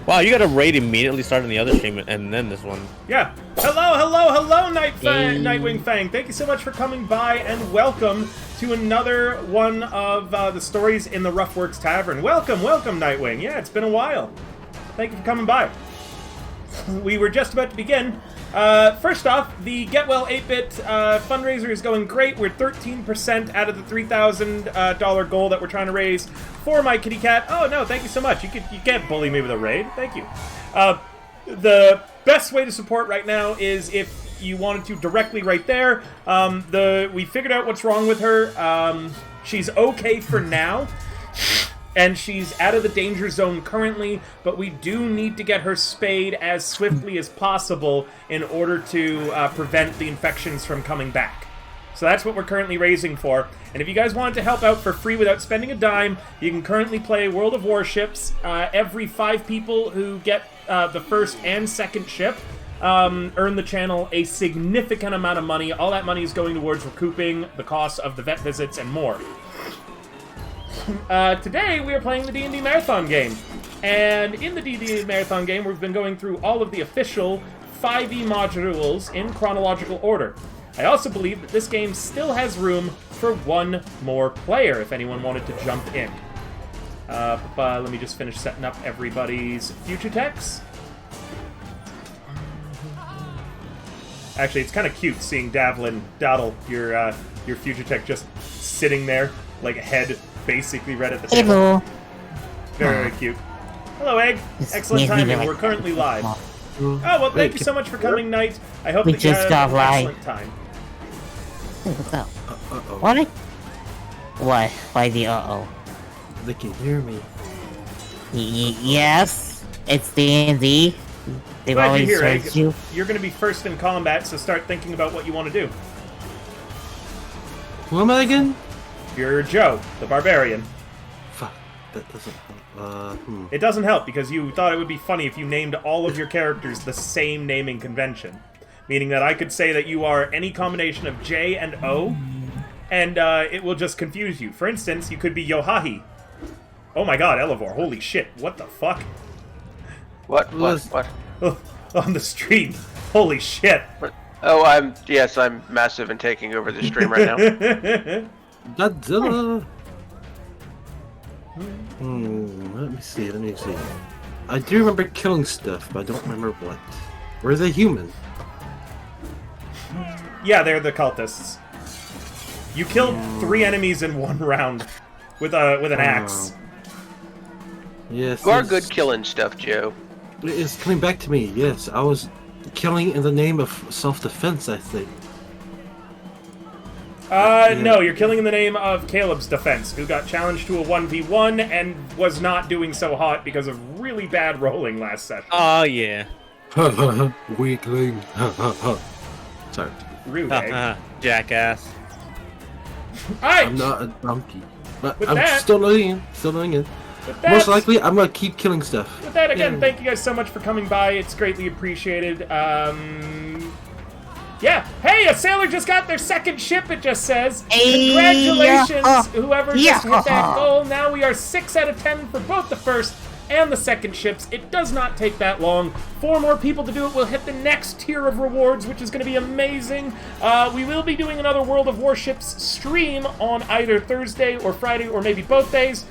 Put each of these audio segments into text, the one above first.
Wow, you got a raid immediately starting the other stream and then this one. Yeah. Hello, Nightwing Fang. Thank you so much for coming by, and welcome to another one of the stories in the Roughworks Tavern. Welcome, Nightwing. Yeah, it's been a while. Thank you for coming by. We were just about to begin. First off, the Get Well 8-Bit fundraiser is going great. We're 13% out of the $3,000 goal that we're trying to raise for my kitty cat. Oh no, thank you so much. You can't bully me with a raid. Thank you. The best way to support right now is if you wanted to directly right there. We figured out what's wrong with her. She's okay for now. And she's out of the danger zone currently, but we do need to get her spayed as swiftly as possible in order to prevent the infections from coming back. So that's what we're currently raising for. And if you guys wanted to help out for free without spending a dime, you can currently play World of Warships. Every 5 people who get the first and second ship earn the channel a significant amount of money. All that money is going towards recouping the cost of the vet visits and more. Today, we are playing the D&D Marathon game. And in the D&D Marathon game, we've been going through all of the official 5e modules in chronological order. I also believe that this game still has room for one more player, if anyone wanted to jump in. Let me just finish setting up everybody's future techs. Actually, it's kind of cute seeing Davlin Doddle, your future tech, just sitting there, like a head basically right at the table. Hello. Very cute. Hello, Egg. Excellent timing. We're currently live. Oh, well, thank you so much for coming, Knight. I hope that you had an excellent time. What's up? What? What? Why the uh-oh? They can hear me. Yes, it's D&D. They've Glad always you're here, heard Egg. you. You're going to be first in combat, so start thinking about what you want to do. Who am I again? You're Joe, the barbarian. Fuck, that doesn't help. It doesn't help because you thought it would be funny if you named all of your characters the same naming convention. Meaning that I could say that you are any combination of J and O, and it will just confuse you. For instance, you could be Yohahi. Oh my god, Elevor, holy shit, what the fuck? What? On the stream, holy shit. Oh, I'm massive and taking over the stream right now. Godzilla! Let me see. I do remember killing stuff, but I don't remember what. Where's a human? Yeah, they're the cultists. You killed 3 enemies in 1 round with an axe. Yes. You are good killing stuff, Joe. It's coming back to me. Yes, I was killing in the name of self-defense, I think. No, you're killing in the name of Caleb's defense, who got challenged to a 1v1 and was not doing so hot because of really bad rolling last session. Oh, yeah. Weakling. Sorry. Rude, Egg. Jackass. Alright! I'm not a donkey. But With I'm that- still learning. With that, Most likely, I'm gonna keep killing stuff. With that, again, Yeah. thank you guys so much for coming by. It's greatly appreciated. Yeah. Hey, a sailor just got their 2nd ship, it just says. Congratulations, whoever just hit that goal. Now we are 6 out of 10 for both the 1st and the 2nd ships. It does not take that long. 4 more people to do it. We'll hit the next tier of rewards, which is going to be amazing. We will be doing another World of Warships stream on either Thursday or Friday or maybe both days.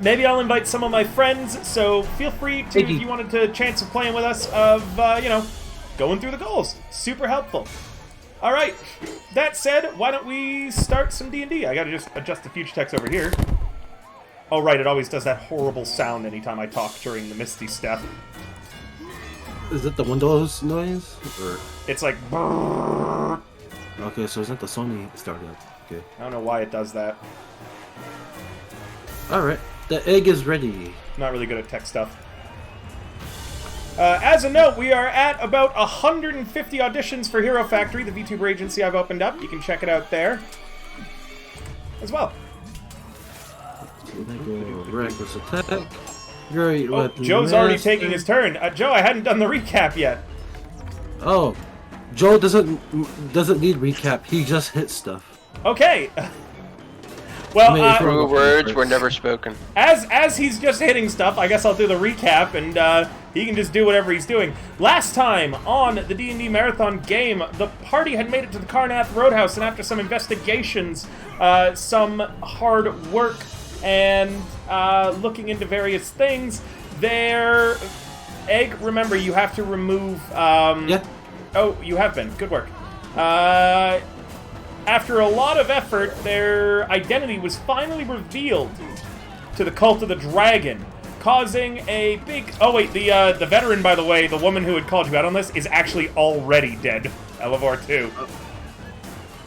Maybe I'll invite some of my friends, so feel free to, if you wanted a chance of playing with us, going through the goals. Super helpful. Alright, that said, why don't we start some D&D? I gotta just adjust the future text over here. Oh right, it always does that horrible sound anytime I talk during the Misty stuff. Is it the Windows noise? Or... It's like... Okay, so it's not the Sony startup. Okay. I don't know why it does that. Alright, the egg is ready. Not really good at tech stuff. As a note, we are at about 150 auditions for Hero Factory, the VTuber agency I've opened up. You can check it out there as well. Reckless attack. Great weapon. Joe's already taking his turn. Joe, I hadn't done the recap yet. Oh, Joe doesn't need recap. He just hits stuff. Okay. Well, True words were never spoken. as he's just hitting stuff, I guess I'll do the recap, and he can just do whatever he's doing. Last time on the D&D Marathon game, the party had made it to the Karnath Roadhouse, and after some investigations, some hard work, and looking into various things, their egg. Remember, you have to remove. Yeah. Oh, you have been. Good work. After a lot of effort, their identity was finally revealed to the Cult of the Dragon, causing a big... Oh, wait, the veteran, by the way, the woman who had called you out on this, is actually already dead. Elevor, too.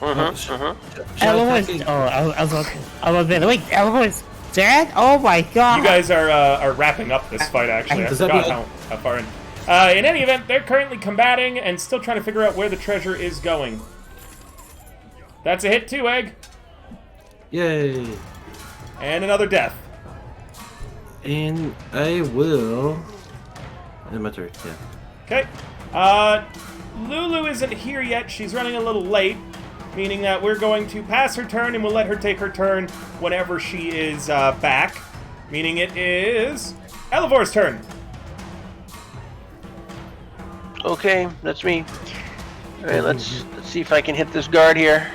Elevor's... Oh, I was about to wait, Elevor's dead? Oh my god! You guys are wrapping up this fight, actually. I Does that forgot mean- how far in. In any event, they're currently combating and still trying to figure out where the treasure is going. That's a hit, too, Egg. Yay. And another death. And I will... And my turn, yeah. Okay. Lulu isn't here yet. She's running a little late, meaning that we're going to pass her turn and we'll let her take her turn whenever she is back. Meaning it is Elevor's turn. Okay, that's me. All right, let's see if I can hit this guard here.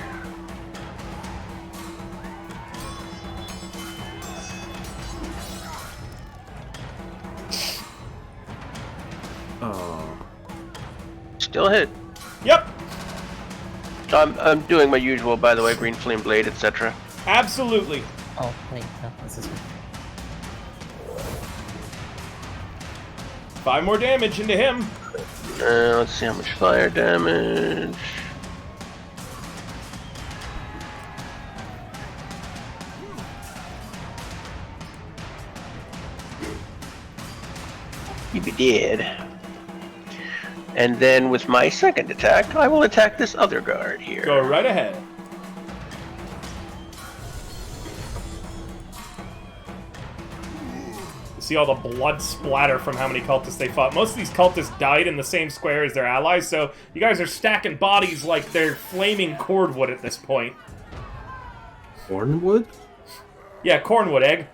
Oh. Still hit. Yep. I'm doing my usual, by the way, green flame blade, etc. Absolutely. Oh, wait, no, this is... 5 more damage into him. Let's see how much fire damage. You be dead. And then with my second attack, I will attack this other guard here. Go right ahead. See all the blood splatter from how many cultists they fought. Most of these cultists died in the same square as their allies, so you guys are stacking bodies like they're flaming cordwood at this point. Cornwood? Yeah, cornwood, Egg.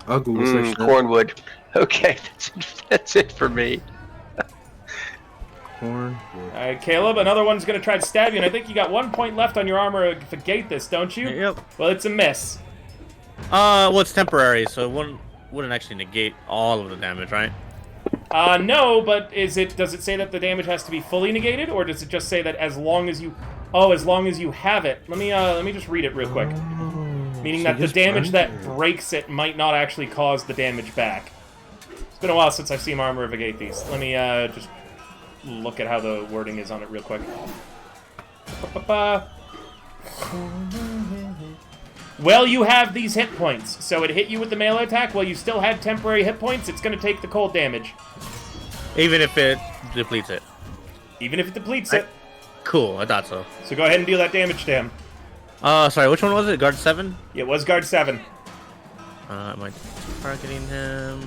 I'll Google search that. Cornwood. Okay, that's it for me. Cornwood. Alright, Caleb, another one's gonna try to stab you, and I think you got 1 point left on your armor to gate this, don't you? Yep. Well, it's a miss. Well, it's temporary, so it wouldn't actually negate all of the damage, right? No, but does it say that the damage has to be fully negated, or does it just say that as long as you... Oh, as long as you have it. Let me just read it real quick. Meaning so that the just damage burn that it. breaks it might not actually cause the damage back. It's been a while since I've seen Armor of Agate these. Let me just look at how the wording is on it real quick. Well, you have these hit points, so it hit you with the melee attack. While you still had temporary hit points, it's going to take the cold damage. Even if it depletes it. Even if it depletes it. Cool, I thought so. So go ahead and deal that damage to him. Sorry, which one was it? Guard 7? It was guard 7. Am I targeting him?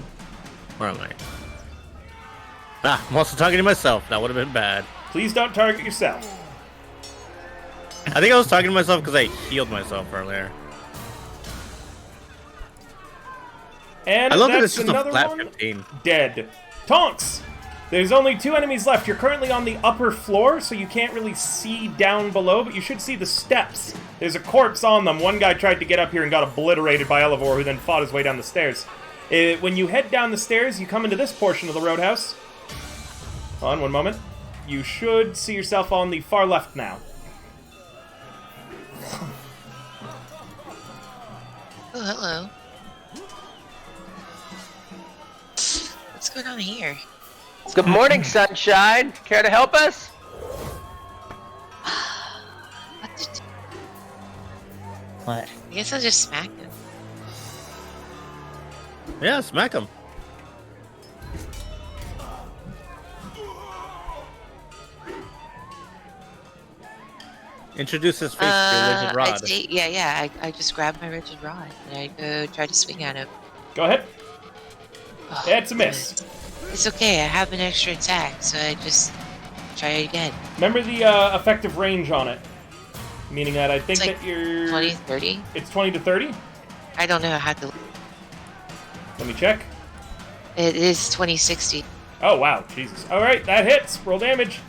Where am I? Ah, I'm also targeting myself. That would have been bad. Please don't target yourself. I think I was targeting myself because I healed myself earlier. And I love that that's it's just a another flat one 15. dead. Tonks! There's only 2 enemies left. You're currently on the upper floor, so you can't really see down below, but you should see the steps. There's a corpse on them. One guy tried to get up here and got obliterated by Elevor, who then fought his way down the stairs. When you head down the stairs, you come into this portion of the roadhouse. Hold on, one moment. You should see yourself on the far left now. Oh, hello. What's going on here? Good morning, sunshine. Care to help us? What? I guess I'll just smack him. Yeah, smack him. Introduce his face to your rigid rod. I just grabbed my rigid rod and I go try to swing at him. Go ahead. Oh, That's a miss. It's okay, I have an extra attack, so I just try it again. Remember the effective range on it. Meaning that I think It's like that you're... 20, 30? It's 20 to 30? I don't know how to... Let me check. It is 2060. Oh, wow. Jesus. Alright, that hits. Roll damage.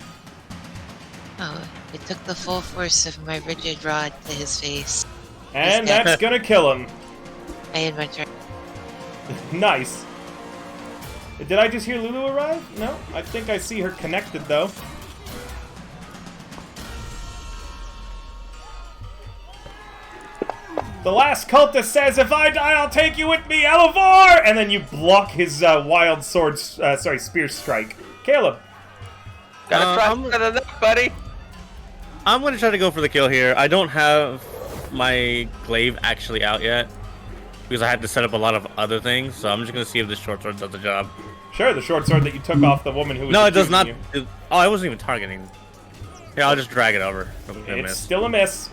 Oh, it took the full force of my rigid rod to his face. And He's dead. that's gonna kill him. I end my turn. Nice. Did I just hear Lulu arrive? No? I think I see her connected, though. The last cultist says, if I die, I'll take you with me, Elevor! And then you block his wild sword, spear strike. Caleb. Gotta try better than that, buddy. I'm gonna try to go for the kill here. I don't have my glaive actually out yet because I had to set up a lot of other things. So I'm just gonna see if this short sword does the job. Sure, the short sword that you took off the woman who was No, it does not. you. Oh, I wasn't even targeting. Yeah, I'll just drag it over. It's still a miss.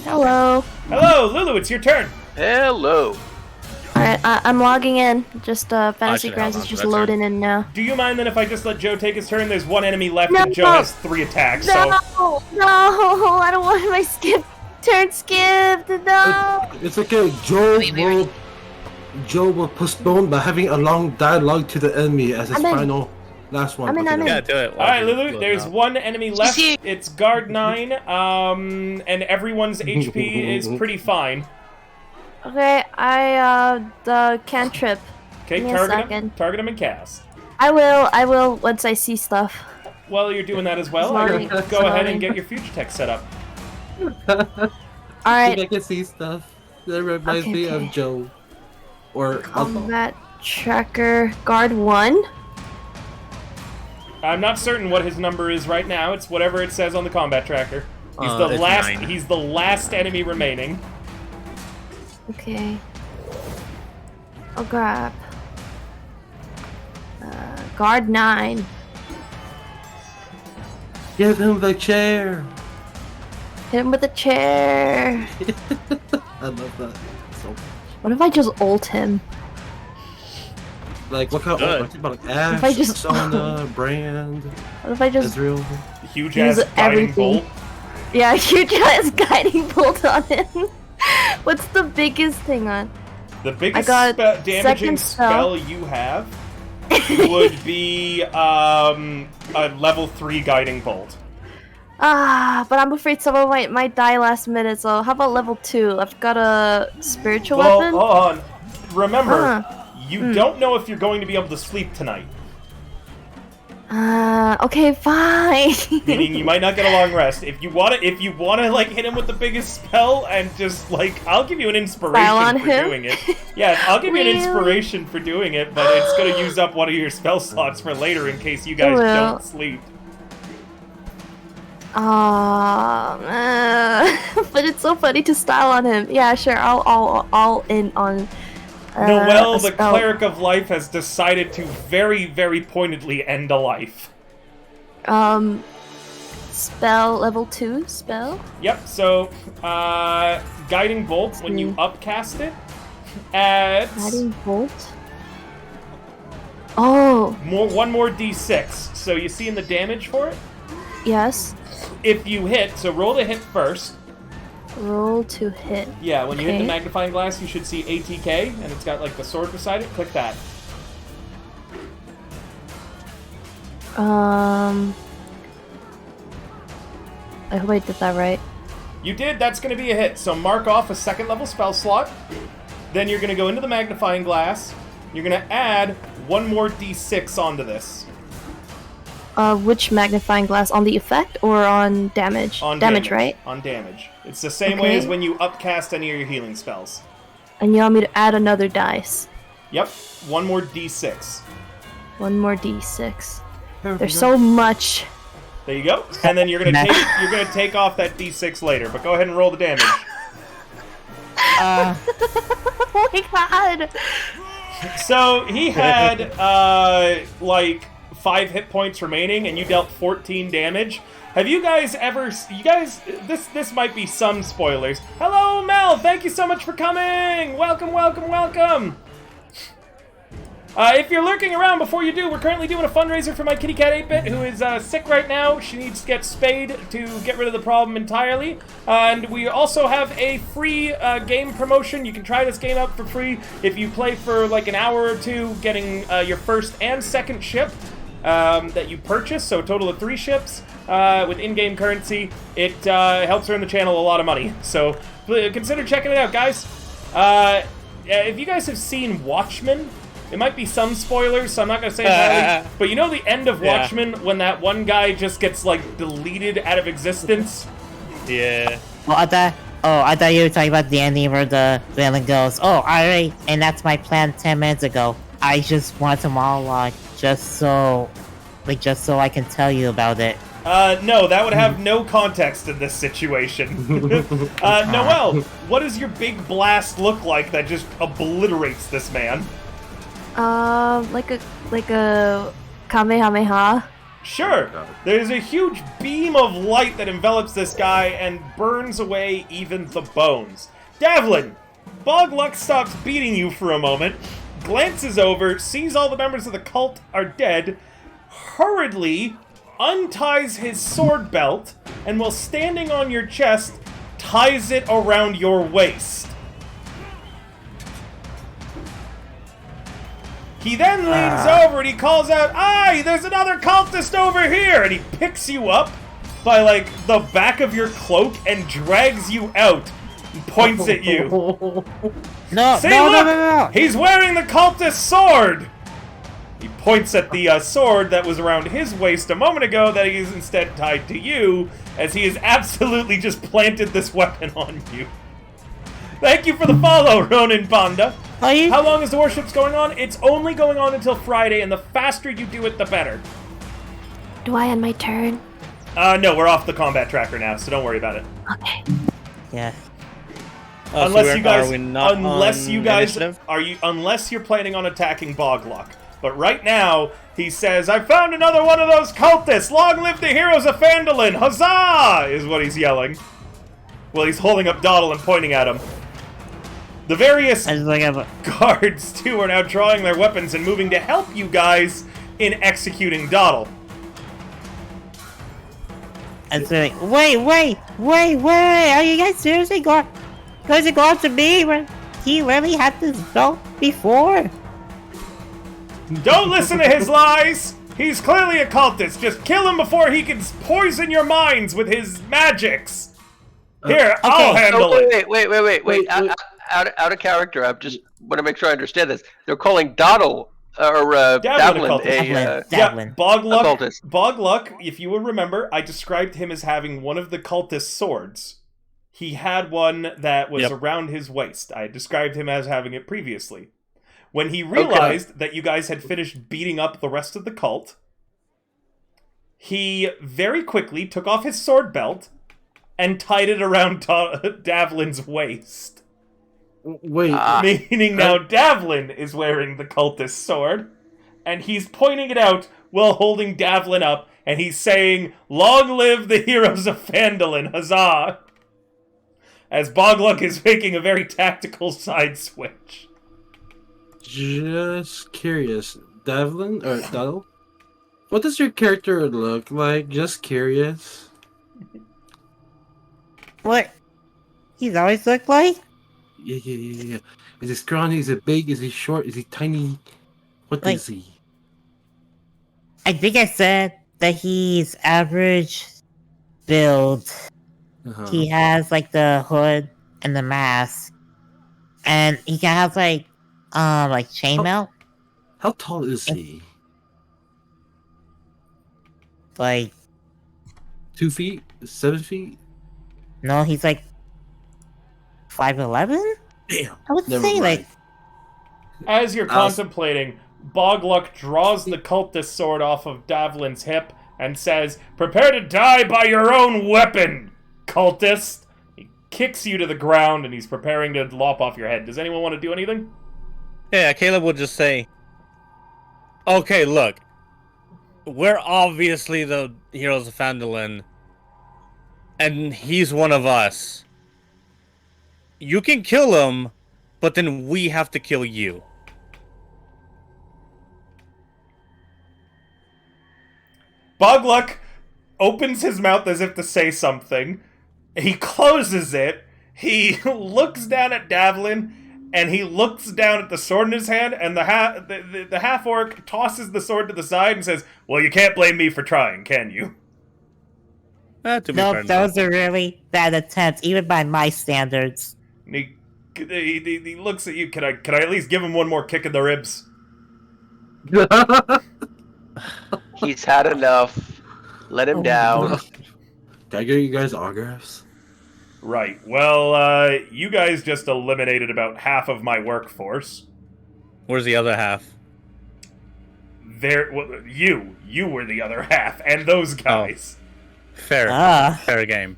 Hello. Hello, Lulu, it's your turn. Hello. Alright, I'm logging in. Just Fantasy should Grounds hop is on just for that loading in now. Do you mind then if I just let Joe take his turn? There's one enemy left No. and Joe has 3 attacks, so... No, I don't want my turn skipped. No. It's okay. Joe will postpone by having a long dialogue to the enemy as his I'm in. final last one. I'm in, Okay, I'm in. Yeah, do it. Alright, Lulu, there's one enemy left. here. It's guard 9, and everyone's HP is pretty fine. Okay, the cantrip. Okay, Give me a second. target him and cast. I will once I see stuff. While you're doing that as well, It's loading, go it's ahead loading. and get your future tech set up. Alright, I can see stuff. That reminds me Okay. of Joe. Or combat tracker, guard 1. I'm not certain what his number is right now. It's whatever it says on the combat tracker. He's It's 9. He's the last enemy remaining. Okay. I'll grab. Guard 9. give him the chair. Hit him with a chair. I love that so much. What if I just ult him? Like, what kind Good. of, like Ash, If I just- Persona, Brand, What if I just... Ezreal? Huge Use ass guiding everything. bolt. Yeah, huge ass guiding bolt on him. What's the biggest thing on? The biggest got damaging second spell. spell you have would be a level 3 guiding bolt. But I'm afraid someone might die last minute, so how about level 2? I've got a spiritual Well, weapon. hold on. Remember, Huh. you don't know if you're going to be able to sleep tonight. Okay, fine. Meaning you might not get a long rest. If you wanna like hit him with the biggest spell and just like, I'll give you an inspiration on for him? doing it. Yeah, I'll give you an Really? inspiration for doing it, but it's gonna use up one of your spell slots for later in case you guys will. don't sleep. But it's so funny to style on him. Yeah, sure. I'll in on. Noelle, a the spell. cleric of life, has decided to very, very pointedly end a life. Spell level 2 spell. Yep. So, guiding bolt when you upcast it adds Guiding bolt. Oh, one more d6. So you see in the damage for it. yes. If you hit, so roll to hit first. Roll to hit. Yeah, when you hit the Okay. magnifying glass, you should see ATK, and it's got like the sword beside it. Click that. I hope I did that right. You did. That's going to be a hit. So mark off a second level spell slot. Then you're going to go into the magnifying glass. You're going to add one more d6 onto this. Which magnifying glass? On the effect or on damage? On damage, right? On damage. It's the same way Okay. as when you upcast any of your healing spells. And you want me to add another dice. Yep. One more d6. One more d6. There's so much. There you go. And then you're gonna take off that d6 later. But go ahead and roll the damage. Oh my god! So he had like 5 hit points remaining, and you dealt 14 damage. Have you guys ever? This might be some spoilers. Hello, Mel. Thank you so much for coming. Welcome, welcome, welcome. If you're lurking around, before you do, we're currently doing a fundraiser for my kitty cat 8-Bit, who is sick right now. She needs to get spayed to get rid of the problem entirely. And we also have a free game promotion. You can try this game out for free if you play for like an hour or two, getting your first and second ship that you purchase, so a total of 3 ships with in-game currency. It helps earn the channel a lot of money, so consider checking it out, guys. If you guys have seen Watchmen, it might be some spoilers, so I'm not going to say entirely, but you know the end of Watchmen when that one guy just gets, like, deleted out of existence? Yeah. Well, I thought you were talking about the ending where the villain goes, "Oh, alright," and that's my plan 10 minutes ago. I just want to monologue just so I can tell you about it. No, that would have no context in this situation. Noelle, what does your big blast look like that just obliterates this man? Like a Kamehameha. Sure. There's a huge beam of light that envelops this guy and burns away even the bones. Davlin, Bogluck stops beating you for a moment, glances over, sees all the members of the cult are dead, hurriedly unties his sword belt, and while standing on your chest, ties it around your waist. He then leans over and he calls out, "Aye, there's another cultist over here!" And he picks you up by, like, the back of your cloak and drags you out and points at you. No, See, no, look! no, no, no! He's wearing the cultist sword! He points at the sword that was around his waist a moment ago that he is instead tied to you, as he has absolutely just planted this weapon on you. Thank you for the follow, Ronin Panda. How long is the warships going on? It's only going on until Friday, and the faster you do it, the better. Do I end my turn? No, we're off the combat tracker now, so don't worry about it. Okay. Yeah. Unless you're planning on attacking Bogluck. But right now, he says, "I found another one of those cultists! Long live the heroes of Phandalin! Huzzah!" is what he's yelling. Well, he's holding up Doddle and pointing at him. The various guards, too, are now drawing their weapons and moving to help you guys in executing Doddle. And so, wait! Are you guys seriously going to go after me when he really had this belt before? Don't listen to his lies! He's clearly a cultist. Just kill him before he can poison your minds with his magics. Here, I'll handle it. Wait. Out of character. I just want to make sure I understand this. They're calling Doddle Davlin Davlin. Bogluck, if you will remember, I described him as having one of the cultist swords. He had one that was around his waist. I described him as having it previously. When he realized that you guys had finished beating up the rest of the cult, he very quickly took off his sword belt and tied it around Davlin's waist. Wait. Meaning now Davlin is wearing the cultist sword, and he's pointing it out while holding Davlin up, and he's saying, "Long live the heroes of Phandalin, huzzah!" As Bogluck is making a very tactical side switch. Just curious, Davlin or Doddle? What does your character look like? Just curious. What? He's always looked like? Yeah. Is he scrawny? Is he big? Is he short? Is he tiny? What is he? I think I said that he's average build. He has like the hood and the mask, and he has like chainmail. How tall is he? Like 2 feet? 7 feet? No, he's like 5'11". Damn. I would say like. As you're contemplating, Bogluck draws the cultist sword off of Davlin's hip and says, "Prepare to die by your own weapon, cultist!" He kicks you to the ground and he's preparing to lop off your head. Does anyone want to do anything? Yeah, Caleb will just say, "Okay, look. We're obviously the heroes of Phandalin, and he's one of us. You can kill him, but then we have to kill you." Bogluck opens his mouth as if to say something. He closes it. He looks down at Davlin, and he looks down at the sword in his hand, and the half-orc tosses the sword to the side and says, "Well, you can't blame me for trying, can you?" To be Nope, fair, those are really bad attempts, even by my standards. And he looks at you. Can I at least give him one more kick in the ribs? He's had enough. Let him down. Can I get you guys autographs? Right. Well, you guys just eliminated about half of my workforce. Where's the other half? You were the other half, and those guys. Fair. Ah. Fair game.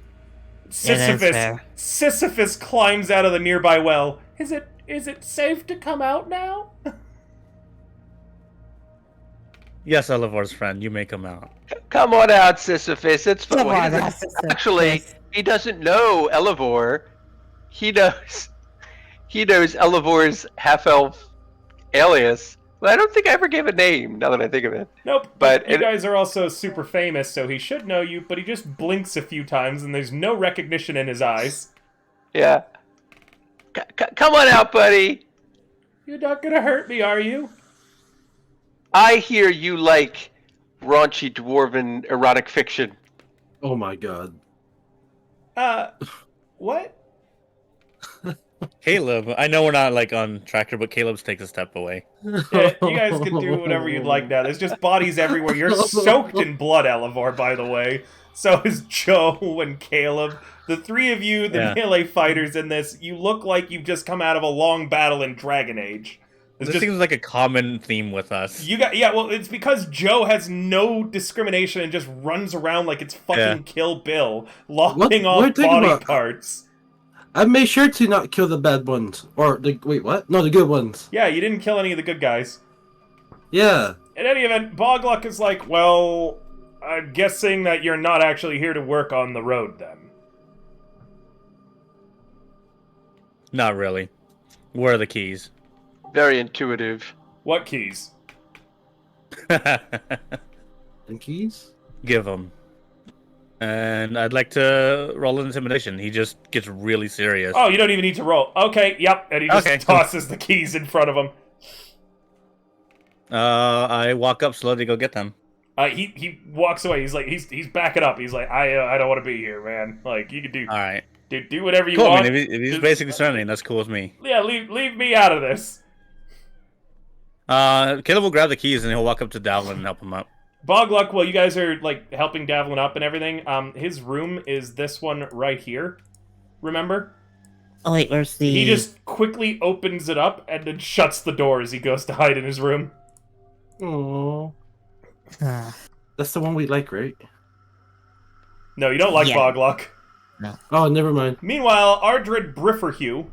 Sisyphus climbs out of the nearby well. Is it safe to come out now? Yes, Elivor's friend, you may come out. Come on out, Sisyphus. It's fun. Come Well, on, he doesn't- Sisyphus. Actually, he doesn't know Elivor. He knows Elivor's half-elf alias. But I don't think I ever gave a name, now that I think of it. Nope. But you guys are also super famous, so he should know you, but he just blinks a few times and there's no recognition in his eyes. Yeah. Come on out, buddy. You're not gonna hurt me, are you? I hear you like raunchy dwarven erotic fiction. Oh my god. What? Caleb, I know we're not like on Tractor, but Caleb's takes a step away. Yeah, you guys can do whatever you'd like now. There's just bodies everywhere. You're soaked in blood, Elivor, by the way. So is Joe and Caleb. The three of you, the melee fighters in this, you look like you've just come out of a long battle in Dragon Age. This seems like a common theme with us. Well, it's because Joe has no discrimination and just runs around like it's fucking Kill Bill, lopping off body parts. I made sure to not kill the bad ones. Wait, what? No, the good ones. Yeah, you didn't kill any of the good guys. Yeah. In any event, Bogluck is like, well, I'm guessing that you're not actually here to work on the road, then. Not really. Where are the keys? Very intuitive. What keys? And keys? Give them. And I'd like to roll an intimidation. He just gets really serious. Oh, you don't even need to roll. Okay, yep. And he just tosses the keys in front of him. I walk up slowly to go get them. He walks away. He's like, he's backing up. He's like, I don't want to be here, man. Like, you can do. All right. Do whatever you Cool. want. I mean, if he's basically surrendering, that's cool with me. Yeah, leave me out of this. Caleb will grab the keys and he'll walk up to Davlin and help him up. Bogluck, while you guys are like helping Davlin up and everything, his room is this one right here. Remember? Oh wait, where's the... He just quickly opens it up and then shuts the door as he goes to hide in his room. Aww. That's the one we like, right? No, you don't like Bogluck. No. Oh, never mind. Meanwhile, Ardred Brifferhue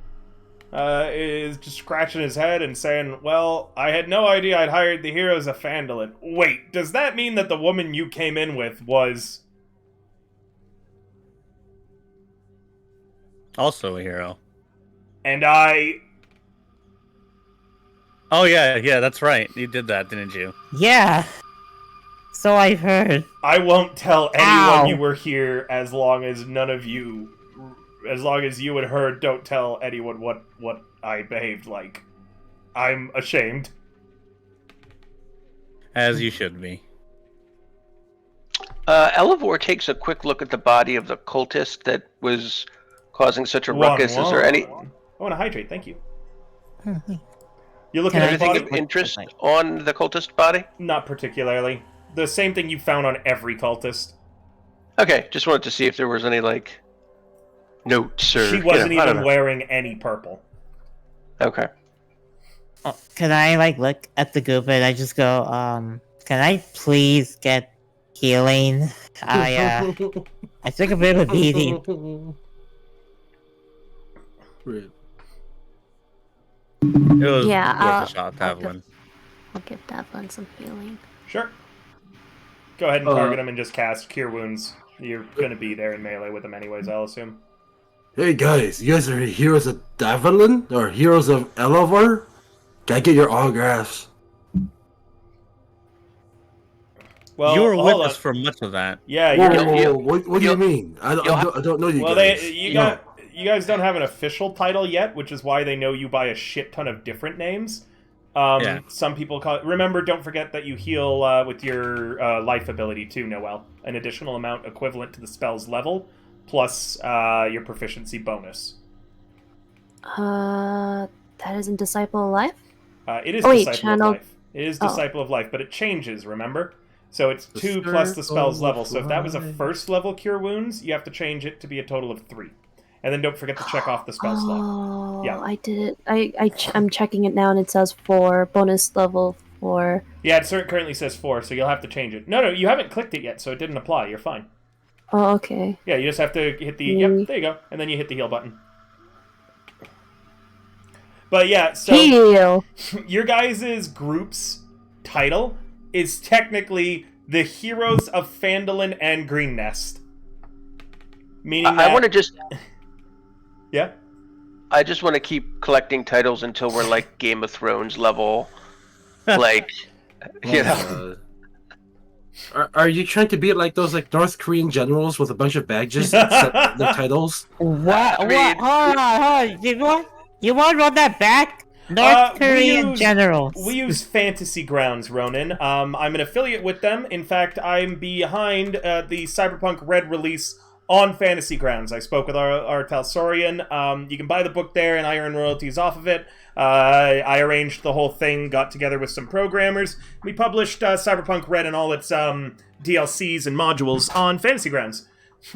is just scratching his head and saying, well, I had no idea I'd hired the heroes of Phandalin. Wait, does that mean that the woman you came in with was... Also a hero. And I... Oh, yeah, that's right. You did that, didn't you? Yeah. So I've heard. I won't tell anyone you were here as long as none of you... As long as you and her don't tell anyone what I behaved like. I'm ashamed. As you should be. Elivor takes a quick look at the body of the cultist that was causing such a ruckus. Is there any... I want to hydrate, thank you. You're looking at anything body? of interest on the cultist body? Not particularly. The same thing you found on every cultist. Okay, just wanted to see if there was any, like, notes or... She wasn't even wearing any purple. Okay. Oh, can I, like, look at the goop and I just go, can I please get healing? I took a bit of a beating. Rude. It was Yeah, worth a shot, Davlin. I'll give Davlin some healing. Sure. Go ahead and target him and just cast Cure Wounds. You're gonna be there in melee with him anyways, I'll assume. Hey guys, you guys are heroes of Davlin? Or heroes of Elivor? Can I get your autographs? Well, you were with hold us on. for much of that. Yeah, Whoa, you're. whoa, whoa, what do you mean? I don't know you Well, guys. you guys don't have an official title yet, which is why they know you by a shit ton of different names. Yeah. Some people call it... Remember, don't forget that you heal with your life ability too, Noel. An additional amount equivalent to the spell's level, plus your proficiency bonus. That isn't Disciple of Life? It is Oh, wait, Disciple channel- of Life. It is Disciple of Life, but it changes, remember? So it's 2 plus the spell's level. So if that was a first level Cure Wounds, you have to change it to be a total of 3. And then don't forget to check off the spell slot. Oh, Yeah. I did it. I'm checking it now, and it says 4 bonus level 4. Yeah, it currently says 4, so you'll have to change it. No, you haven't clicked it yet, so it didn't apply. You're fine. Oh, okay. Yeah, you just have to hit the... Yep, there you go. And then you hit the heal button. But yeah, so... Heal! Your guys' group's title is technically the Heroes of Phandalin and Green Nest. Meaning that... I want to just... Yeah? I just want to keep collecting titles until we're like Game of Thrones level. Like, you know. Are you trying to be like those like North Korean generals with a bunch of badges that set their titles? What? I mean- Hold on. You want to roll that back? North Korean generals. We use Fantasy Grounds, Ronan. I'm an affiliate with them. In fact, I'm behind the Cyberpunk Red release on Fantasy Grounds. I spoke with our Talsorian. You can buy the book there, and I earn royalties off of it. I arranged the whole thing, got together with some programmers. We published Cyberpunk Red and all its DLCs and modules on Fantasy Grounds.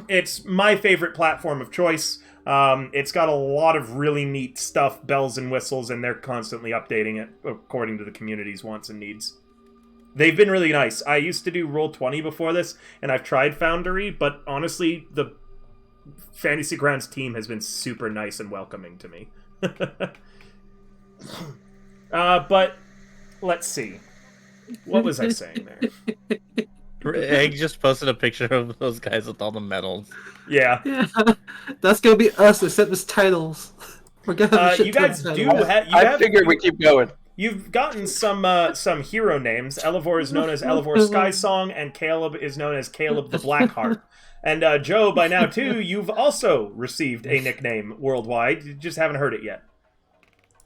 It's my favorite platform of choice. It's got a lot of really neat stuff, bells and whistles, and they're constantly updating it according to the community's wants and needs. They've been really nice. I used to do Roll20 before this, and I've tried Foundry, but honestly, the Fantasy Grounds team has been super nice and welcoming to me. But, let's see. What was I saying there? Egg just posted a picture of those guys with all the medals. Yeah. That's gonna be us, except as titles. We're gonna have a shit You ton of guys titles. I figured we keep going. You've gotten some hero names. Elevor is known as Elevor Skysong, and Caleb is known as Caleb the Blackheart. And Joe, by now too, you've also received a nickname worldwide. You just haven't heard it yet.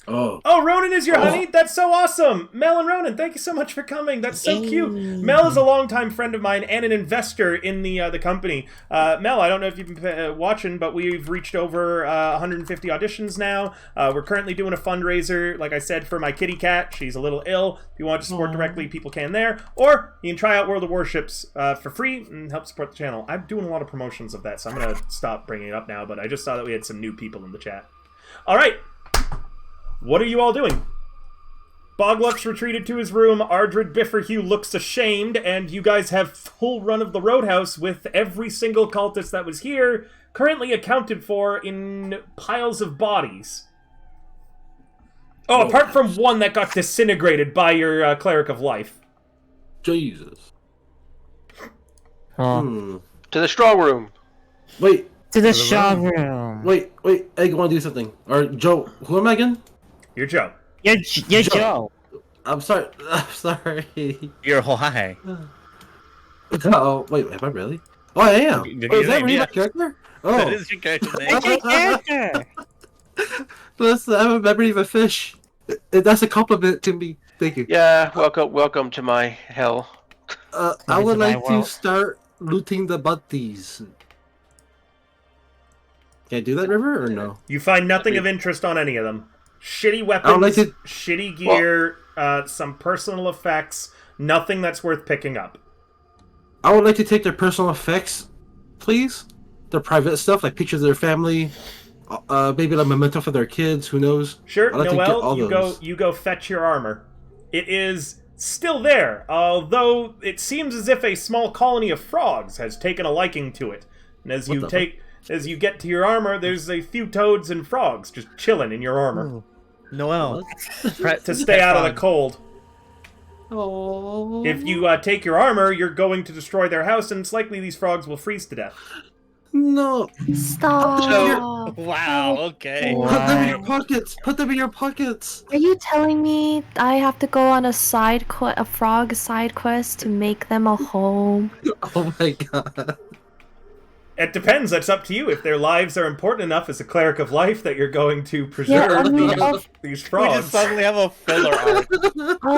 Oh, Ronan is your honey? That's so awesome! Mel and Ronan, thank you so much for coming. That's so cute. Mel is a longtime friend of mine and an investor in the company. Mel, I don't know if you've been watching, but we've reached over 150 auditions now. We're currently doing a fundraiser, like I said, for my kitty cat. She's a little ill. If you want to support directly, people can there. Or you can try out World of Warships for free and help support the channel. I'm doing a lot of promotions of that, so I'm going to stop bringing it up now, but I just saw that we had some new people in the chat. All right. What are you all doing? Bogluck's retreated to his room, Ardred Bifferhue looks ashamed, and you guys have full run of the Roadhouse with every single cultist that was here currently accounted for in piles of bodies. Oh, apart from one that got disintegrated by your Cleric of Life. Jesus. To the strong room. Wait. To the showroom. Wait. Egg, want to do something? Or Joe, who am I again? You're Joe. You're Joe. I'm sorry. You're why? Oh, wait, am I really? Oh, I am. Did Oh, you is that name really my it? character? Oh, That is your character name. It's your character. listen, I'm a memory of a fish. That's a compliment to me. Thank you. Yeah, welcome to my hell. I would my like to world. start looting the butties. Can I do that, River, or no? You find nothing of interest on any of them. Shitty I weapons, would like to- shitty gear, some personal effects, nothing that's worth picking up. I would like to take their personal effects, please. Their private stuff, like pictures of their family, maybe like a memento for their kids. Who knows? Sure, I'd like to get Noel, all those. you go fetch your armor. It is still there, although it seems as if a small colony of frogs has taken a liking to it. And as you get to your armor, there's a few toads and frogs just chilling in your armor Noel. to stay out of the cold. Oh. If you take your armor, you're going to destroy their house, and it's likely these frogs will freeze to death. No. Stop. Wow. Okay. What? Put them in your pockets. Put them in your pockets. Are you telling me I have to go on a a frog side quest to make them a home? Oh my god. It depends. That's up to you. If their lives are important enough as a cleric of life that you're going to Yeah, I preserve mean, these We frogs. just suddenly have a filler arc.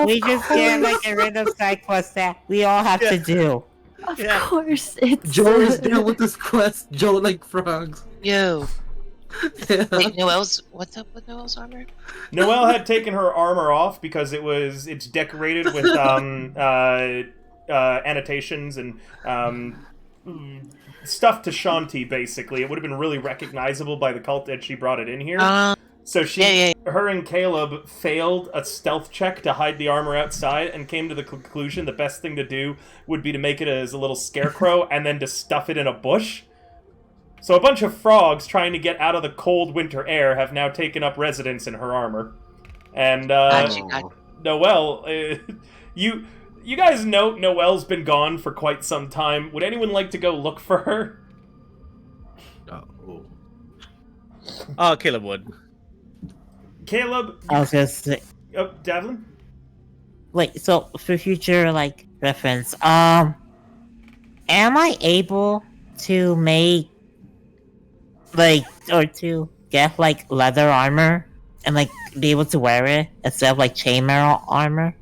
We just get like a random side quest that we all have to do. Of Yeah. course, it's Joe is dealing with this quest. Joe like frogs. Yo. Yeah. Wait, what's up with Noel's armor? Noelle had taken her armor off because it's decorated with annotations and stuff to Shanti. Basically, it would have been really recognizable by the cult that she brought it in here. So her and Caleb failed a stealth check to hide the armor outside and came to the conclusion the best thing to do would be to make it as a little scarecrow and then to stuff it in a bush. So a bunch of frogs trying to get out of the cold winter air have now taken up residence in her armor. And Noelle, you guys know Noelle's been gone for quite some time. Would anyone like to go look for her? Oh, Caleb would. Caleb? I was gonna say, Oh, Davlin? wait, so for future like reference, am I able to make like or to get like leather armor and like be able to wear it instead of like chainmail armor?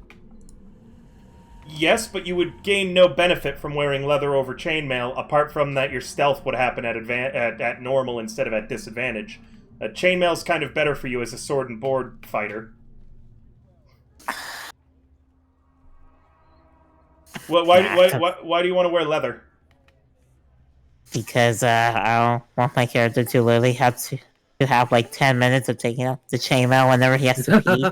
Yes, but you would gain no benefit from wearing leather over chainmail, apart from that your stealth would happen at normal instead of at disadvantage. Chainmail's kind of better for you as a sword and board fighter. Why do you want to wear leather? Because I don't want my character to literally have to have like 10 minutes of taking up the chainmail whenever he has to pee.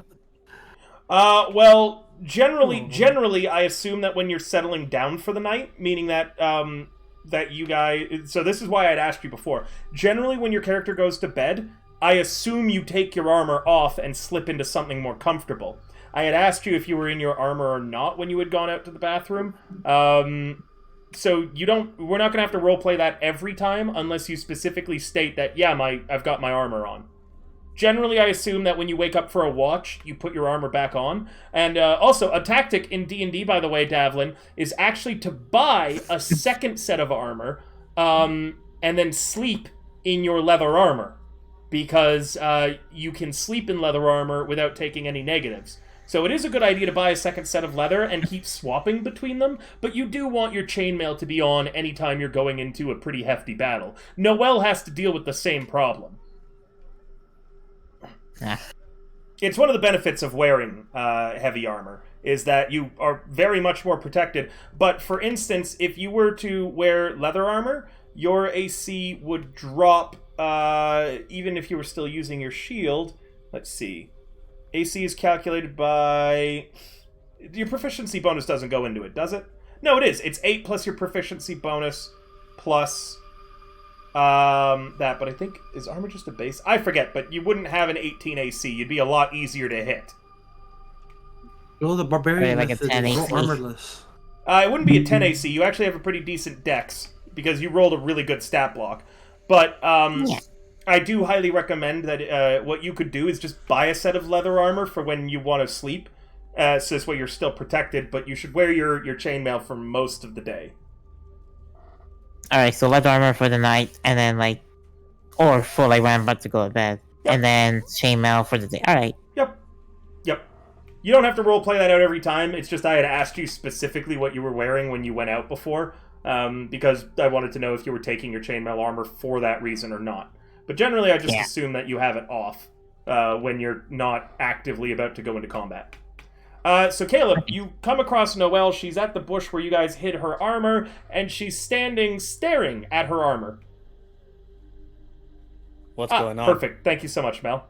Well, generally, I assume that when you're settling down for the night, meaning that that you guys. So this is why I'd asked you before. Generally, when your character goes to bed, I assume you take your armor off and slip into something more comfortable. I had asked you if you were in your armor or not when you had gone out to the bathroom. So you don't. We're not gonna have to roleplay that every time unless you specifically state that. Yeah, I've got my armor on. Generally, I assume that when you wake up for a watch, you put your armor back on. And also, a tactic in D&D, by the way, Davlin, is actually to buy a second set of armor and then sleep in your leather armor. Because you can sleep in leather armor without taking any negatives. So it is a good idea to buy a second set of leather and keep swapping between them, but you do want your chainmail to be on anytime you're going into a pretty hefty battle. Noelle has to deal with the same problem. It's one of the benefits of wearing heavy armor, is that you are very much more protected. But for instance, if you were to wear leather armor, your AC would drop even if you were still using your shield. Let's see. AC is calculated by... Your proficiency bonus doesn't go into it, does it? No, it is. It's 8 plus your proficiency bonus plus that. But I think, is armor just a base? I forget, but you wouldn't have an 18 AC. You'd be a lot easier to hit. Oh, the barbarian like a method 10 is AC. armorless. It wouldn't be a 10 AC. You actually have a pretty decent dex because you rolled a really good stat block. But Yeah. I do highly recommend that what you could do is just buy a set of leather armor for when you want to sleep. So this way you're still protected, but you should wear your chainmail for most of the day. Alright, so leather armor for the night, and then like, or for like when I'm about to go to bed, Yep. and then chainmail for the day. Alright. Yep. You don't have to roleplay that out every time. It's just I had asked you specifically what you were wearing when you went out before, because I wanted to know if you were taking your chainmail armor for that reason or not. But generally, I just assume that you have it off when you're not actively about to go into combat. So Caleb, you come across Noelle. She's at the bush where you guys hid her armor, and she's standing staring at her armor. What's going on? Perfect. Thank you so much, Mel.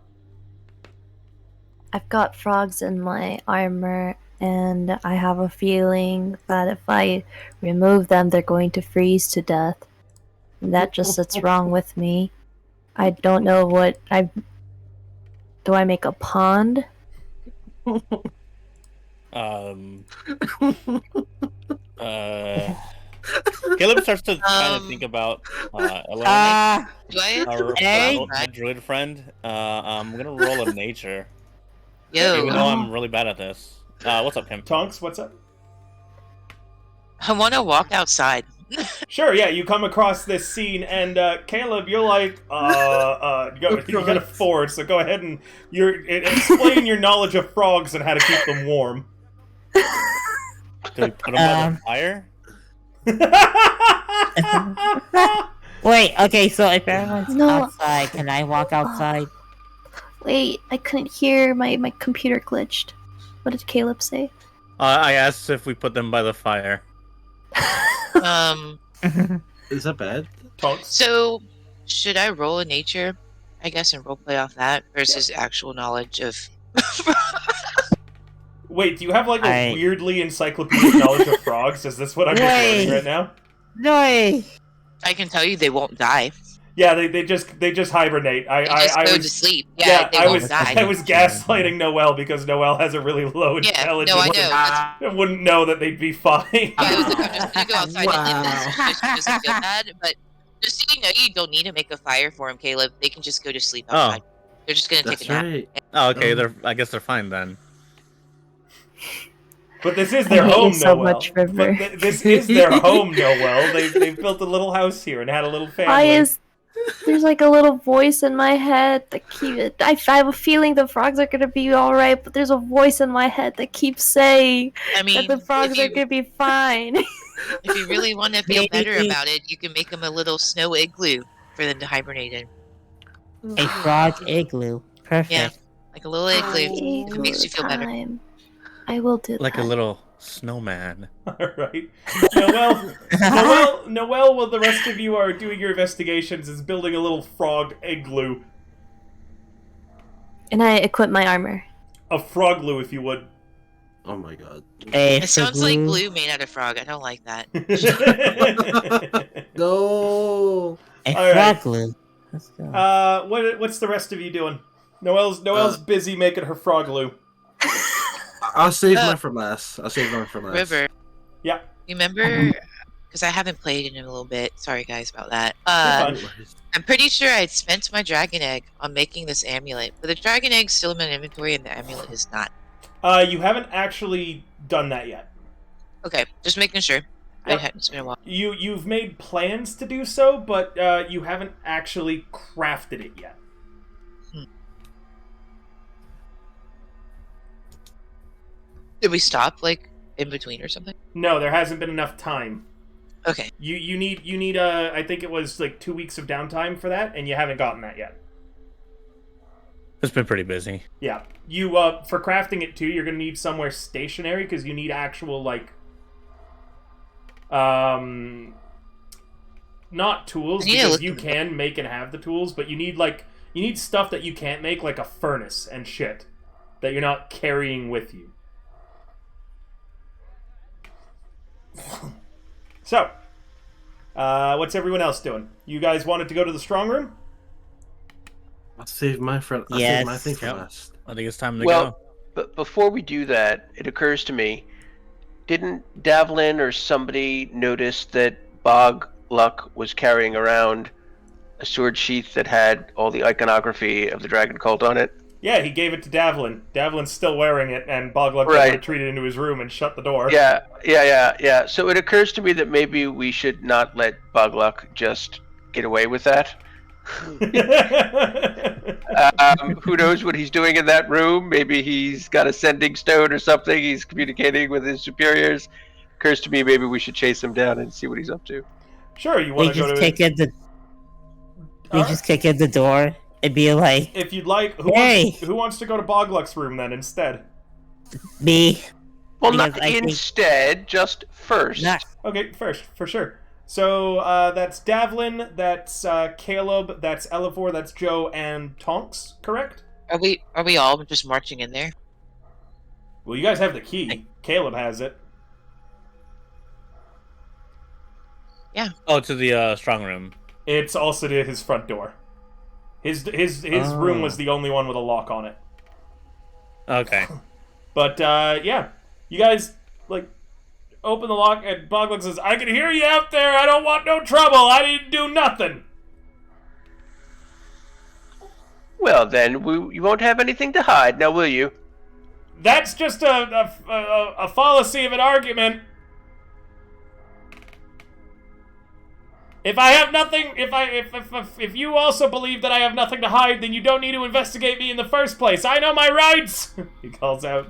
I've got frogs in my armor, and I have a feeling that if I remove them, they're going to freeze to death. And that just sits wrong with me. I don't know what do I make a pond? Caleb starts to kind of think about Ellen, Do I? our hey. my druid friend. I'm gonna roll a nature, Yo, even though I'm really bad at this. What's up, Kim? Tonks, what's up? I want to walk outside. Sure, yeah, you come across this scene, and Caleb, you're like, you can afford, so go ahead and explain your knowledge of frogs and how to keep them warm. Do we put them by the fire? Wait, okay, so if everyone's No. outside, can I walk outside? Wait, I couldn't hear. My computer glitched. What did Caleb say? I asked if we put them by the fire. Is that bad? Tonks? So should I roll a nature, I guess, and roleplay off that versus actual knowledge of? Wait, do you have like a weirdly encyclopedic knowledge of frogs? Is this what I'm just learning right now? No. I can tell you they won't die. Yeah, they just hibernate. They just go to sleep. Yeah, they I won't was die. gaslighting Noelle because Noelle has a really low intelligence. No, I know. I wouldn't know that they'd be fine. I was like, I'm just gonna go outside and live this so she doesn't feel bad. But just so you know, you don't need to make a fire for them, Caleb. They can just go to sleep outside. They're just gonna take a nap. Right. Oh, okay. I guess they're fine then. But this is their I hate home, you so Noelle. much, River. But this is their home, Noelle. They've built a little house here and had a little family. Why is there's like a little voice in my head that keeps? I have a feeling the frogs are gonna be all right, but there's a voice in my head that keeps saying I mean, that the frogs are gonna be fine. if you really want to feel better about it, you can make them a little snow igloo for them to hibernate in. A frog igloo. Perfect. Yeah, like a little igloo. If it makes you feel better. Time. I will do Like that. a little snowman. All right, Noelle. While the rest of you are doing your investigations, is building a little frog igloo, And I equip my armor. a frogloo, if you would. Oh my god. It sounds like glue made out of frog. I don't like that. No. A All right. frog glue. Let's go. What's the rest of you doing? Noelle's busy making her frogloo. I'll save mine for last. River. Yeah. Remember? Because I haven't played in a little bit. Sorry, guys, about that. You're fine. I'm pretty sure I'd spent my dragon egg on making this amulet, but the dragon egg's still in my inventory and the amulet is not. You haven't actually done that yet. Okay, just making sure. Yep. It's been a while. You've made plans to do so, but you haven't actually crafted it yet. Did we stop like in between or something? No, there hasn't been enough time. Okay. You need I think it was like 2 weeks of downtime for that, and you haven't gotten that yet. It's been pretty busy. Yeah. You for crafting it too, you're gonna need somewhere stationary because you need actual like not tools because you can make and have the tools, but you need stuff that you can't make, like a furnace and shit that you're not carrying with you. So, what's everyone else doing? You guys wanted to go to the strong room? I'll save my thing for last. I think it's time to Well, go. but before we do that, it occurs to me, didn't Davlin or somebody notice that Bog Luck was carrying around a sword sheath that had all the iconography of the dragon cult on it? Yeah, he gave it to Davlin. Davlin's still wearing it, and Bogluk retreated into his room and shut the door. Yeah. So it occurs to me that maybe we should not let Bogluk just get away with that. Who knows what he's doing in that room? Maybe he's got a sending stone or something. He's communicating with his superiors. Occurs to me maybe we should chase him down and see what he's up to. Sure, you want to go to... just kick in the door and be like... If you'd like, who wants to go to Bogluk's room then instead? Me. Well, not instead, just first. Okay, first, for sure. So, that's Davlin, that's Caleb, that's Elevor, that's Joe, and Tonks, correct? Are we all just marching in there? Well, you guys have the key. Caleb has it. Yeah. Oh, to the strong room. It's also to his front door. His room was the only one with a lock on it. Okay. But, yeah. You guys, like, open the lock, and Boglook says, I can hear you out there. I don't want no trouble. I didn't do nothing. Well, then, you won't have anything to hide, now will you? That's just a fallacy of an argument. If I have nothing, if you also believe that I have nothing to hide, then you don't need to investigate me in the first place. I know my rights. He calls out.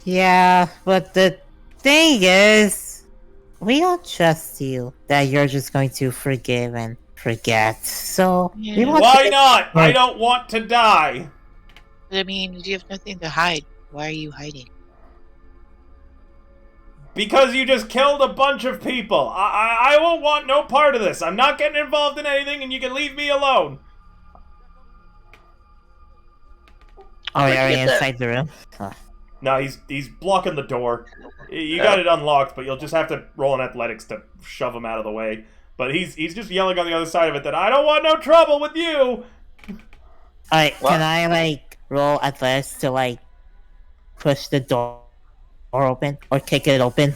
Yeah, but the thing is, we don't trust you that you're just going to forgive and forget. So we want Why not? I don't want to die. I mean, you have nothing to hide. Why are you hiding? Because you just killed a bunch of people. I won't want no part of this. I'm not getting involved in anything, and you can leave me alone. Are we inside the room? No, he's blocking the door. You got it unlocked, but you'll just have to roll an athletics to shove him out of the way. But he's just yelling on the other side of it that I don't want no trouble with you. Alright, can I like roll athletics to like push the door open or kick it open?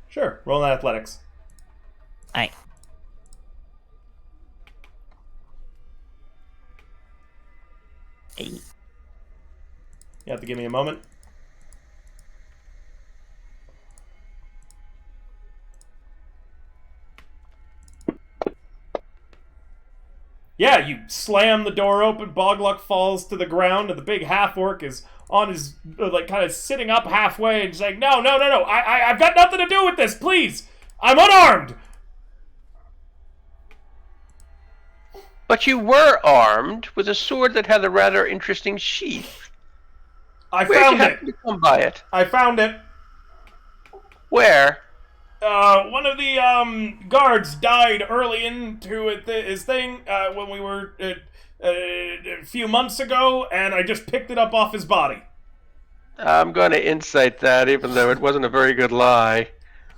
Sure, roll an athletics. Alright. You have to give me a moment. Yeah, you slam the door open, Bogluck falls to the ground, and the big half-orc is on his, like, kind of sitting up halfway and saying, No, I've got nothing to do with this, please! I'm unarmed! But you were armed with a sword that had a rather interesting sheath. I Where'd found you it! happen to come by it? I found it. Where? One of the, guards died early into his thing, when we were, a few months ago, and I just picked it up off his body. I'm going to insight that, even though it wasn't a very good lie.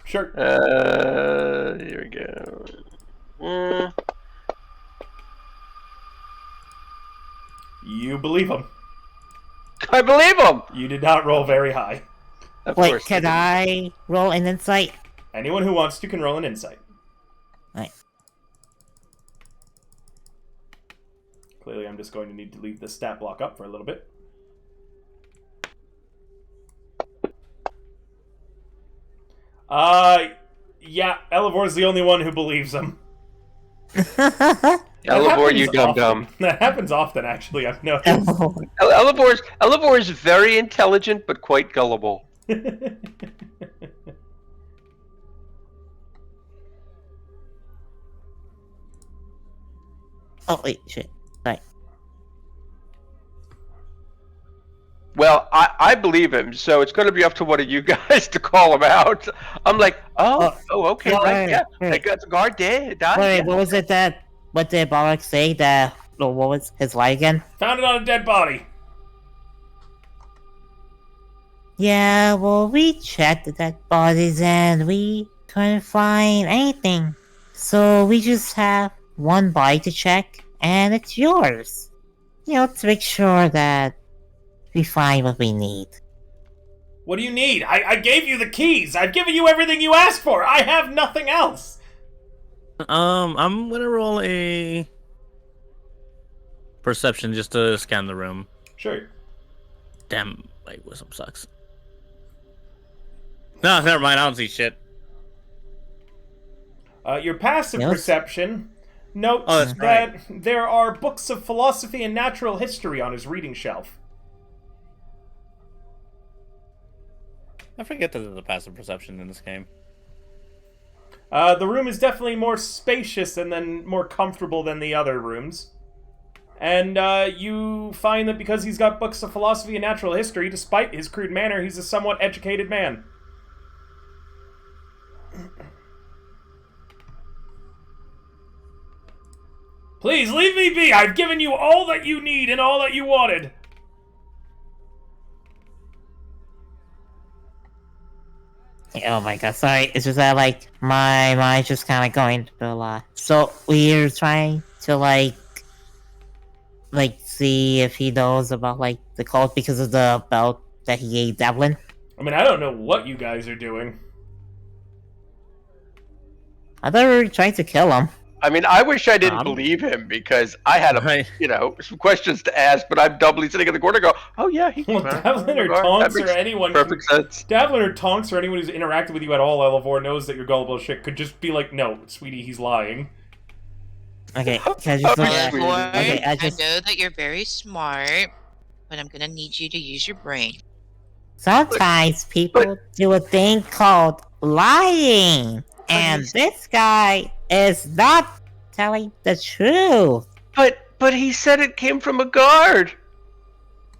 Sure. Here we go. You believe him. I believe him! You did not roll very high. Of Wait, course can I roll an insight? Anyone who wants to can roll an insight. Right. Clearly, I'm just going to need to leave the stat block up for a little bit. Yeah, Elivor's the only one who believes him. Elivor, you dum-dum. That happens often, actually, I've noticed. Elivor is very intelligent, but quite gullible. Oh, wait, shit. Right. Well, I believe him, so it's going to be up to one of you guys to call him out. I'm like, okay, right, yeah. I got the guard dead. Wait, what was it what did Barak say what was his lie again? Found it on a dead body. Yeah, well, we checked the dead bodies and we couldn't find anything. So we just have one body to check, and it's yours. You know, to make sure that we find what we need. What do you need? I gave you the keys. I've given you everything you asked for. I have nothing else. I'm gonna roll a perception just to scan the room. Sure. Damn, like wisdom sucks. No, never mind. I don't see shit. Your passive perception notes that's that right. there are books of philosophy and natural history on his reading shelf. I forget that there's a passive perception in this game. The room is definitely more spacious and then more comfortable than the other rooms. And you find that because he's got books of philosophy and natural history, despite his crude manner, he's a somewhat educated man. Please, leave me be! I've given you all that you need and all that you wanted! Oh my god, sorry. It's just that, like, my mind's just kind of going through a lot. So, we're trying to, like, see if he knows about, like, the cult because of the belt that he gave Devlin. I mean, I don't know what you guys are doing. I thought we were trying to kill him. I mean, I wish I didn't believe him because I had some questions to ask, but I'm doubly sitting in the corner. Go, oh yeah, he. Well, Davlin or Tonks or anyone. Perfect sense. Davlin or Tonks or anyone who's interacted with you at all, Elevor, knows that you're gullible as shit. Could just be like, no, sweetie, he's lying. Okay, can I just look at Elevor, Okay, I know that you're very smart, but I'm gonna need you to use your brain. Sometimes people do a thing called lying, and this guy is not telling the truth. But he said it came from a guard.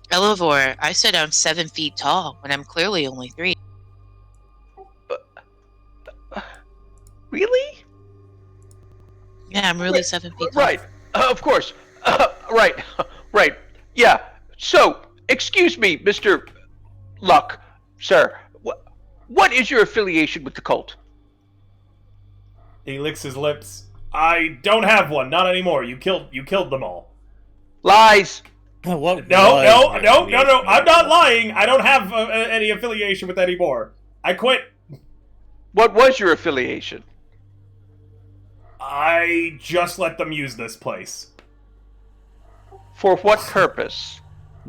Elevor, I said I'm 7 feet tall when I'm clearly only 3. Really? Yeah, I'm really 7 feet tall. Right. Of course. Right. Right. Yeah. So, excuse me, Mr. Luck, sir. What is your affiliation with the cult? He licks his lips. I don't have one. Not anymore. You killed them all. Lies. What? No. I'm not lying. I don't have any affiliation with anymore. I quit. What was your affiliation? I just let them use this place. For what purpose?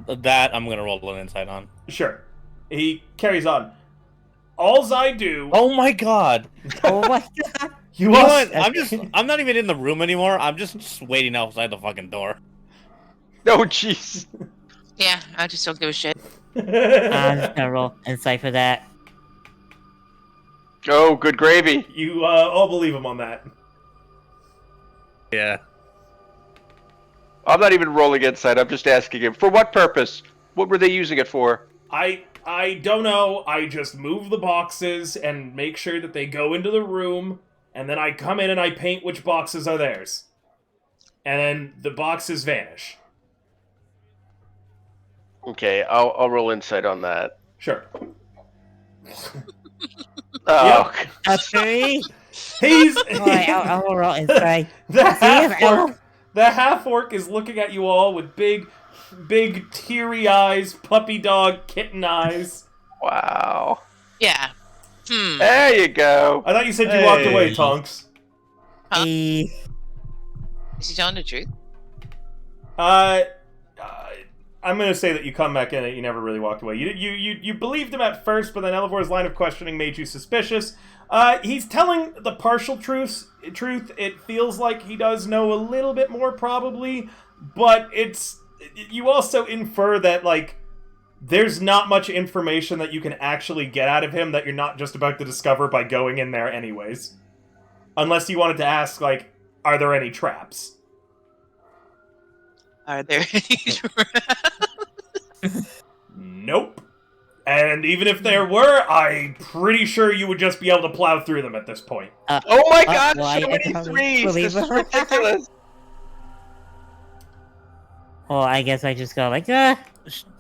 That I'm gonna roll an insight on. Sure. He carries on. Alls I do. Oh my god. Oh my god. You know are. what? I'm not even in the room anymore. I'm just waiting outside the fucking door. No, jeez. Yeah, I just don't give a shit. I'm just gonna roll insight for that. Oh, good gravy. You all believe him on that. Yeah. I'm not even rolling insight. I'm just asking him. For what purpose? What were they using it for? I don't know. I just move the boxes and make sure that they go into the room, and then I come in and I paint which boxes are theirs. And then the boxes vanish. Okay, I'll roll insight on that. Sure. Oh. A 3? He's... Alright, I'll roll insight. The half-orc is looking at you all with big, teary eyes, puppy dog, kitten eyes. Wow. Yeah. There you go. I thought you said you walked away, Tonks. Huh? Is he telling the truth? I'm gonna say that you come back in and you never really walked away. You believed him at first, but then Elevor's line of questioning made you suspicious. He's telling the partial truth. It feels like he does know a little bit more, probably, but you also infer that, like, there's not much information that you can actually get out of him that you're not just about to discover by going in there anyways. Unless you wanted to ask, like, are there any traps? Are there any traps? Nope. And even if there were, I'm pretty sure you would just be able to plow through them at this point. Oh my god, well, so many threes! This is ridiculous! Well, I guess I just go like, We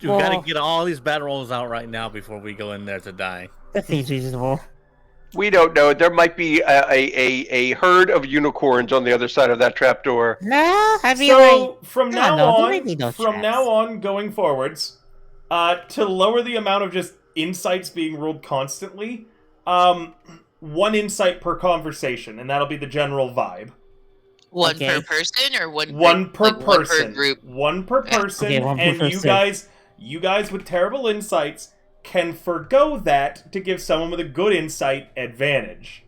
gotta get all these bad rolls out right now before we go in there to die. that seems reasonable. We don't know. There might be a herd of unicorns on the other side of that trapdoor. No, I mean, So from now now on, going forwards, to lower the amount of just insights being rolled constantly, 1 insight per conversation, and that'll be the general vibe. One per person or one per person? One per group. One per person, Okay, one per and person. you guys with terrible insights can forgo that to give someone with a good insight advantage.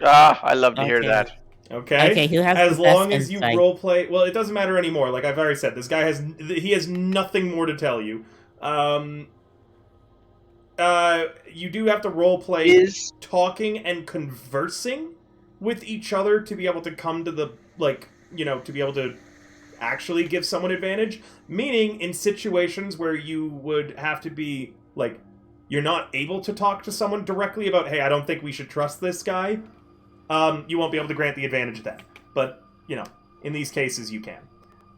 Ah, I love to hear that. Okay. Okay, who has as the long best as you insight? roleplay, well, it doesn't matter anymore. Like I've already said, this guy has nothing more to tell you. You do have to roleplay talking and conversing with each other to be able to come to the, like, you know, to be able to actually give someone advantage. Meaning, in situations where you would have to be, like, you're not able to talk to someone directly about, hey, I don't think we should trust this guy, you won't be able to grant the advantage then. But, you know, in these cases, you can.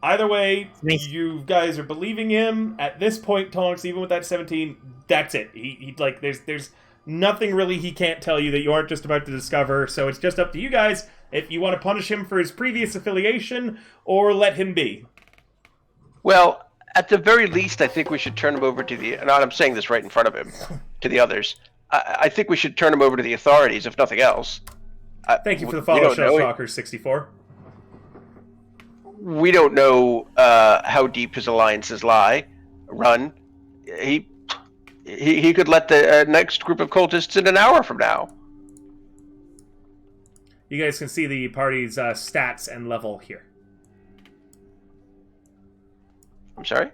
Either way, you guys are believing him. At this point, Tonks, even with that 17, that's it. He like, there's nothing really he can't tell you that you aren't just about to discover, so it's just up to you guys if you want to punish him for his previous affiliation, or let him be. Well, at the very least, I think we should turn him over to the... And I'm saying this right in front of him. to the others. I think we should turn him over to the authorities, if nothing else. Thank you for the follow, Shellshocker64. We don't know how deep his alliances run. He could let the next group of cultists in an hour from now. You guys can see the party's stats and level here. I'm sorry?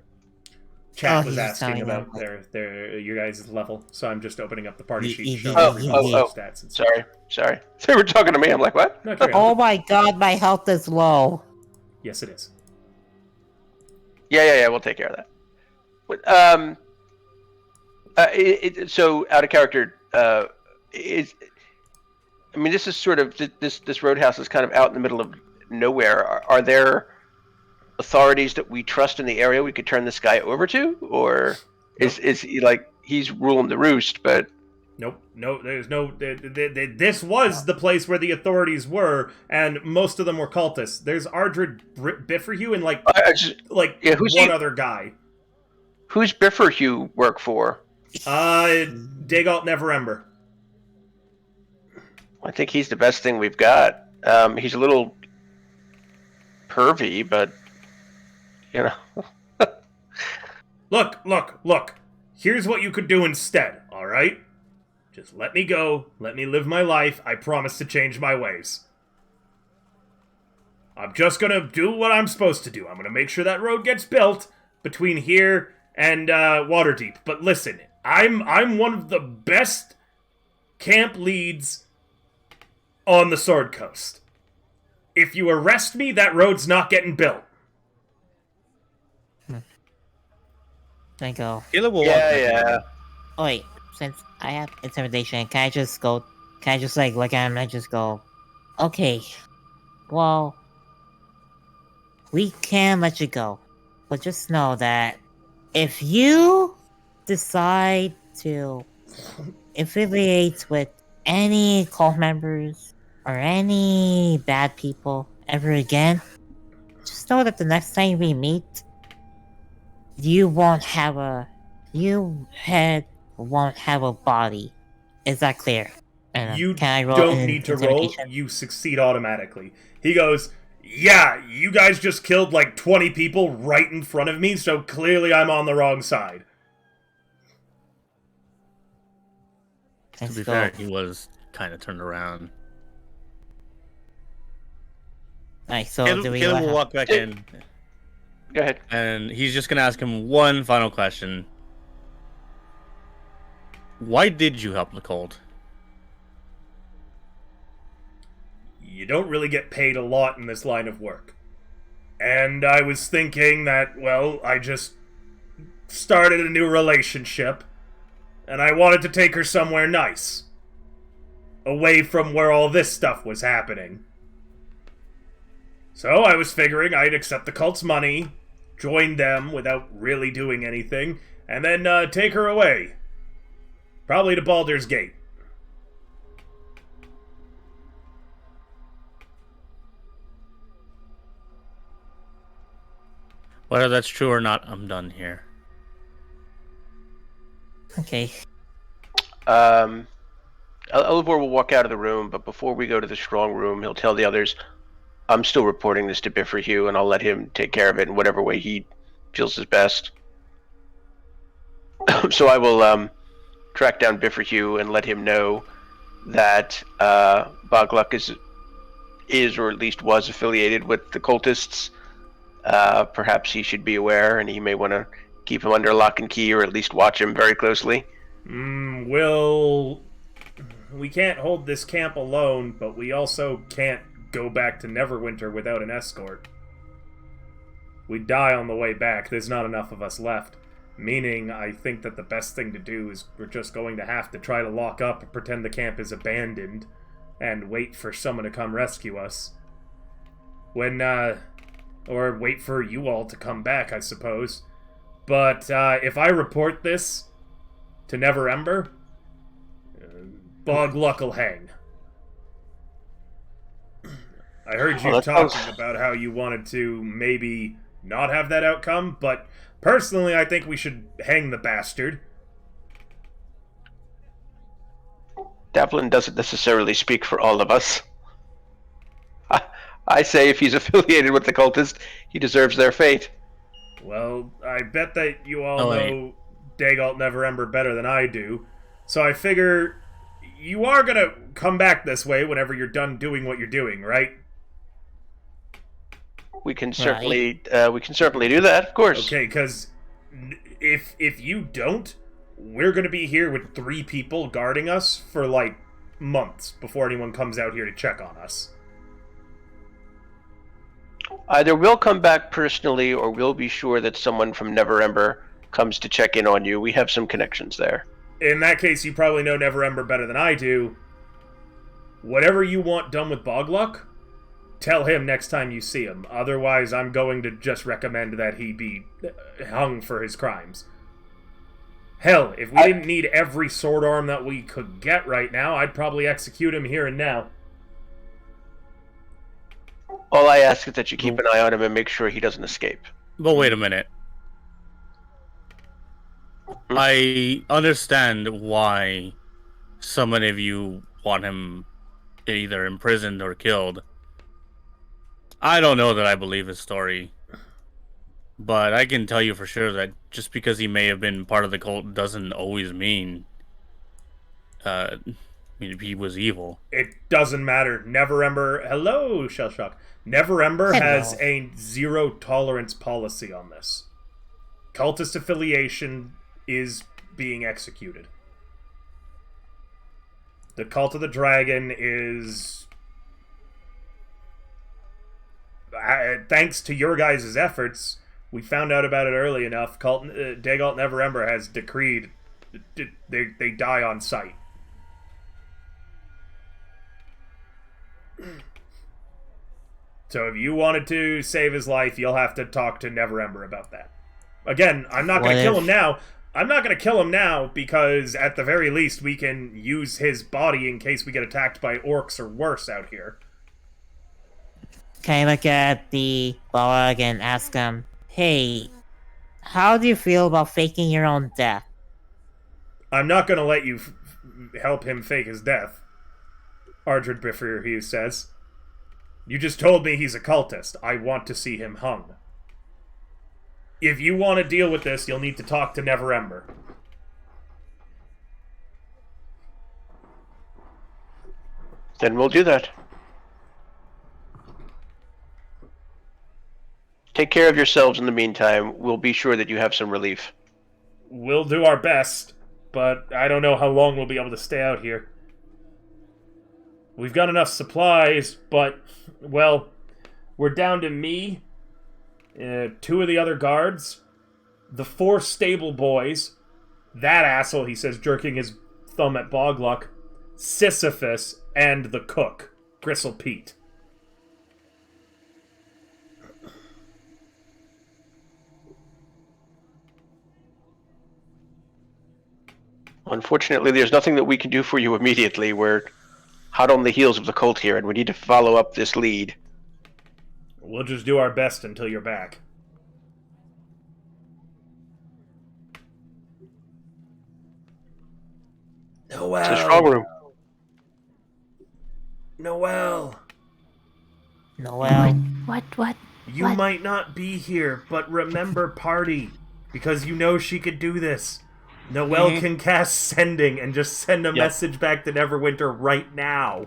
Chat was asking about your guys' level, so I'm just opening up the party sheet. Stats and stuff. Sorry. They were talking to me. I'm like, what? No, oh my god, my health is low. Yes, it is. Yeah. We'll take care of that. So out of character, this is sort of this roadhouse is kind of out in the middle of nowhere. Are there authorities that we trust in the area we could turn this guy over to, or is he like he's ruling the roost? But nope, no, there's no. This was the place where the authorities were, and most of them were cultists. There's Ardred Bifferhue and one other guy. Who's Bifferhue work for? Dagalt Neverember. I think he's the best thing we've got. He's a little pervy, but you know. Look. Here's what you could do instead, alright? Just let me go, let me live my life, I promise to change my ways. I'm just gonna do what I'm supposed to do. I'm gonna make sure that road gets built between here and Waterdeep. But listen, I'm one of the best camp leads on the Sword Coast. If you arrest me, that road's not getting built. I go. Yeah. Oh wait, since I have intimidation, can I just look at him and just go, okay, well, we can let you go, but just know that if you decide to affiliate with any cult members or any bad people ever again, just know that the next time we meet, your head won't have a body. Is that clear? You don't need to roll, you succeed automatically. He goes, yeah, you guys just killed like 20 people right in front of me, so clearly I'm on the wrong side. To be fair, he was kind of turned around. Alright, so Caleb will walk back in. Go ahead. And he's just going to ask him one final question. Why did you help the cult? You don't really get paid a lot in this line of work. And I was thinking that, well, I just started a new relationship, and I wanted to take her somewhere nice. Away from where all this stuff was happening. So I was figuring I'd accept the cult's money, join them without really doing anything, and then take her away. Probably to Baldur's Gate. Whether that's true or not, I'm done here. Okay. Elivor will walk out of the room, but before we go to the strong room, he'll tell the others, I'm still reporting this to Bifferhue, and I'll let him take care of it in whatever way he feels is best. So I will track down Bifferhue and let him know that Bogluck is, or at least was, affiliated with the cultists. Perhaps he should be aware, and he may want to keep him under lock and key, or at least watch him very closely. We can't hold this camp alone, but we also can't go back to Neverwinter without an escort. We'd die on the way back. There's not enough of us left. Meaning, I think that the best thing to do is we're just going to have to try to lock up and pretend the camp is abandoned and wait for someone to come rescue us. Or wait for you all to come back, I suppose. But if I report this to Neverember, Bogluck will hang. I heard you talking about how you wanted to maybe not have that outcome, but personally I think we should hang the bastard. Davlin doesn't necessarily speak for all of us. I say if he's affiliated with the cultist, he deserves their fate. Well, I bet that you all Oh, know Dagalt Neverember better than I do, so I figure you are gonna come back this way whenever you're done doing what you're doing, right? We can certainly do that, of course. Okay, because if you don't, we're gonna be here with 3 people guarding us for like months before anyone comes out here to check on us. Either we'll come back personally, or we'll be sure that someone from Neverember comes to check in on you. We have some connections there. In that case, you probably know Neverember better than I do. Whatever you want done with Bogluck, tell him next time you see him. Otherwise, I'm going to just recommend that he be hung for his crimes. Hell, if we didn't need every sword arm that we could get right now, I'd probably execute him here and now. All I ask is that you keep an eye on him and make sure he doesn't escape. But wait a minute. I understand why so many of you want him either imprisoned or killed. I don't know that I believe his story. But I can tell you for sure that just because he may have been part of the cult doesn't always mean he was evil. It doesn't matter. Neverember... Hello, Shellshock. Neverember has a zero tolerance policy on this. Cultist affiliation is being executed. The Cult of the Dragon is... thanks to your guys' efforts, we found out about it early enough. Dagalt Neverember has decreed they die on sight. So if you wanted to save his life, you'll have to talk to Neverember about that. Again, I'm not going to kill him now. I'm not going to kill him now because, at the very least, we can use his body in case we get attacked by orcs or worse out here. Can I look at the Balrog and ask him, hey, how do you feel about faking your own death? I'm not going to let you help him fake his death, Ardred Biffer Hughes says. You just told me he's a cultist. I want to see him hung. If you want to deal with this, you'll need to talk to Neverember. Then we'll do that. Take care of yourselves in the meantime. We'll be sure that you have some relief. We'll do our best, but I don't know how long we'll be able to stay out here. We've got enough supplies, but, well, we're down to me, 2 of the other guards, the 4 stable boys, that asshole, he says, jerking his thumb at Bogluck, Sisyphus, and the cook, Gristle Pete. Unfortunately, there's nothing that we can do for you immediately. We're hot on the heels of the cult here, and we need to follow up this lead. We'll just do our best until you're back. Noel! It's the strong room. Noel! Noel. What? You What? might not be here, but remember Party, because you know she could do this. Noelle can cast Sending and just send a message back to Neverwinter right now.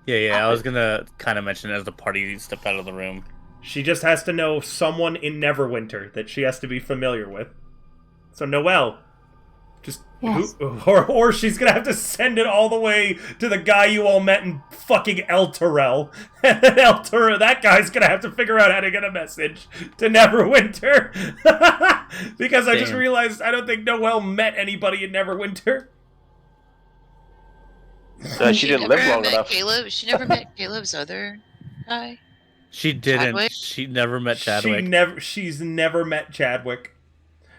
Yeah, I was gonna kind of mention it as the party stepped out of the room. She just has to know someone in Neverwinter that she has to be familiar with. So Noelle, just Yes. or she's gonna have to send it all the way to the guy you all met in fucking El Terrell. And then El Terrell, that guy's gonna have to figure out how to get a message to Neverwinter. Because I just realized I don't think Noelle met anybody in Neverwinter. She didn't live long enough. She never met Caleb's other guy. She didn't. Chadwick? She never met Chadwick. She's never met Chadwick.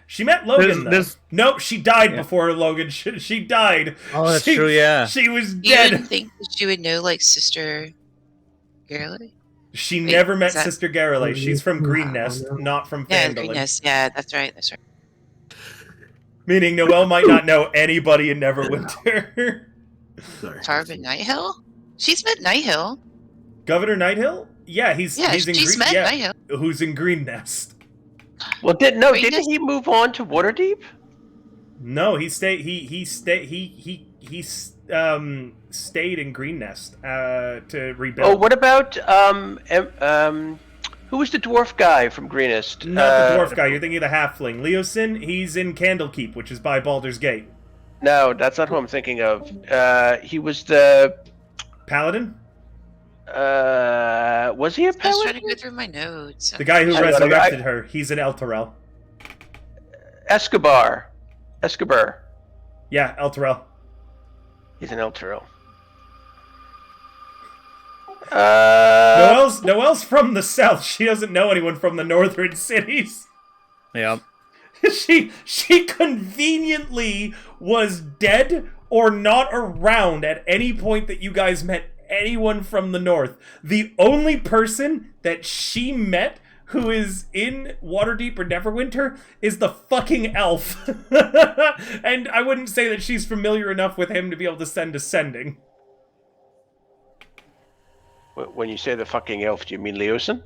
She met Logan, though. Nope, she died before Logan. She died. Oh, that's true, yeah. She was You dead. didn't think that she would know, like, Sister Garrett? She never met is that- Sister Garrelay. She's from Green Nest, not from Yeah, Phandalin. Greenest. Yeah, that's right. Meaning Noelle might not know anybody in Neverwinter. Sorry. Tarvin Nighthill? She's met Nighthill. Governor Nighthill? Yeah, he's in she's met Nighthill. Who's in Green Nest? Well, didn't he move on to Waterdeep? No, he stayed in Green Nest to rebuild. Oh, what about who was the dwarf guy from Greenest? Not the dwarf guy. You're thinking of the halfling. Leosin. He's in Candlekeep, which is by Baldur's Gate. No, that's not who I'm thinking of. He was the Paladin. Was he a I was paladin? trying to go through my notes. The guy who resurrected her. He's in Elturel. Escobar. Yeah, Elturel. He's in Elturel. Noelle's from the south. She doesn't know anyone from the northern cities. Yep. She conveniently was dead or not around at any point that you guys met anyone from the north. The only person that she met who is in Waterdeep or Neverwinter is the fucking elf. And I wouldn't say that she's familiar enough with him to be able to send a sending. When you say the fucking elf, do you mean Leosin?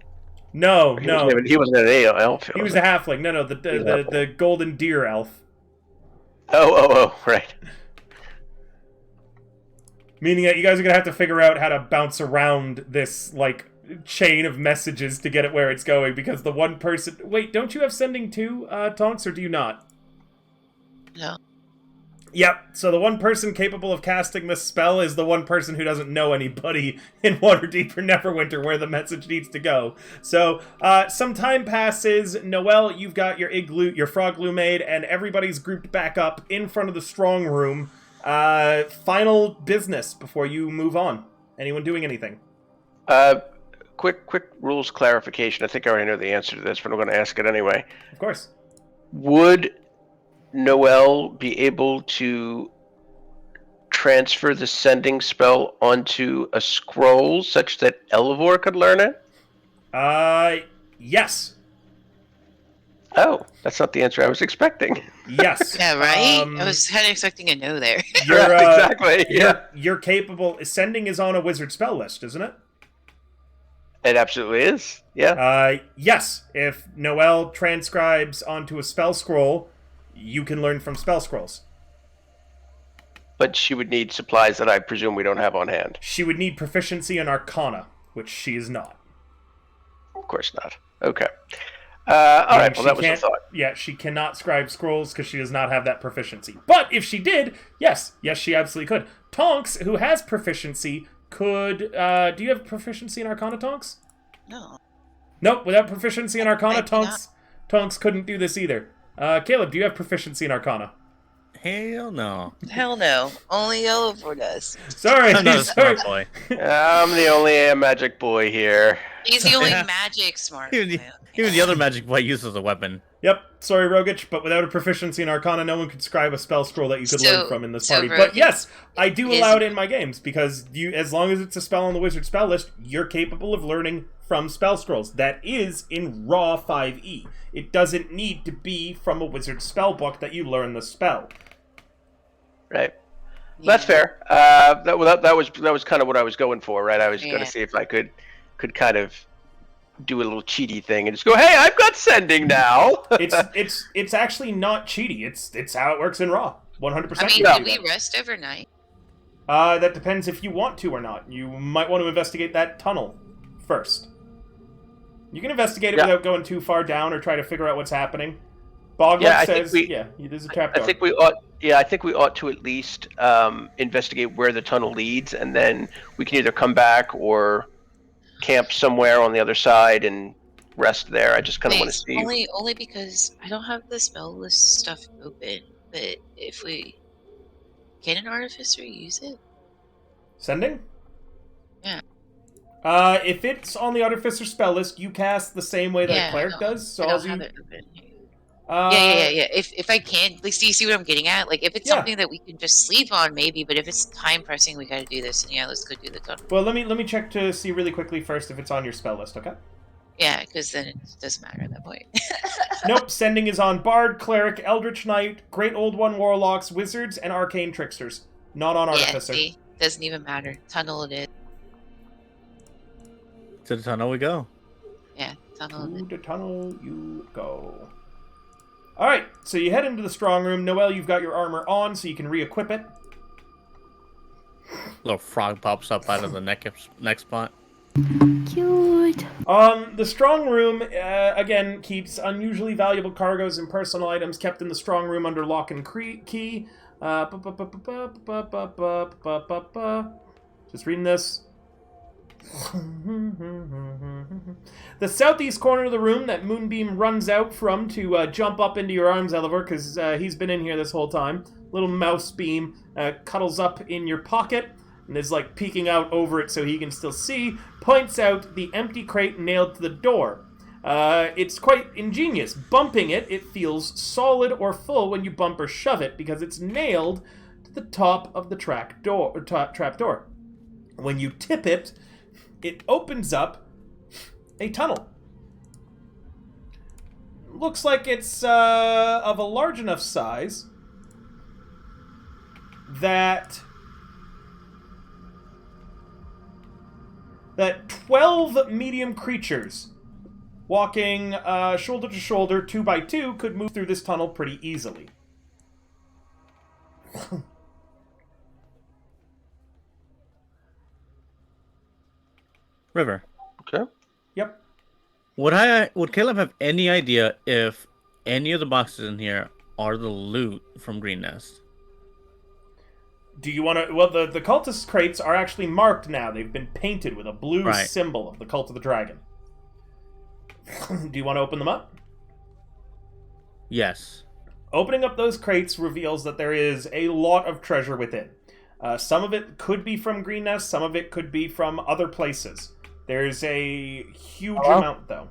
No. He wasn't an elf. He was a halfling. No, the golden deer elf. Oh, right. Meaning that you guys are gonna have to figure out how to bounce around this, like, chain of messages to get it where it's going, because the one person... Wait, don't you have sending too, Tonks, or do you not? No. Yep, so the one person capable of casting this spell is the one person who doesn't know anybody in Waterdeep or Neverwinter where the message needs to go. So, some time passes. Noelle, you've got your igloo, your frog glue made, and everybody's grouped back up in front of the strong room. Final business before you move on. Anyone doing anything? Quick rules clarification. I think I already know the answer to this, but I'm going to ask it anyway. Of course. Would Noelle be able to transfer the sending spell onto a scroll such that Elivor could learn it? Yes. Oh, that's not the answer I was expecting. Yes. Yeah, right? I was kind of expecting a no there. Exactly. You're capable... Sending is on a wizard spell list, isn't it? It absolutely is. Yeah. Yes. If Noelle transcribes onto a spell scroll, you can learn from spell scrolls. But she would need supplies that I presume we don't have on hand. She would need proficiency in Arcana, which she is not. Of course not. Okay. All right, well, that was a thought. Yeah, she cannot scribe scrolls because she does not have that proficiency. But if she did, yes, she absolutely could. Tonks, who has proficiency, could... do you have proficiency in Arcana, Tonks? No. Nope, without proficiency in Arcana, I Tonks couldn't do this either. Caleb, do you have proficiency in Arcana? Hell no. Hell no. Only Elivor does. Sorry, I'm not a smart boy. I'm the only magic boy here. He's the only magic smart Even man. the other magic boy uses a weapon. Yep, sorry, Rogich, but without a proficiency in Arcana, no one could scribe a spell scroll that you could learn from in this party. But yes, I do allow it in my games, because as long as it's a spell on the wizard spell list, you're capable of learning from spell scrolls. That is in raw 5e. It doesn't need to be from a wizard spell book that you learn the spell. Right. That's fair. That was kind of what I was going for, right? I was going to see if I could kind of do a little cheaty thing and just go, "Hey, I've got sending now." It's actually not cheaty. It's how it works in raw. 100%. I mean, do we rest overnight? That depends if you want to or not. You might want to investigate that tunnel first. You can investigate it without going too far down or try to figure out what's happening. Boglet says, there's a trapdoor. I think we ought to at least investigate where the tunnel leads, and then we can either come back or camp somewhere on the other side and rest there. I just kind of want to see. Only because I don't have the spell list stuff open. But if can an artificer use it? Sending? Yeah. If it's on the artificer spell list, you cast the same way that a cleric does. So I don't have it open. Yeah. If I can, like, do you see what I'm getting at? Like, if it's something that we can just sleep on, maybe. But if it's time pressing, we got to do this. And let's go do the tunnel. Well, let me check to see really quickly first if it's on your spell list. Okay. Yeah, because then it doesn't matter at that point. Nope. Sending is on Bard, Cleric, Eldritch Knight, Great Old One Warlocks, Wizards, and Arcane Tricksters. Not on Artificer. Yeah, see? Doesn't even matter. Tunnel it is. To the tunnel we go. Yeah, tunnel it To is. the tunnel you go. Alright, so you head into the strong room. Noelle, you've got your armor on, so you can re-equip it. Little frog pops up out of the neck spot. Cute. The strong room, again, keeps unusually valuable cargoes and personal items kept in the strong room under lock and key. Just reading this. The southeast corner of the room that Moonbeam runs out from to jump up into your arms, Eliver, because he's been in here this whole time. Little mouse beam cuddles up in your pocket and is like peeking out over it so he can still see, points out the empty crate nailed to the door. It's quite ingenious. Bumping it, it feels solid or full when you bump or shove it because it's nailed to the top of the trap door. When you tip it, it opens up a tunnel. Looks like it's of a large enough size that 12 medium creatures walking shoulder to shoulder, 2 by 2, could move through this tunnel pretty easily. River. Okay. Yep. Would Caleb have any idea if any of the boxes in here are the loot from Green Nest? Do you want to... Well, the cultist crates are actually marked now. They've been painted with a blue symbol of the Cult of the Dragon. Do you want to open them up? Yes. Opening up those crates reveals that there is a lot of treasure within. Some of it could be from Green Nest, some of it could be from other places. There's a huge amount, though.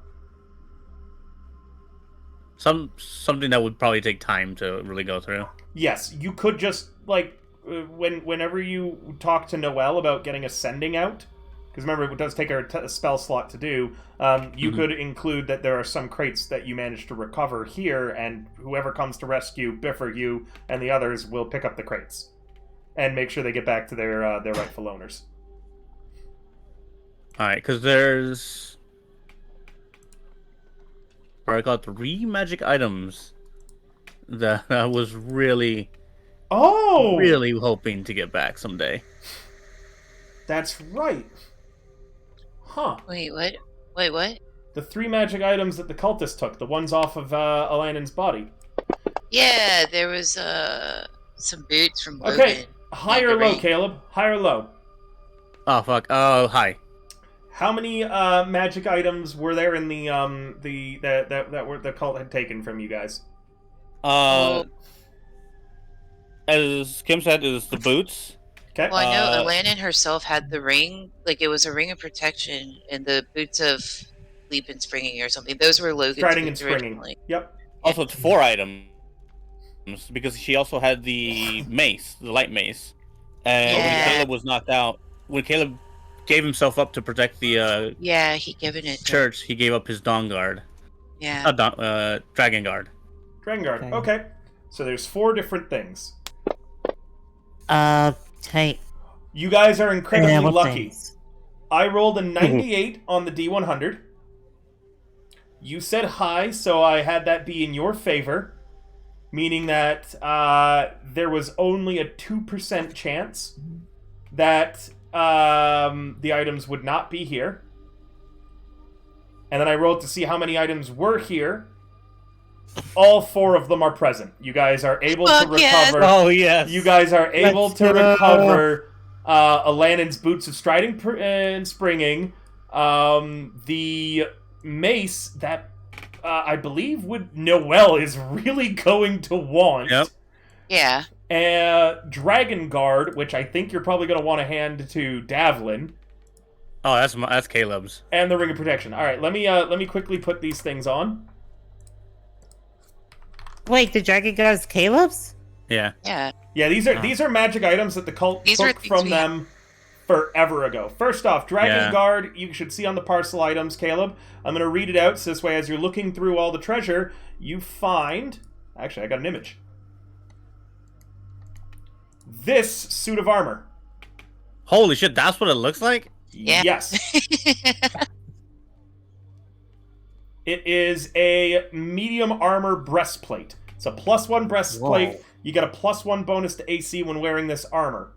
Something that would probably take time to really go through. Yes, you could just, like, whenever you talk to Noelle about getting a sending out, because remember, it does take a spell slot to do, you could include that there are some crates that you managed to recover here, and whoever comes to rescue Biffer, you, and the others will pick up the crates. And make sure they get back to their rightful owners. Alright, because there's... I got 3 magic items that I was really hoping to get back someday. That's right. Huh. Wait, what? Wait, what? The 3 magic items that the cultist took, the ones off of Alanin's body. Yeah, there was some boots from Logan. Okay, high or low, Caleb? High or low? Oh, fuck. Oh, hi. How many magic items were there in the cult had taken from you guys? As Kim said, it was the boots. Okay. Well, I know Alanin herself had the ring. Like, it was a ring of protection and the boots of leap and springing or something. Those were Logan's Striding and boots springing. originally. Yep. Also, it's 4 items. Because she also had the mace, the light mace. And when Caleb was knocked out, when Caleb gave himself up to protect the he given it church, he gave up his Dawn Guard. Yeah. Dragon Guard. Dragon Guard. Okay. So there's 4 different things. Tight. You guys are incredibly lucky. Things? I rolled a 98 on the D100. You said high, so I had that be in your favor. Meaning that there was only a 2% chance that the items would not be here. And then I rolled to see how many items were here. All 4 of them are present. You guys are able to recover. Yes. Oh, yes. You guys are able to recover Alanin's boots of striding and springing. The mace that I believe Noelle is really going to want. Yep. Yeah. Dragon Guard, which I think you're probably going to want to hand to Davlin. Oh, that's Caleb's. And the Ring of Protection. All right, let me quickly put these things on. Wait, the Dragon Guard is Caleb's? Yeah. Yeah. Yeah, these are magic items that the cult took from them forever ago. First off, Dragon Guard, you should see on the parcel items, Caleb. I'm going to read it out, so this way as you're looking through all the treasure, you find... Actually, I got an image. This suit of armor. Holy shit, that's what it looks like? Yeah. Yes. It is a medium armor breastplate. It's a +1 breastplate. Whoa. You get a +1 bonus to AC when wearing this armor.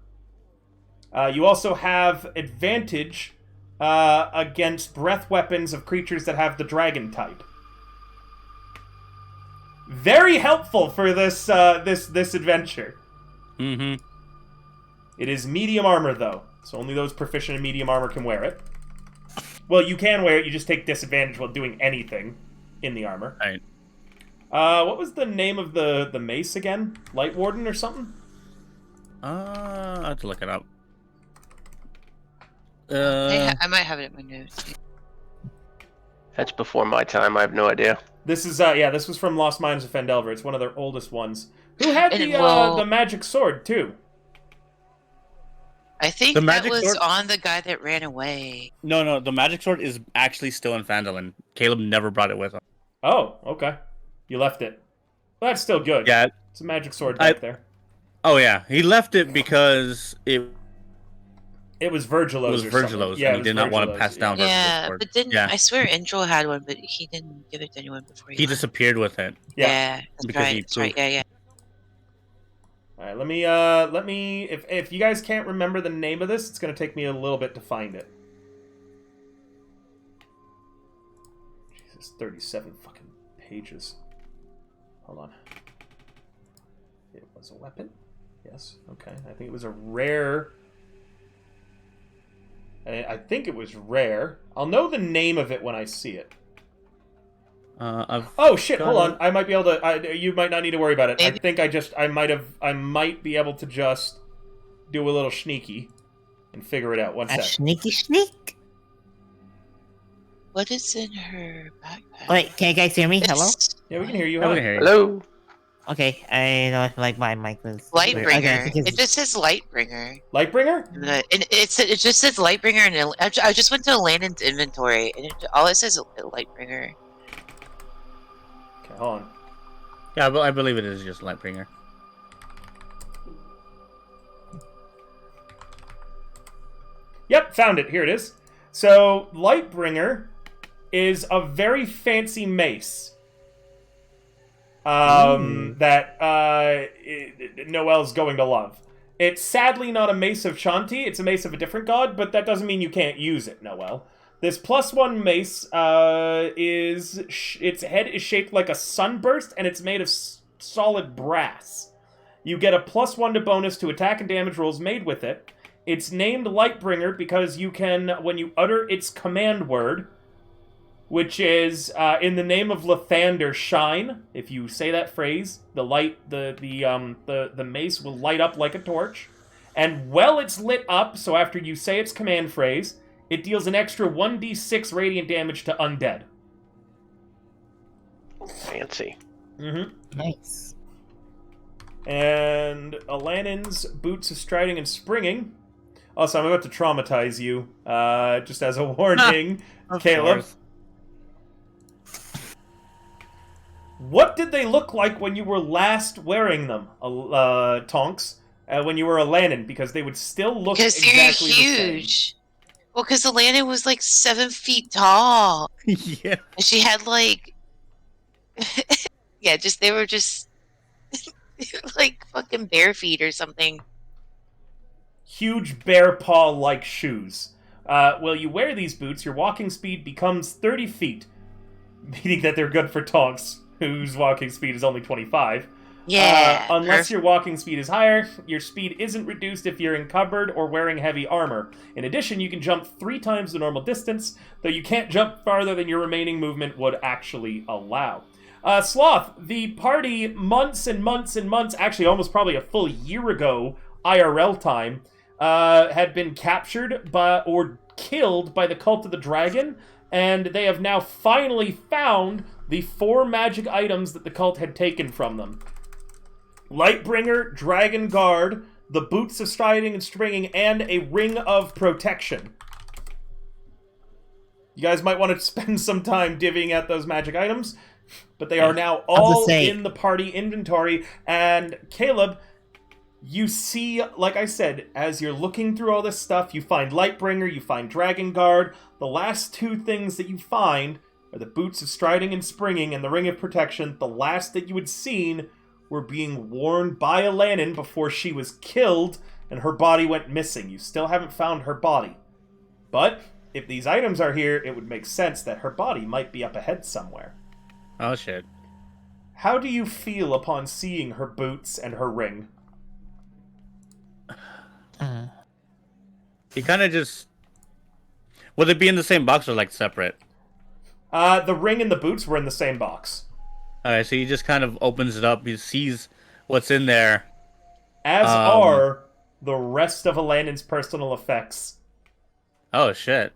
You also have advantage against breath weapons of creatures that have the dragon type. Very helpful for this this adventure. Mm-hmm. It is medium armor, though, so only those proficient in medium armor can wear it. Well, you can wear it, you just take disadvantage while doing anything in the armor. Right. What was the name of the mace again? Light Warden or something? I have to look it up. I might have it in my notes. That's before my time. I have no idea. This is this was from Lost Mines of Fendelver. It's one of their oldest ones. Who had And the magic sword too? I think The that magic was sword- on the guy that ran away. No, the magic sword is actually still in Phandalin. Caleb never brought it with him. Oh, okay. You left it. Well, that's still good. Yeah. It's a magic sword back there. Oh yeah, he left it because it It was Virgilo's. was or something. Virgilo's, Yeah, and he did not want to pass down Virgilo's Yeah, sword. but didn't Yeah. I swear Indril had one, but he didn't give it to anyone before He left. disappeared with it. Yeah. That's Because right. he That's right. Yeah. All right, let me. If you guys can't remember the name of this, it's gonna take me a little bit to find it. Jesus, 37 fucking pages. Hold on. It was a weapon. Yes. Okay. I think it was a rare. I think it was rare. I'll know the name of it when I see it. Oh shit! Hold on. I might be able to. You might not need to worry about it. Maybe. I think I might be able to just do a little sneaky and figure it out. One A sec. sneaky sneak. What is in her backpack? Wait, can you guys hear me? Hello? It's Yeah, we can hear you. I Hi. can hear you. Hello. Okay, I know if like my mic was weird. Okay, I Lightbringer. think It it's- just says Lightbringer. Lightbringer? And it just says Lightbringer, and I just went to Landon's inventory, and all it says is Lightbringer. Okay, hold on. Yeah, I believe it is just Lightbringer. Yep, found it. Here it is. So, Lightbringer is a very fancy mace. That Noel's going to love. It's sadly not a mace of Shanti, it's a mace of a different god, but that doesn't mean you can't use it, Noel. This +1 mace its head is shaped like a sunburst, and it's made of solid brass. You get a +1 to bonus to attack and damage rolls made with it. It's named Lightbringer because you can, when you utter its command word, which is in the name of Lathander, shine. If you say that phrase, the mace will light up like a torch, and while it's lit up, so after you say its command phrase, it deals an extra 1d6 radiant damage to undead. Fancy. Mm-hmm. Nice. And Alanin's boots of striding and springing. Also, I'm about to traumatize you, just as a warning, Of Caleb. course. What did they look like when you were last wearing them, Tonks? When you were a Lanin, because they would still look Because exactly they're the same. huge. Well, because the Landon was like 7 feet tall. Yeah. And she had like, yeah, they were just like fucking bare feet or something. Huge bear paw-like shoes. While you wear these boots, your walking speed becomes 30 feet, meaning that they're good for Tonks, whose walking speed is only 25. Yeah. Unless your walking speed is higher, your speed isn't reduced if you're encumbered or wearing heavy armor. In addition, you can jump 3 times the normal distance, though you can't jump farther than your remaining movement would actually allow. Sloth, the party months and months and months, actually almost probably a full year ago, IRL time, had been captured by or killed by the Cult of the Dragon, and they have now finally found the 4 magic items that the cult had taken from them. Lightbringer, Dragon Guard, the Boots of Striding and Springing, and a Ring of Protection. You guys might want to spend some time divvying out those magic items, but they are now all in the party inventory, and Caleb, You see, like I said, as you're looking through all this stuff, you find Lightbringer, you find Dragon Guard. The last two things that you find are the Boots of Striding and Springing and the Ring of Protection. The last that you had seen were being worn by Alanin before she was killed and her body went missing. You still haven't found her body. But if these items are here, it would make sense that her body might be up ahead somewhere. Oh, shit. How do you feel upon seeing her boots and her ring? He kind of just... Would they be in the same box or, like, separate? The ring and the boots were in the same box. Alright, so he just kind of opens it up. He sees what's in there. As are the rest of Alanin's personal effects. Oh, shit.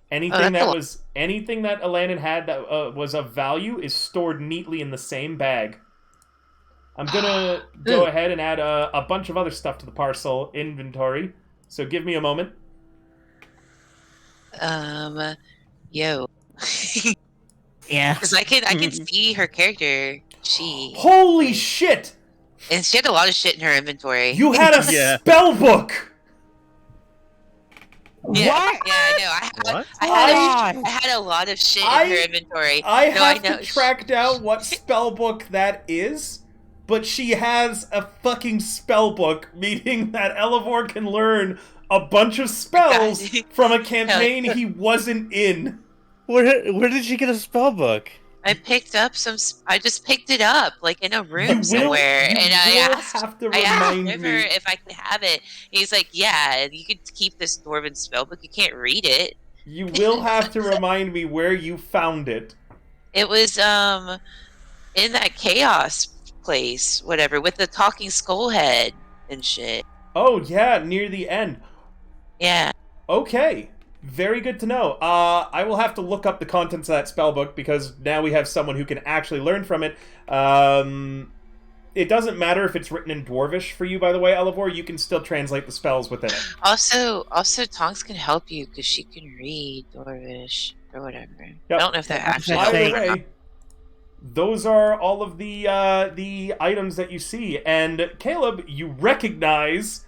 Anything that Alanin had that was of value is stored neatly in the same bag. I'm gonna go ahead and add a bunch of other stuff to the parcel inventory. So give me a moment. Yo. Yeah. Because I can see her character. Holy shit! And she had a lot of shit in her inventory. You had a spell book! Yeah, What? yeah, I know. What? I had a lot of shit in her inventory. I have to track down what spell book that is, but she has a fucking spell book, meaning that Elevor can learn a bunch of spells from a campaign he wasn't in. Where did she get a spell book? I picked up I just picked it up, like in a room somewhere, and I asked River if I could have it. He's like, "Yeah, you could keep this dwarven spellbook. You can't read it." You will have to remind me where you found it. It was in that chaos place, whatever, with the talking skull head and shit. Oh yeah, near the end. Yeah. Okay. Very good to know. I will have to look up the contents of that spellbook because now we have someone who can actually learn from it. It doesn't matter if it's written in Dwarvish for you, by the way, Elevor. You can still translate the spells within it. Also, Tonks can help you because she can read Dwarvish or whatever. Yep. I don't know if that actually Either helps or not. way, those are all of the items that you see. And Caleb, you recognize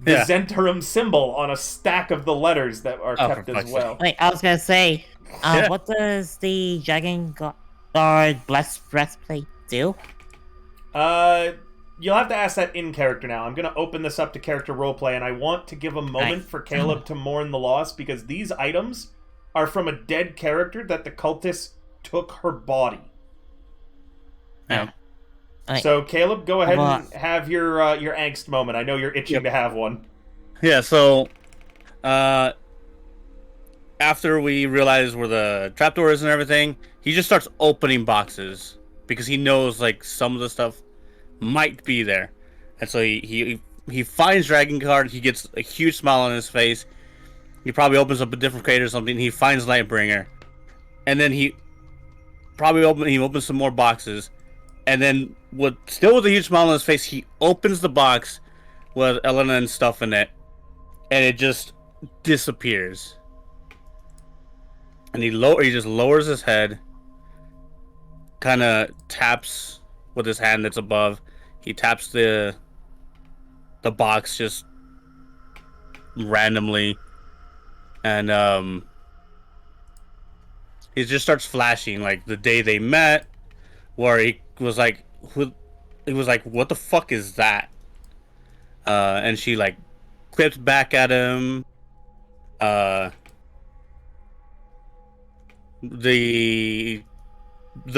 the Zentarum symbol on a stack of the letters that are kept as well. Wait, I was gonna say, what does the Dragon Guard Blessed Breastplate do? You'll have to ask that in character now. I'm gonna open this up to character roleplay, and I want to give a moment for Caleb to mourn the loss because these items are from a dead character that the cultists took her body. Yeah. So, Caleb, go ahead and have your angst moment. I know you're itching to have one. Yeah, so, after we realize where the trapdoor is and everything, he just starts opening boxes because he knows, like, some of the stuff might be there. And so he finds Dragon Guard, he gets a huge smile on his face, he probably opens up a different crate or something, he finds Lightbringer, and then he opens some more boxes. And then, with a huge smile on his face, he opens the box with Elena and stuff in it, and it just disappears. And he just lowers his head, kind of taps with his hand that's above. He taps the box just randomly, and he just starts flashing like the day they met, where he was like, what the fuck is that? And she like clips back at him. The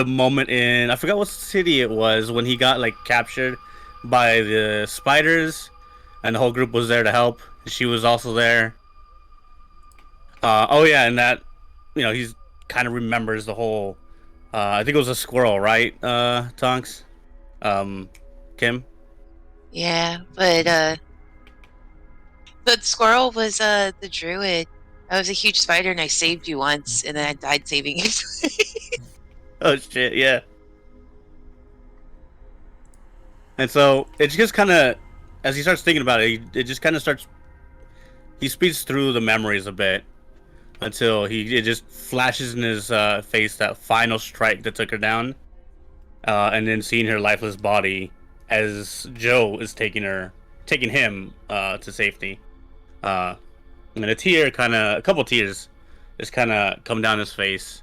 moment in, I forgot what city it was, when he got like captured by the spiders, and the whole group was there to help. She was also there. Oh yeah, and that, he's kind of remembers the whole. I think it was a squirrel, right, Tonks? Kim? Yeah, but the squirrel was the druid. I was a huge spider and I saved you once, and then I died saving you. Oh shit, yeah. And so it just kind of, as he starts thinking about it, it just kind of starts. He speeds through the memories a bit until it just flashes in his face that final strike that took her down, and then seeing her lifeless body as Joe is taking him to safety. And a couple tears, just kind of come down his face.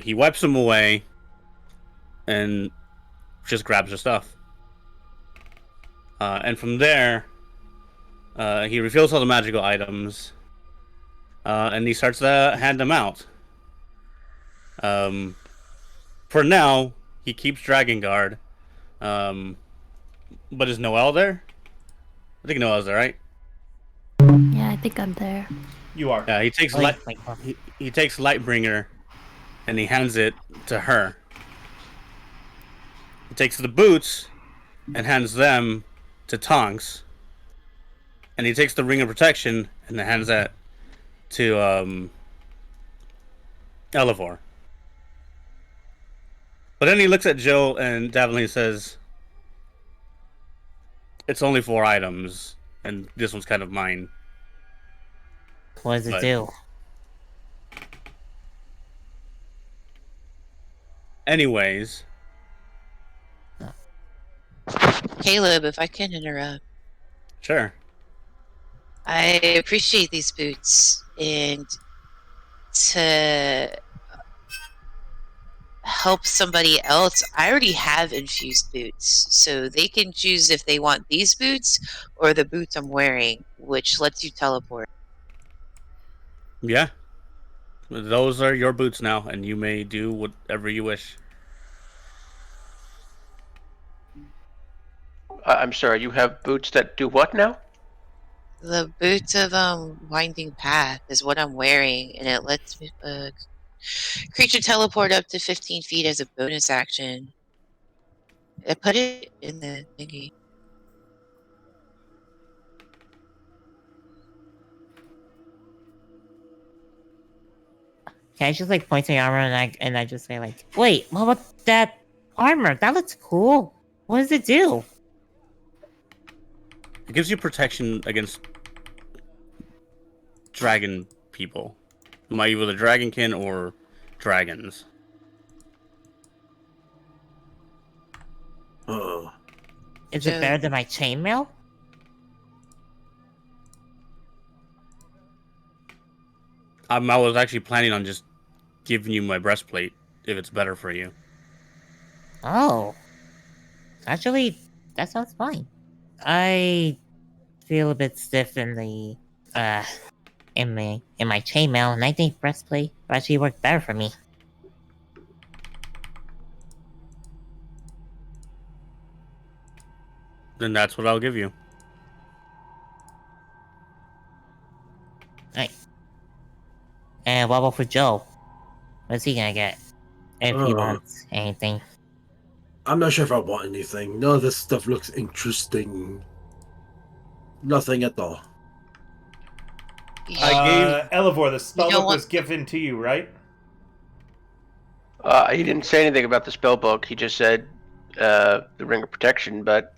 He wipes them away, and just grabs her stuff. And from there, he reveals all the magical items, and he starts to hand them out. For now, he keeps Dragon Guard. But is Noelle there? I think Noelle's there, right? Yeah, I think I'm there. You are. Yeah, he takes he takes Lightbringer, and he hands it to her. He takes the boots and hands them to Tonks. And he takes the Ring of Protection and hands that to Elevor. But then he looks at Joe and Davlin says, "It's only 4 items, and this one's kind of mine." What does it do? Anyways. Caleb, if I can interrupt. Sure. I appreciate these boots, and to help somebody else, I already have infused boots, so they can choose if they want these boots or the boots I'm wearing, which lets you teleport. Yeah. Those are your boots now, and you may do whatever you wish. I'm sorry, you have boots that do what now? The boots of Winding Path is what I'm wearing, and it lets me creature teleport up to 15 feet as a bonus action. I put it in the thingy. Can I just like point to the armor and I just say like, wait, what about that armor? That looks cool. What does it do? It gives you protection against dragon people. Either the dragonkin or dragons. Oh. Is it better than my chainmail? I was actually planning on just giving you my breastplate if it's better for you. Oh. Actually, that sounds fine. I feel a bit stiff in the in my chainmail, and I think breastplate will actually work better for me. Then that's what I'll give you. Right. And what about for Joe? What's he gonna get? If he wants anything. I'm not sure if I want anything. None of this stuff looks interesting. Nothing at all. Elevor, the spellbook was given to you, right? He didn't say anything about the spellbook. He just said the Ring of Protection, but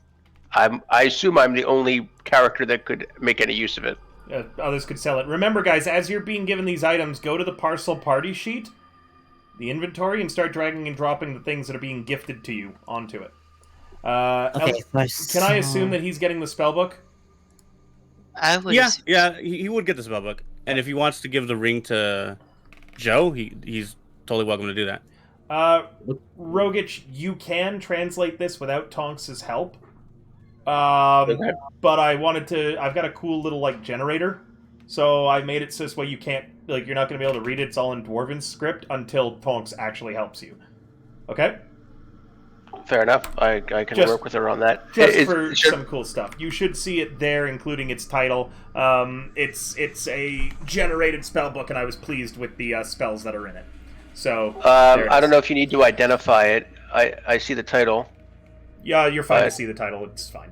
I assume I'm the only character that could make any use of it. Others could sell it. Remember, guys, as you're being given these items, go to the parcel party sheet, the inventory, and start dragging and dropping the things that are being gifted to you onto it. Okay, can I assume that he's getting the spellbook? I would. Yeah, he would get the spellbook, and if he wants to give the ring to Joe, he's totally welcome to do that. Rogich, you can translate this without Tonks' help. But I've got a cool little, like, generator. So I made it so this way you can't, like, you're not going to be able to read it. It's all in Dwarven script until Tonks actually helps you. Okay? Fair enough. I can work with her on that. Just for some cool stuff. You should see it there, including its title. It's a generated spellbook, and I was pleased with the spells that are in it. So, I don't know if you need to identify it. I see the title. Yeah, you're fine to see the title. It's fine.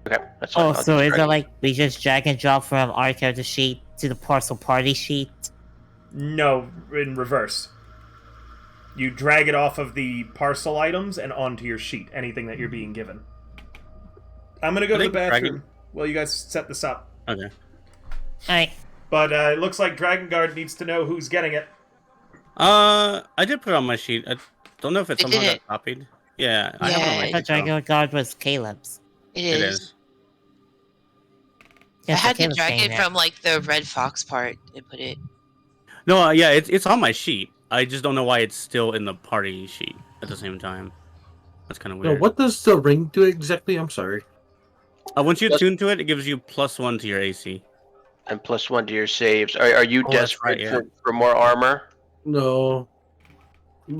Okay, that's fine. Oh, so is it like we just drag and drop from our character sheet to the parcel party sheet? No, in reverse. You drag it off of the parcel items and onto your sheet, anything that you're being given. I'm going to go to the bathroom while you guys set this up. Okay. Alright. But it looks like Dragon Guard needs to know who's getting it. I did put it on my sheet. I don't know if it's somehow got copied. Yeah, I have it on my I thought sheet, though. Dragon Guard was Caleb's. It It is. is. Yeah, I so had to Caleb's drag saying it that. from like the Red Fox part and put it. No, yeah, it's on my sheet. I just don't know why it's still in the party sheet at the same time. That's kind of No, weird. what does the ring do exactly? I'm sorry. Once you Plus- attune to it, it gives you +1 to your AC. And +1 to your saves. Are you Oh, that's desperate right, yeah. for more armor? No.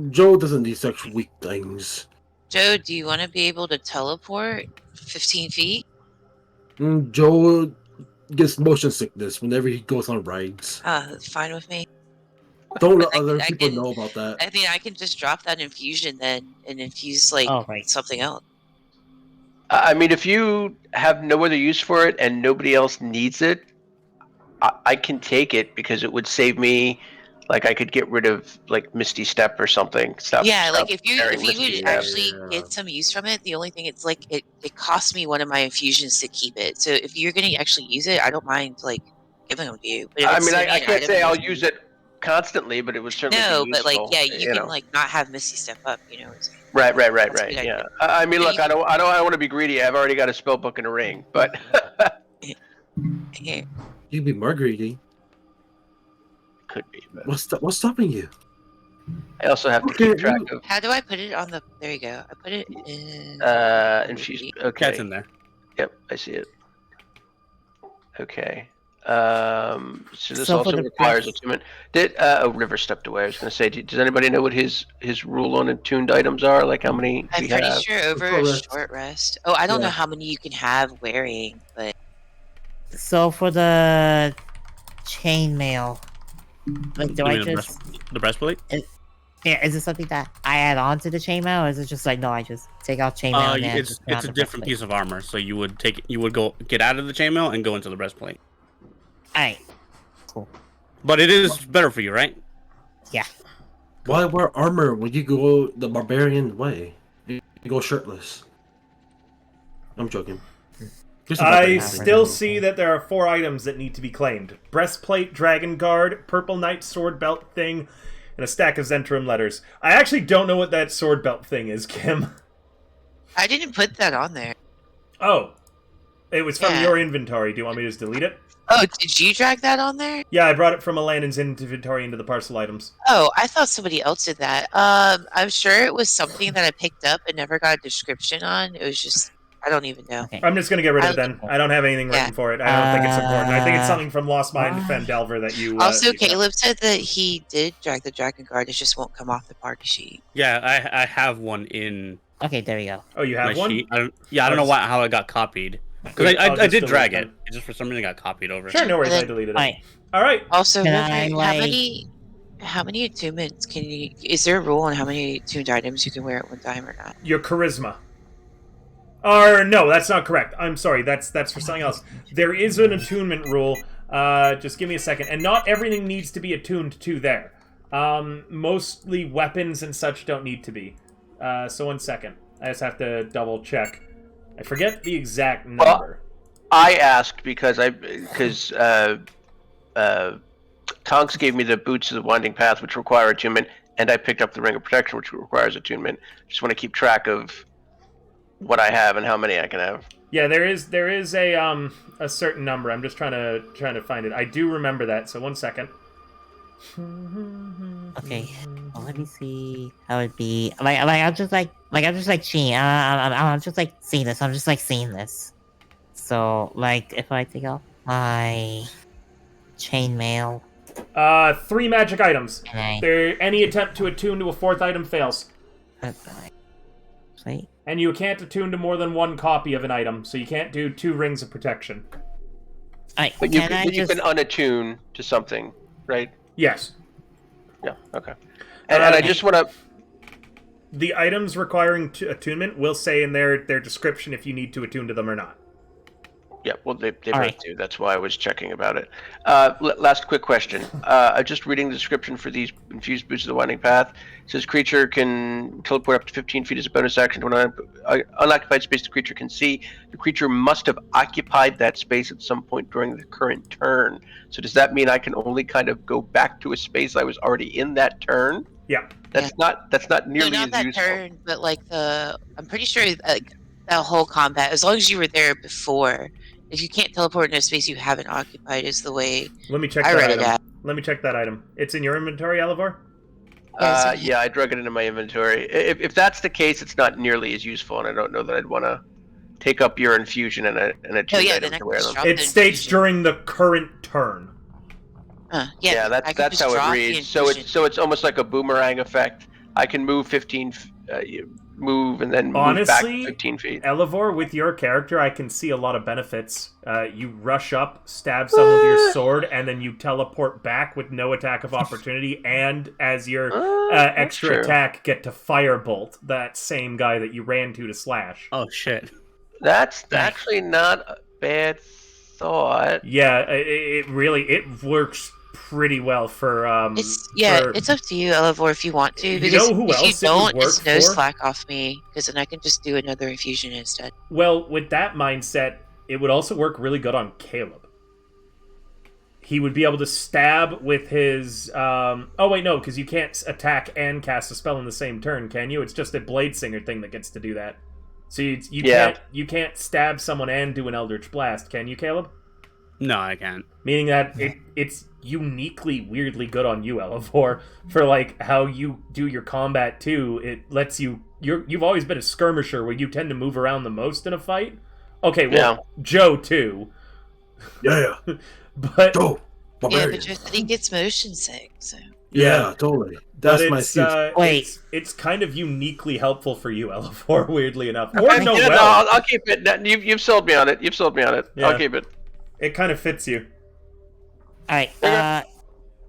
Joe doesn't need such weak things. Joe, do you want to be able to teleport 15 feet? Joe gets motion sickness whenever he goes on rides. That's fine with me. Don't let I other can- I people can- know about that. I think I can just drop that infusion then and infuse like Oh, right. something else. I mean, if you have no other use for it and nobody else needs it, I can take it because it would save me. Like I could get rid of like Misty Step or something. Like if you carrying would Misty Step. actually Yeah. get some use from it, the only thing it's like it costs me one of my infusions to keep it. So if you're gonna actually use it, I don't mind like giving them to you. But if I it's mean, sitting I in can't item say I'll inventory- use it constantly, but it would certainly No, be but useful. like yeah, you can know. like not have Misty Step up. Right. That's a good Yeah. idea. I mean, Yeah, look, you I don't want to be greedy. I've already got a spell book and a ring, but Here. You'd be more greedy. could be. But What's stopping you? I also have to Okay, keep track of How do I put it on the? There you go. I put it in. infused. Cat's Okay. in there. Yep, I see it. Okay. So this So for also the requires breath- attunement. River stepped away. I was going to say, does anybody know what his rule on attuned items are? Like how many I'm we pretty have? sure over Short a rest. short rest. Oh, I don't know Yeah. how many you can have wearing, but So for the chainmail, like, do You I mean just the breastplate? is it something that I add on to the chainmail, or is it just like no, I just take out chainmail and then It's just put on a the different breastplate? piece of armor. So you would go get out of the chainmail and go into the breastplate. Alright, cool. But it is better for you, right? Yeah. Why wear armor when you go the barbarian way? You go shirtless. I'm joking. Here's the I barbarian still thing. see that there are 4 items that need to be claimed. Breastplate, Dragon Guard, Purple Knight sword belt thing, and a stack of Zentrum letters. I actually don't know what that sword belt thing is, Kim. I didn't put that on there. Oh. It was from Yeah. your inventory. Do you want me to just delete it? Oh, did you drag that on there? Yeah, I brought it from Alanon's inventory into the parcel items. Oh, I thought somebody else did that. I'm sure it was something that I picked up and never got a description on. It was just, I don't even know. Okay. I'm just going to get rid of it I- then. I don't have anything written Yeah. for it. I don't think it's important. I think it's something from Lost Mine to Fendelver that you... Also, you kept. Caleb said that he did drag the Dragon Guard. It just won't come off the party sheet. Yeah, I have one in Okay, there we go. Oh, you my have one? sheet. I don't know how it got copied. Good, Because I'll I just did delete drag them. it. It just for some reason it got copied over. Sure, no worries. And I then- deleted it. Alright, All right. Also, Can River, I, how many attunements can you? Is there a rule on how many attuned items you can wear at one time or not? Your charisma. Or no, that's not correct. I'm sorry. That's for something else. There is an attunement rule. Just give me a second. And not everything needs to be attuned to there. Mostly weapons and such don't need to be. So 1 second. I just have to double check. I forget the exact number. I asked because Tonks gave me the boots of the winding path, which require attunement, and I picked up the ring of protection, which requires attunement. Just want to keep track of what I have and how many I can have. Yeah, there is a certain number. I'm just trying to find it. I do remember that. So 1 second. Okay, well, let me see how it'd be. I'm just like seeing. I'm just like seeing this. I'm just like seeing this. So, like, if I take off my chainmail, 3 magic items. and Any attempt to attune to a 4th item fails. Wait. And you can't attune to more than 1 copy of an item, so you can't do 2 rings of protection. Alright, But you can I can, you just... can unattune to something, right? Yes. Yeah. Okay. And I just want to. The items requiring attunement will say in their description if you need to attune to them or not. Yeah, well, they both right. do. That's why I was checking about it. Last quick question. I'm just reading the description for these infused boots of the winding path. It says creature can teleport up to 15 feet as a bonus action to an unoccupied space the creature can see. The creature must have occupied that space at some point during the current turn. So does that mean I can only kind of go back to a space I was already in that turn? Yeah. That's not nearly not as that useful. turn, but like I'm pretty sure like that whole combat, as long as you were there before, if you can't teleport into a space you haven't occupied, is the way Let me check I that read item. it out. Let me check that item. It's in your inventory, Elevor? Yeah, I drug it into my inventory. If that's the case, it's not nearly as useful, and I don't know that I'd want to take up your infusion and a tuned item then I to can wear just them. drop It the states infusion. during the current turn. Yeah, that's how it reads. So it's almost like a boomerang effect. I can move 15, move and then move back Honestly, 15 feet. Elevor, with your character, I can see a lot of benefits. You rush up, stab someone with your sword, and then you teleport back with no attack of opportunity, and as your extra true. attack, get to firebolt that same guy that you ran to slash. Oh shit. That's actually not a bad thought. Yeah, it really works pretty well for it's up to you, Elevor, if you want to. Because you know who if else you it would don't, work it's no for? slack off me, because then I can just do another infusion instead. Well, with that mindset, it would also work really good on Caleb. He would be able to stab with his... oh, wait, no, because you can't attack and cast a spell in the same turn, can you? It's just a Blade Singer thing that gets to do that. So you can't stab someone and do an Eldritch Blast, can you, Caleb? No, I can't. Meaning that it's uniquely weirdly good on you, Elevor, for like how you do your combat too. It lets you've always been a skirmisher where you tend to move around the most in a fight. Okay, well, Joe too. Yeah. But Joe, but Joe said he gets motion sick, so. Yeah, totally. That's my excuse. It's kind of uniquely helpful for you, Elevor, weirdly enough. I'll keep it. You've sold me on it. Yeah. I'll keep it. It kind of fits you. Alright,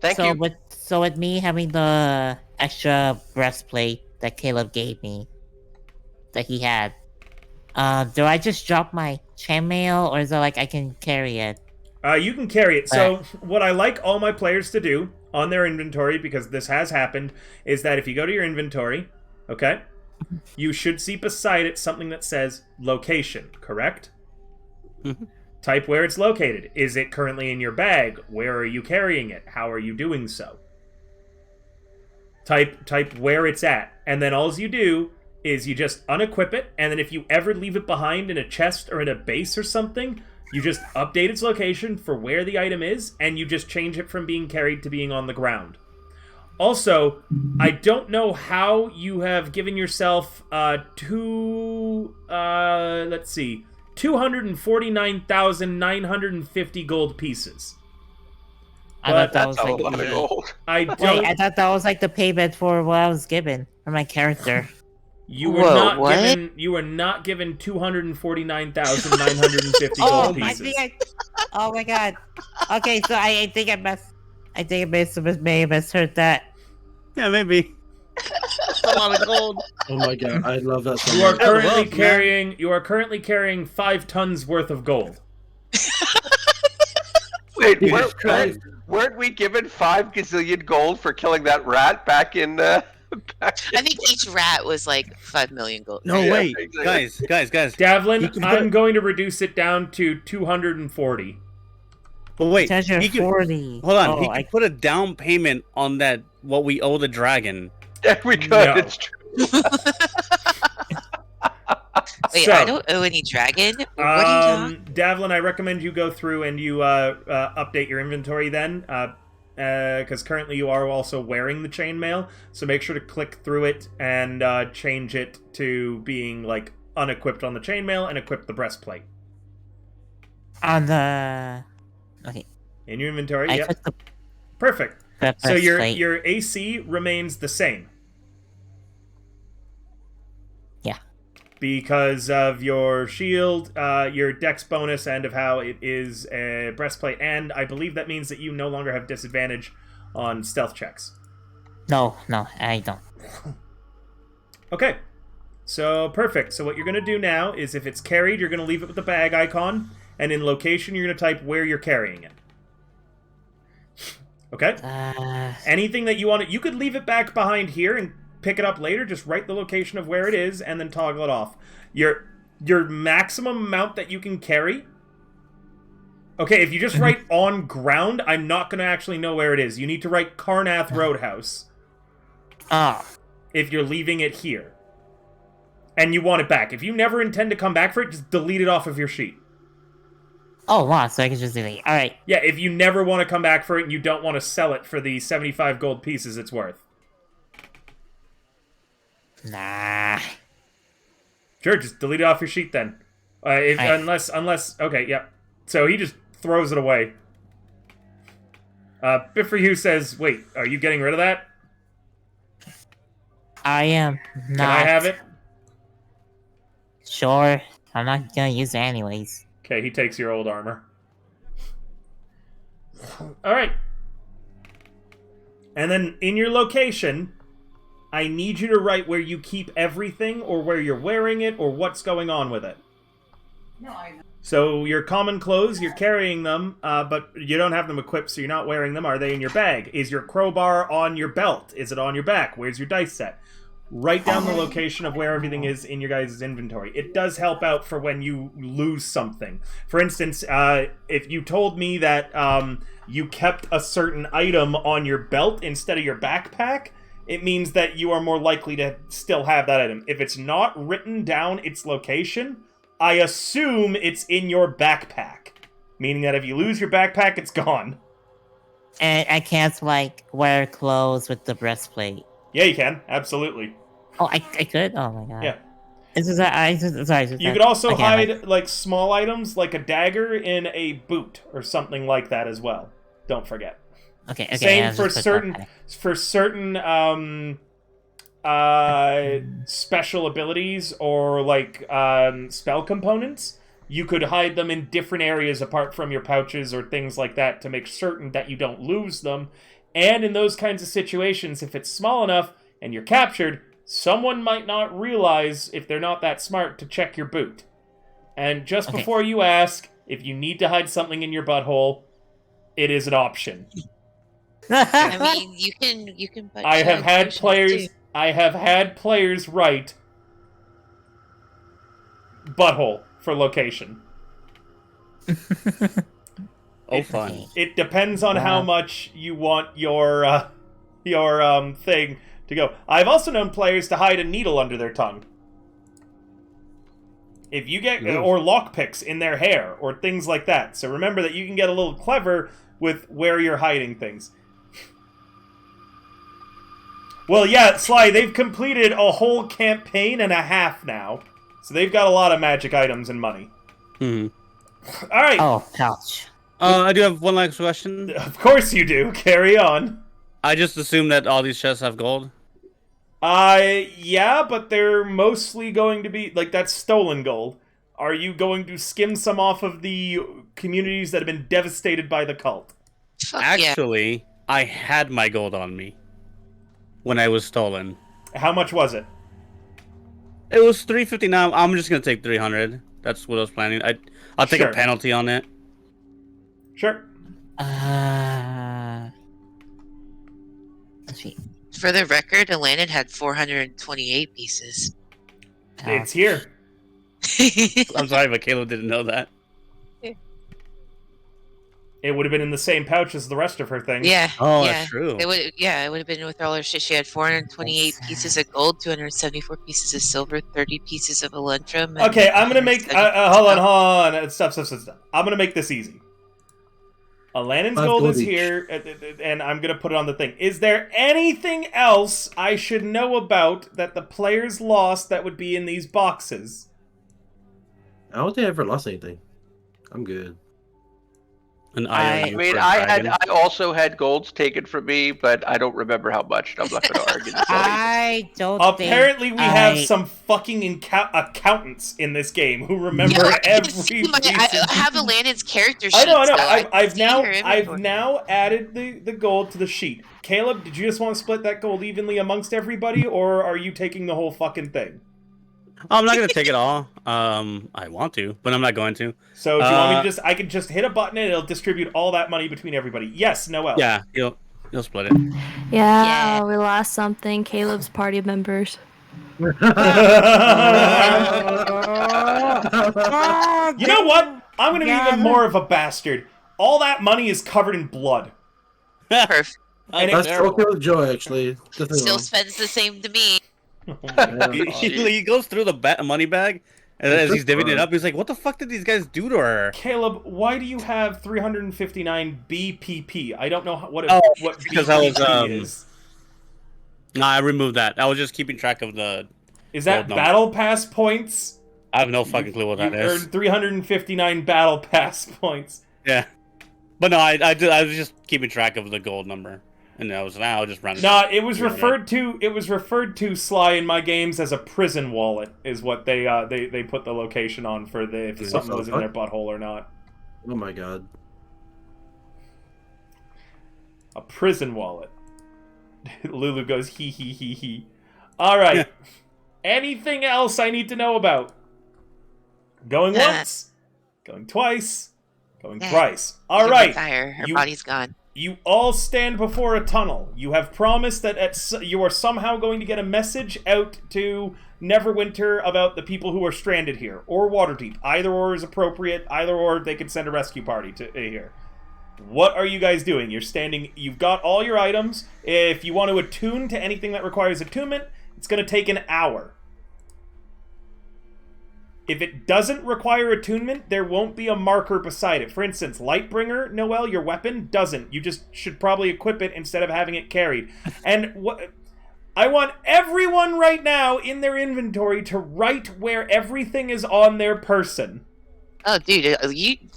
Thank you. So with me having the extra breastplate that Caleb gave me, that he had, do I just drop my chainmail, or is it like I can carry it? You can carry it. So what I like all my players to do on their inventory, because this has happened, is that if you go to your inventory, okay, you should see beside it something that says location, correct? Mm-hmm. Type where it's located. Is it currently in your bag? Where are you carrying it? How are you doing so? Type where it's at. And then all you do is you just unequip it, and then if you ever leave it behind in a chest or in a base or something, you just update its location for where the item is, and you just change it from being carried to being on the ground. Also, I don't know how you have given yourself 249,950 gold pieces. I thought that was a like lot of gold. I thought that was like the payment for what I was given for my character. You were not given 249,950 gold pieces. Oh my god. Okay, so I think I may have misheard that. Yeah, maybe. That's a lot of gold. Oh my god, I love that so You much. are currently carrying 5 tons worth of gold. Wait, weren't we given 5 gazillion gold for killing that rat back in? I think each rat was like 5 million gold. No, wait, guys. Davlin, I'm going to reduce it down to 240. But wait, he could, 40. Hold on, he could put a down payment on that, what we owe the dragon. Yeah, we could. No. It's true. Wait, I don't owe any dragon? What are you talking? Davlin, I recommend you go through and you update your inventory then, because currently you are also wearing the chainmail, so make sure to click through it and change it to being like unequipped on the chainmail and equip the breastplate. On the... Okay. In your inventory, I yep. took the Perfect. So breastplate. your AC remains the same. Yeah. Because of your shield, your dex bonus, and of how it is a breastplate, and I believe that means that you no longer have disadvantage on stealth checks. No, I don't. Okay. So, perfect. So what you're going to do now is if it's carried, you're going to leave it with the bag icon, and in location, you're going to type where you're carrying it. Okay? Anything that you want you could leave it back behind here and pick it up later. Just write the location of where it is and then toggle it off. Your maximum amount that you can carry. Okay, if you just write on ground, I'm not going to actually know where it is. You need to write Carnath Roadhouse. Oh. If you're leaving it here. And you want it back. If you never intend to come back for it, just delete it off of your sheet. Oh, wow, so I can just delete. Alright. Yeah, if you never want to come back for it and you don't want to sell it for the 75 gold pieces it's worth. Nah. Sure, just delete it off your sheet then. Unless, okay, yeah. So he just throws it away. Bifferhugh says, wait, are you getting rid of that? I am not. Can I have it? Sure. I'm not gonna use it anyways. Okay, he takes your old armor. Alright. And then in your location, I need you to write where you keep everything, or where you're wearing it, or what's going on with it. No, I know. So your common clothes, you're carrying them, but you don't have them equipped, so you're not wearing them. Are they in your bag? Is your crowbar on your belt? Is it on your back? Where's your dice set? Write down the location of where everything is in your guys' inventory. It does help out for when you lose something. For instance, if you told me that you kept a certain item on your belt instead of your backpack, it means that you are more likely to still have that item. If it's not written down its location, I assume it's in your backpack. Meaning that if you lose your backpack, it's gone. And I can't, like, wear clothes with the breastplate. Yeah, you can. Absolutely. Oh, I could? Oh my god. Yeah. Sorry. You could also hide, like, small items, like a dagger in a boot, or something like that as well. Don't forget. Okay. Same for certain special abilities or, like, spell components. You could hide them in different areas apart from your pouches or things like that to make certain that you don't lose them. And in those kinds of situations, if it's small enough and you're captured, someone might not realize, if they're not that smart, to check your boot. And just before you ask, if you need to hide something in your butthole, it is an option. I mean, you can. I have had players write butthole for location. Oh, fun. It depends on how much you want your thing to go. I've also known players to hide a needle under their tongue. If you get or lockpicks in their hair or things like that. So remember that you can get a little clever with where you're hiding things. Well, yeah, Sly, they've completed a whole campaign and a half now. So they've got a lot of magic items and money. Hmm. All right. Oh, ouch. I do have one last question. Of course you do. Carry on. I just assume that all these chests have gold. Yeah, but they're mostly going to be, like, that's stolen gold. Are you going to skim some off of the communities that have been devastated by the cult? Actually, I had my gold on me when I was stolen. How much was it? It was 350 now. I'm just gonna take 300. That's what I was planning. I'll take a penalty on it. Sure. Let's see. For the record, Alanin had 428 pieces. It's here. I'm sorry, but Caleb didn't know that. It would have been in the same pouch as the rest of her things. Yeah. Oh, yeah. that's true. It would have been with all her shit. She had 428 pieces of gold, 274 pieces of silver, 30 pieces of elantrum. Okay, I'm gonna make. Hold on. Stop. I'm gonna make this easy. Alanin's gold is here, and I'm gonna put it on the thing. Is there anything else I should know about that the players lost that would be in these boxes? I don't think I ever lost anything. I'm good. I also had golds taken from me, but I don't remember how much. I'm not going to argue this. Apparently, we have some fuking accountants in this game who remember every. I have Alanin's character sheet. I know. So I've now added the gold to the sheet. Caleb, did you just want to split that gold evenly amongst everybody, or are you taking the whole fucking thing? I'm not gonna take it all. I want to, but I'm not going to. So do you want me to I can just hit a button and it'll distribute all that money between everybody? Yes, Noel. Yeah, you'll split it. Yeah, we lost something. Caleb's party members. You know what? I'm gonna be even more of a bastard. All that money is covered in blood. Perfect. That's okay with Joe, actually. Still spends the same to me. He goes through the money bag, and as he's divvying it up, he's like, "What the fuck did these guys do to her?" Caleb, why do you have 359 BPP? I don't know what because BPP is. Nah, I removed that. I was just keeping track of the. Is that battle pass points? I have no fucking clue what that is. You earned 359 battle pass points. Yeah, but no, I was just keeping track of the gold number, and I was just running. No, it was referred to Sly in my games as a prison wallet. Is what they put the location on for if something was in their butthole or not. Oh my god. A prison wallet. Lulu goes hee hee hee hee. All right. Anything else I need to know about? Going once, going twice, going thrice. All right. Her body's gone. You all stand before a tunnel. You have promised that you are somehow going to get a message out to Neverwinter about the people who are stranded here, or Waterdeep. Either or is appropriate. Either or, they could send a rescue party to here. What are you guys doing? You're standing. You've got all your items. If you want to attune to anything that requires attunement, it's going to take an hour. If it doesn't require attunement, there won't be a marker beside it. For instance, Lightbringer, Noel, your weapon, doesn't. You just should probably equip it instead of having it carried. And I want everyone right now in their inventory to write where everything is on their person. Oh, dude,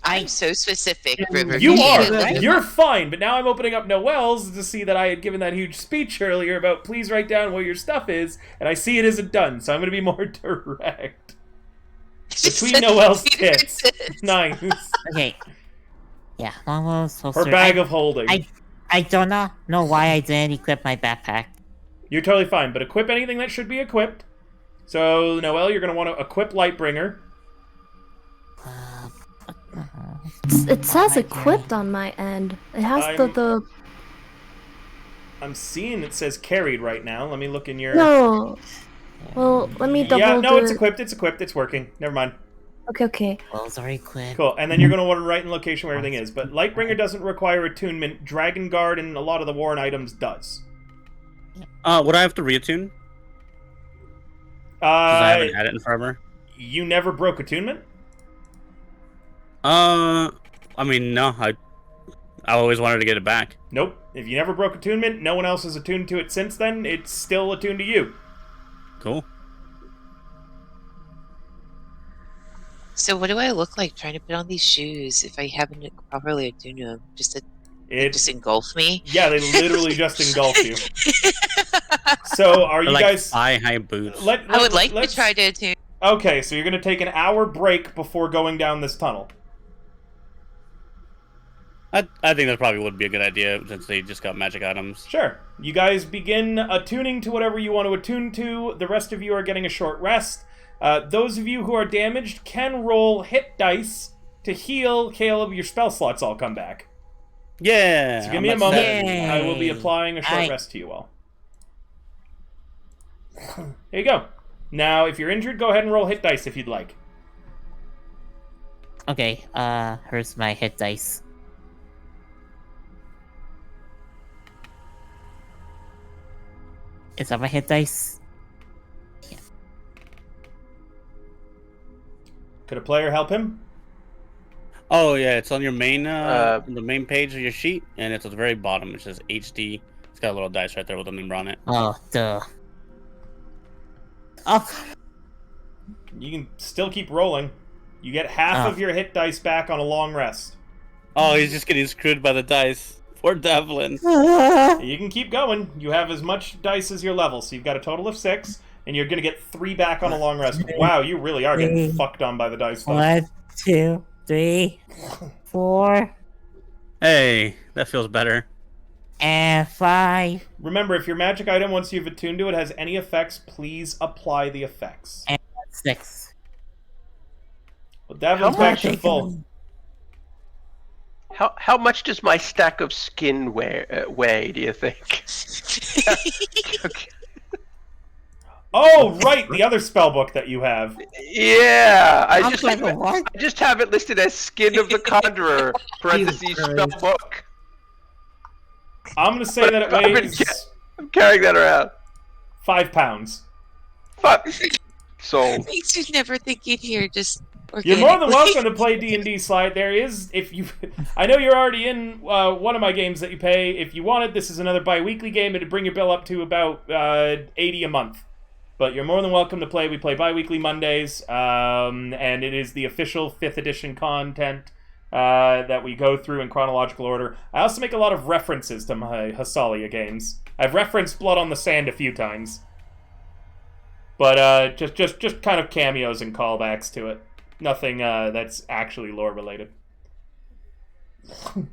I'm so specific, River. You are. You're fine. But now I'm opening up Noel's to see that I had given that huge speech earlier about please write down where your stuff is, and I see it isn't done, so I'm going to be more direct. Between Noel's tits. Nice. Okay. Yeah, almost. Her bag of holding. I don't know why I didn't equip my backpack. You're totally fine, but equip anything that should be equipped. So, Noel, you're going to want to equip Lightbringer. It says equipped on my end. It has the... I'm seeing it says carried right now. Let me look in your... No. Well, let me double... Yeah, no, it's equipped. It's equipped. It's working. Never mind. Okay. Clothes are equipped. Cool. And then you're going to want to write in location where everything is. But Lightbringer doesn't require attunement. Dragon Guard and a lot of the Warren items does. Would I have to reattune? Because I haven't had it in forever. You never broke attunement? I mean, no. I always wanted to get it back. Nope. If you never broke attunement, no one else has attuned to it since then. It's still attuned to you. Cool. So what do I look like trying to put on these shoes if I haven't properly attuned to them? Just engulf me? Yeah, they literally just engulf you. So are you guys... high boots. I would like to try to attune. Okay, so you're going to take an hour break before going down this tunnel. I think that probably would be a good idea since they just got magic items. Sure. You guys begin attuning to whatever you want to attune to. The rest of you are getting a short rest. Those of you who are damaged can roll hit dice to heal. Caleb, your spell slots all come back. Yeah. So give me a moment. Yay. I will be applying a short rest to you all. Here you go. Now, if you're injured, go ahead and roll hit dice if you'd like. Okay, here's my hit dice. Is that my hit dice? Yeah. Could a player help him? Oh yeah, it's on your main the main page of your sheet, and it's at the very bottom. It says HD. It's got a little dice right there with a number on it. Oh, duh. Oh. You can still keep rolling. You get half of your hit dice back on a long rest. Oh, he's just getting screwed by the dice. Poor Devlin. You can keep going. You have as much dice as your level, so you've got a total of 6, and you're going to get 3 back on a long rest. Wow, you really are getting fucked on by the dice. 1, 2, 3, 4. Hey, that feels better. And 5. Remember, if your magic item, once you've attuned to it, has any effects, please apply the effects. And 6. Well, Devlin's back to full. How much does my stack of skin weigh, do you think? Okay. Oh, right, the other spellbook that you have. Yeah, I just have it listed as Skin of the Conjurer, parentheses spellbook. I'm gonna say that it weighs. I'm carrying that around. 5 pounds. Fuck. Sold. Makes you never think you'd hear just. You're more than welcome to play D&D Slide. There is, if you, I know you're already in one of my games that you pay. If you wanted, this is another bi-weekly game. It'd bring your bill up to about $80 a month. But you're more than welcome to play. We play bi-weekly Mondays, and it is the official 5th edition content that we go through in chronological order. I also make a lot of references to my Hasalia games. I've referenced Blood on the Sand a few times. But just kind of cameos and callbacks to it. Nothing that's actually lore related. All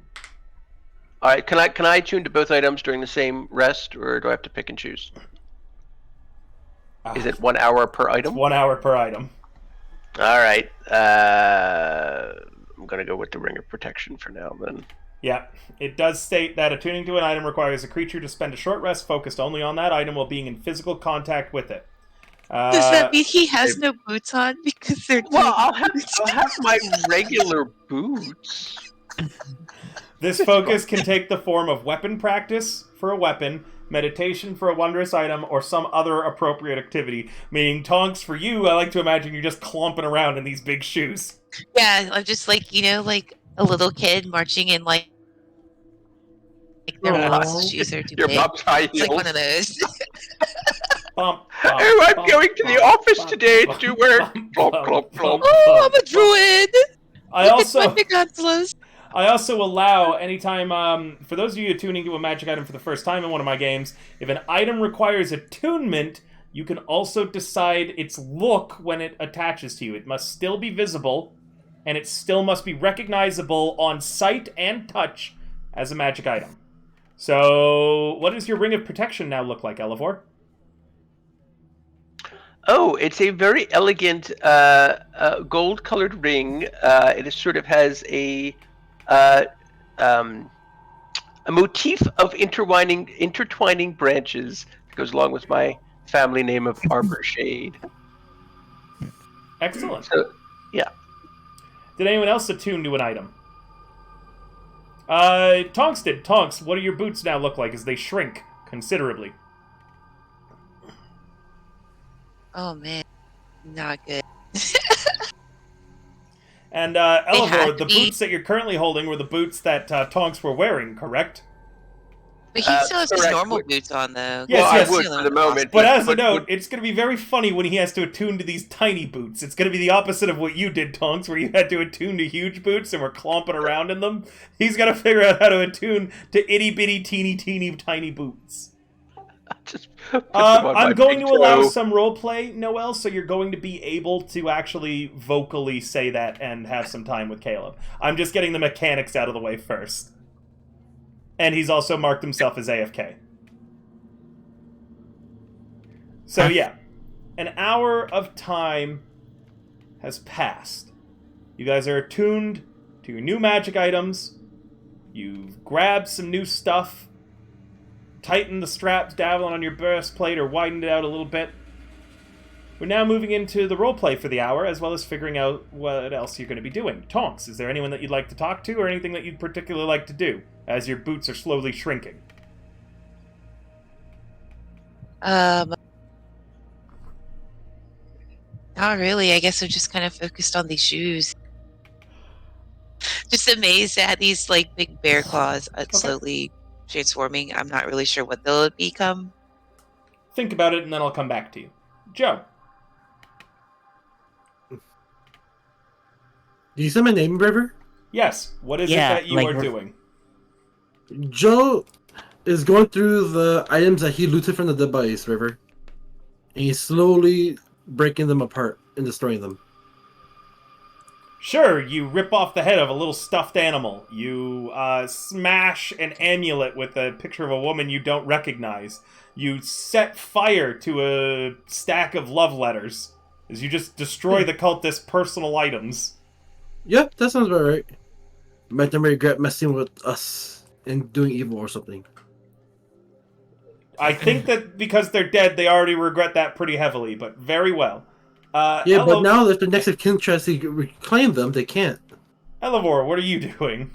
right, can I tune to both items during the same rest, or do I have to pick and choose? Is it 1 hour per item? 1 hour per item. All right. I'm gonna go with the Ring of Protection for now, then. Yeah, it does state that attuning to an item requires a creature to spend a short rest focused only on that item while being in physical contact with it. Does that mean he has no boots on because they're? Well, I'll have my regular boots. This focus can take the form of weapon practice for a weapon, meditation for a wondrous item, or some other appropriate activity. Meaning, Tonks, for you, I like to imagine you're just clomping around in these big shoes. Yeah, I'm just like like a little kid marching in like their mom's shoes are too big. Mom's high heels. It's like one of those. I'm going to the office today to work. Plop, plop, plop. Oh, I'm a druid. I also allow anytime, for those of you tuning to a magic item for the first time in one of my games, if an item requires attunement, you can also decide its look when it attaches to you. It must still be visible, and it still must be recognizable on sight and touch as a magic item. So, what does your Ring of Protection now look like, Elevor? Oh, it's a very elegant gold-colored ring. It sort of has a motif of intertwining branches that goes along with my family name of Arbor Shade. Excellent. So, yeah. Did anyone else attune to an item? Tonks did. Tonks, what do your boots now look like as they shrink considerably? Oh man, not good. And Elevor, the boots that you're currently holding were the boots that Tonks were wearing, correct? But he still has his normal boots on, though. Yes, I would for the moment. But as a note, it's going to be very funny when he has to attune to these tiny boots. It's going to be the opposite of what you did, Tonks, where you had to attune to huge boots and were clomping around in them. He's got to figure out how to attune to itty-bitty, teeny, tiny boots. I'm going to allow some roleplay, Noel, so you're going to be able to actually vocally say that and have some time with Caleb. I'm just getting the mechanics out of the way first. And he's also marked himself as AFK. So yeah, an hour of time has passed. You guys are attuned to your new magic items. You've grabbed some new stuff. Tightened the straps, dabbling on your breastplate, or widened it out a little bit. We're now moving into the roleplay for the hour, as well as figuring out what else you're going to be doing. Tonks, is there anyone that you'd like to talk to, or anything that you'd particularly like to do, as your boots are slowly shrinking? Not really. I guess I'm just kind of focused on these shoes. Just amazed at these, like, big bear claws slowly transforming. I'm not really sure what they'll become. Think about it, and then I'll come back to you. Joe. Do you say my name, River? Yes. What is it that you are doing? Joe is going through the items that he looted from the dead bodies, River. And he's slowly breaking them apart and destroying them. Sure, you rip off the head of a little stuffed animal. You smash an amulet with a picture of a woman you don't recognize. You set fire to a stack of love letters as you just destroy the cultist's personal items. Yep, that sounds about right. Might never regret messing with us and doing evil or something. I think that because they're dead, they already regret that pretty heavily, but very well. But now if the next of kin tries to reclaim them, they can't. Elevor, what are you doing?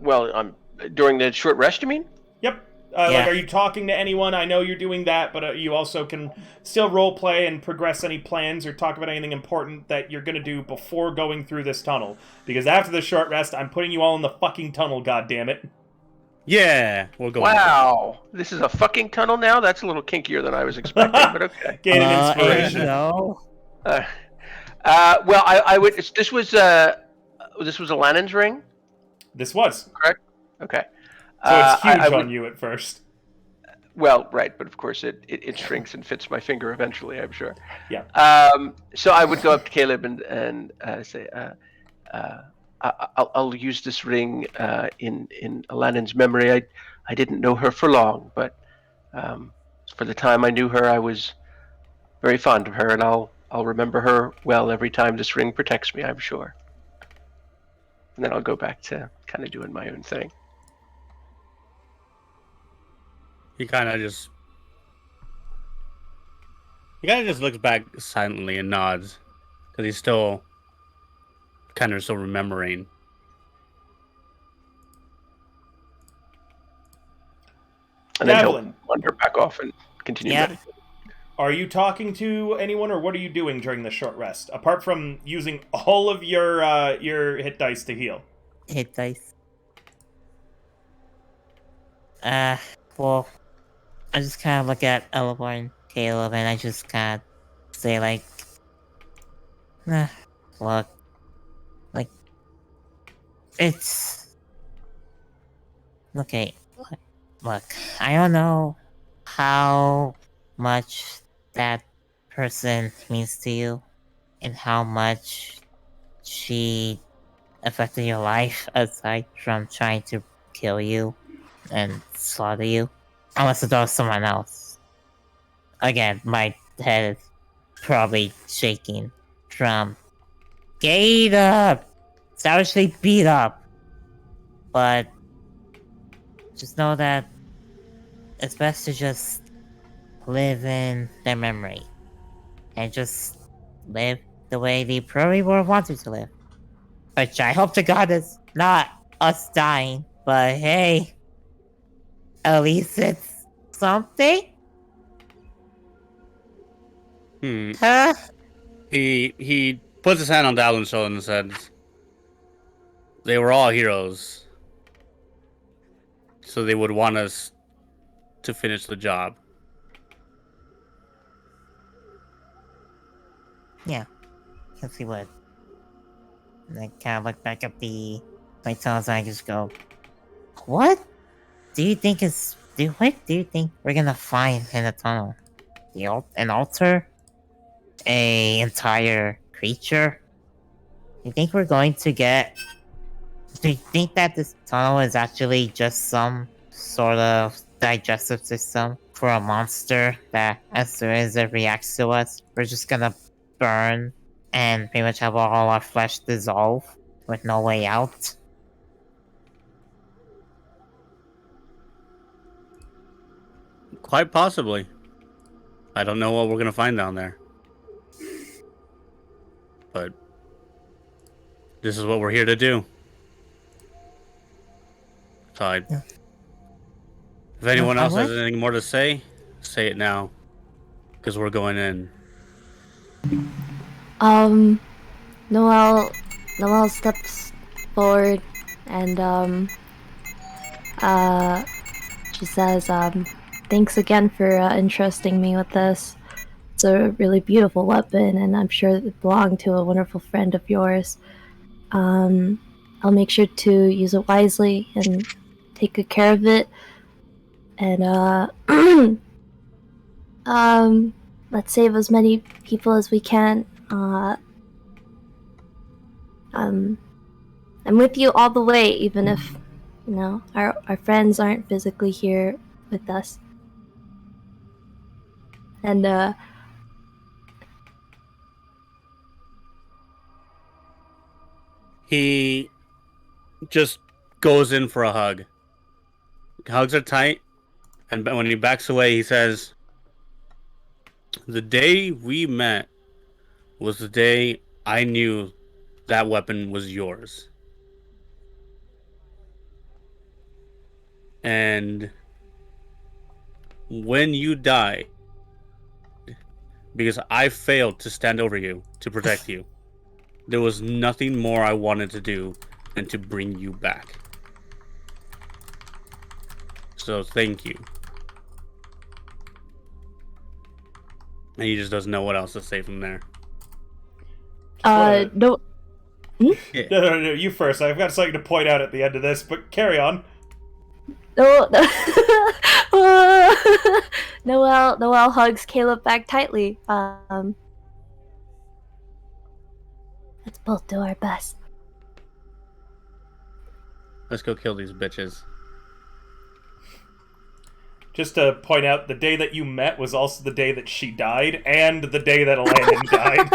Well, during the short rest, you mean? Yep. Yeah. Like, are you talking to anyone? I know you're doing that, but you also can still role play and progress any plans or talk about anything important that you're going to do before going through this tunnel. Because after the short rest, I'm putting you all in the fucking tunnel, goddammit. Yeah, we'll go. Wow, this is a fucking tunnel now. That's a little kinkier than I was expecting, but okay. Gain an inspiration. No. Well, I would. This was Alanin's ring, This was. correct? Okay. So it's huge I would, on you at first. Well, right, but of course it shrinks and fits my finger eventually, I'm sure. Yeah. So I would go up to Caleb and say, I'll use this ring in Alanin's memory. I didn't know her for long, but for the time I knew her, I was very fond of her, and I'll remember her well every time this ring protects me, I'm sure. And then I'll go back to kind of doing my own thing. He kind of just looks back silently and nods because he's still kind of still remembering. And then he'll Devlin, wander back off and continue Yeah. meditating. are you talking to anyone, or what are you doing during the short rest? Apart from using all of your hit dice to heal. Hit dice. Well, I just kind of look at Elabor and Caleb, and I just kind of say, like, look, like, it's... Okay, look, I don't know how much that person means to you, and how much she affected your life, aside from trying to kill you and slaughter you. Unless it was someone else. Again, my head is probably shaking from get up! Savagely beat up! But just know that it's best to just live in their memory. And just live the way they probably would have wanted to live. Which I hope to God is not us dying, but hey, at least it's something? Huh? He puts his hand on Dallin's shoulder and says, "They were all heroes, so they would want us to finish the job." Yeah, yes he would. And I kind of look back at my tunnels and I just go, what do you think what do you think we're gonna find in the tunnel? An altar? A entire creature? You think we're going to get... Do you think that this tunnel is actually just some sort of digestive system for a monster that as soon as it reacts to us, we're just gonna burn and pretty much have all our flesh dissolve with no way out? Quite possibly. I don't know what we're gonna find down there, but this is what we're here to do. So if anyone else has anything more to say it now, because we're going in. Noelle steps forward and she says, thanks again for entrusting me with this. It's a really beautiful weapon, and I'm sure it belonged to a wonderful friend of yours. I'll make sure to use it wisely and take good care of it. And let's save as many people as we can. I'm with you all the way, even if, you know, our friends aren't physically here with us. And he just goes in for a hug. Hugs her tight, and when he backs away, he says, "The day we met was the day I knew that weapon was yours." And when you die, because I failed to stand over you to protect you, there was nothing more I wanted to do than to bring you back. So thank you. And he just doesn't know what else to say from there. No. Yeah. No, you first. I've got something to point out at the end of this, but carry on. No. Noelle hugs Caleb back tightly. Let's both do our best. Let's go kill these bitches. Just to point out, the day that you met was also the day that she died, and the day that Landon died.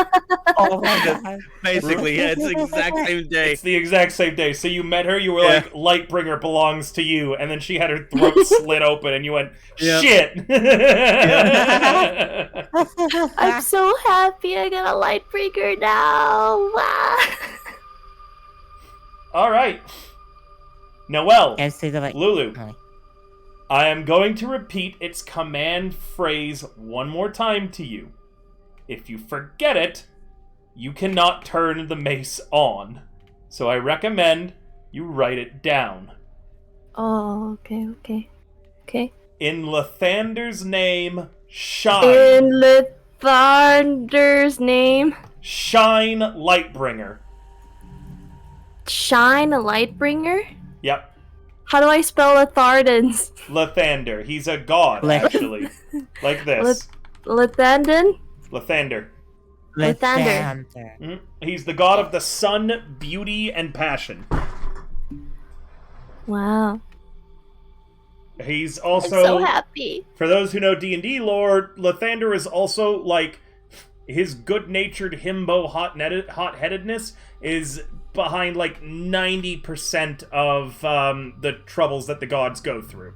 Oh my god. Basically, yeah, it's the exact same day. It's the exact same day. So you met her, you were like, Lightbringer belongs to you, and then she had her throat slit open, and you went, shit! I'm so happy I got a Lightbringer now! Alright. Noelle, Like, Lulu, I am going to repeat its command phrase one more time to you. If you forget it, you cannot turn the mace on. So I recommend you write it down. Oh, okay. In Lathander's name, shine. In Lathander's name, shine Lightbringer. Shine a Lightbringer? Yep. How do I spell Latharden's? Lathander. He's a god, actually. Like this. Lathandon? Lathander. Lathander. He's the god of the sun, beauty, and passion. Wow. He's also... I'm so happy. For those who know D&D lore, Lathander is also, like, his good-natured himbo hot-headedness is behind, like, 90% of the troubles that the gods go through.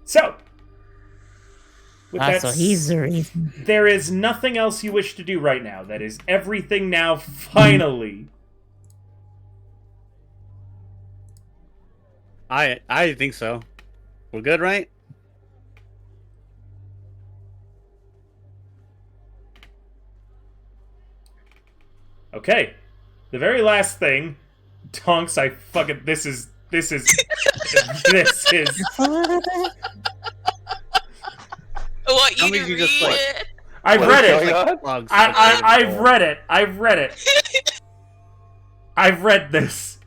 So, with that, so he's the reason. There is nothing else you wish to do right now. That is everything now, finally. I think so. We're good, right? Okay. The very last thing, Tonks, this is I want you to read it. I've read it. I've read it. I've read this.